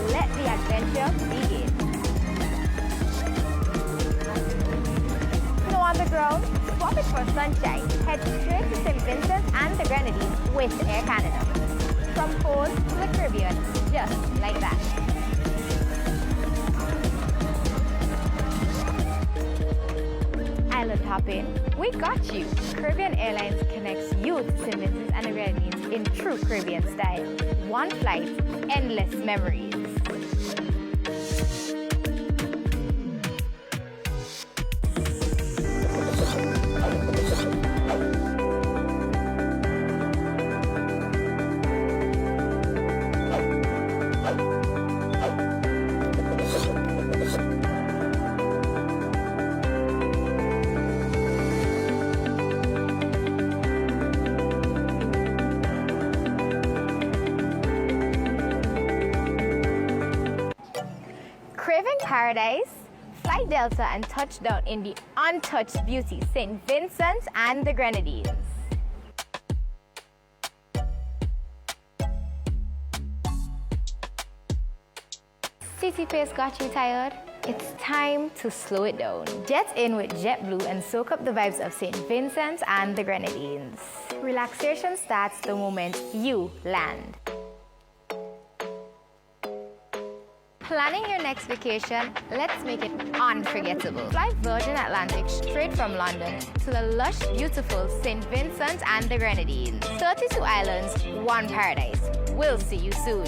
Let the adventure begin. Snow on the ground? Swap it for sunshine. Head straight to St. Vincent and the Grenadines with Air Canada. From coast to the Caribbean, just like that. Island hopping? We got you. Caribbean Airlines connects you to St. Vincent and the Grenadines in true Caribbean style. One flight, endless memories. Craving paradise? Fly Delta and touchdown in the untouched beauty St. Vincent and the Grenadines. City pace got you tired? It's time to slow it down. Jet in with JetBlue and soak up the vibes of St. Vincent and the Grenadines. Relaxation starts the moment you land. Planning your next vacation? Let's make it unforgettable. Fly Virgin Atlantic straight from London to the lush, beautiful St. Vincent and the Grenadines. 32 islands, one paradise. We'll see you soon.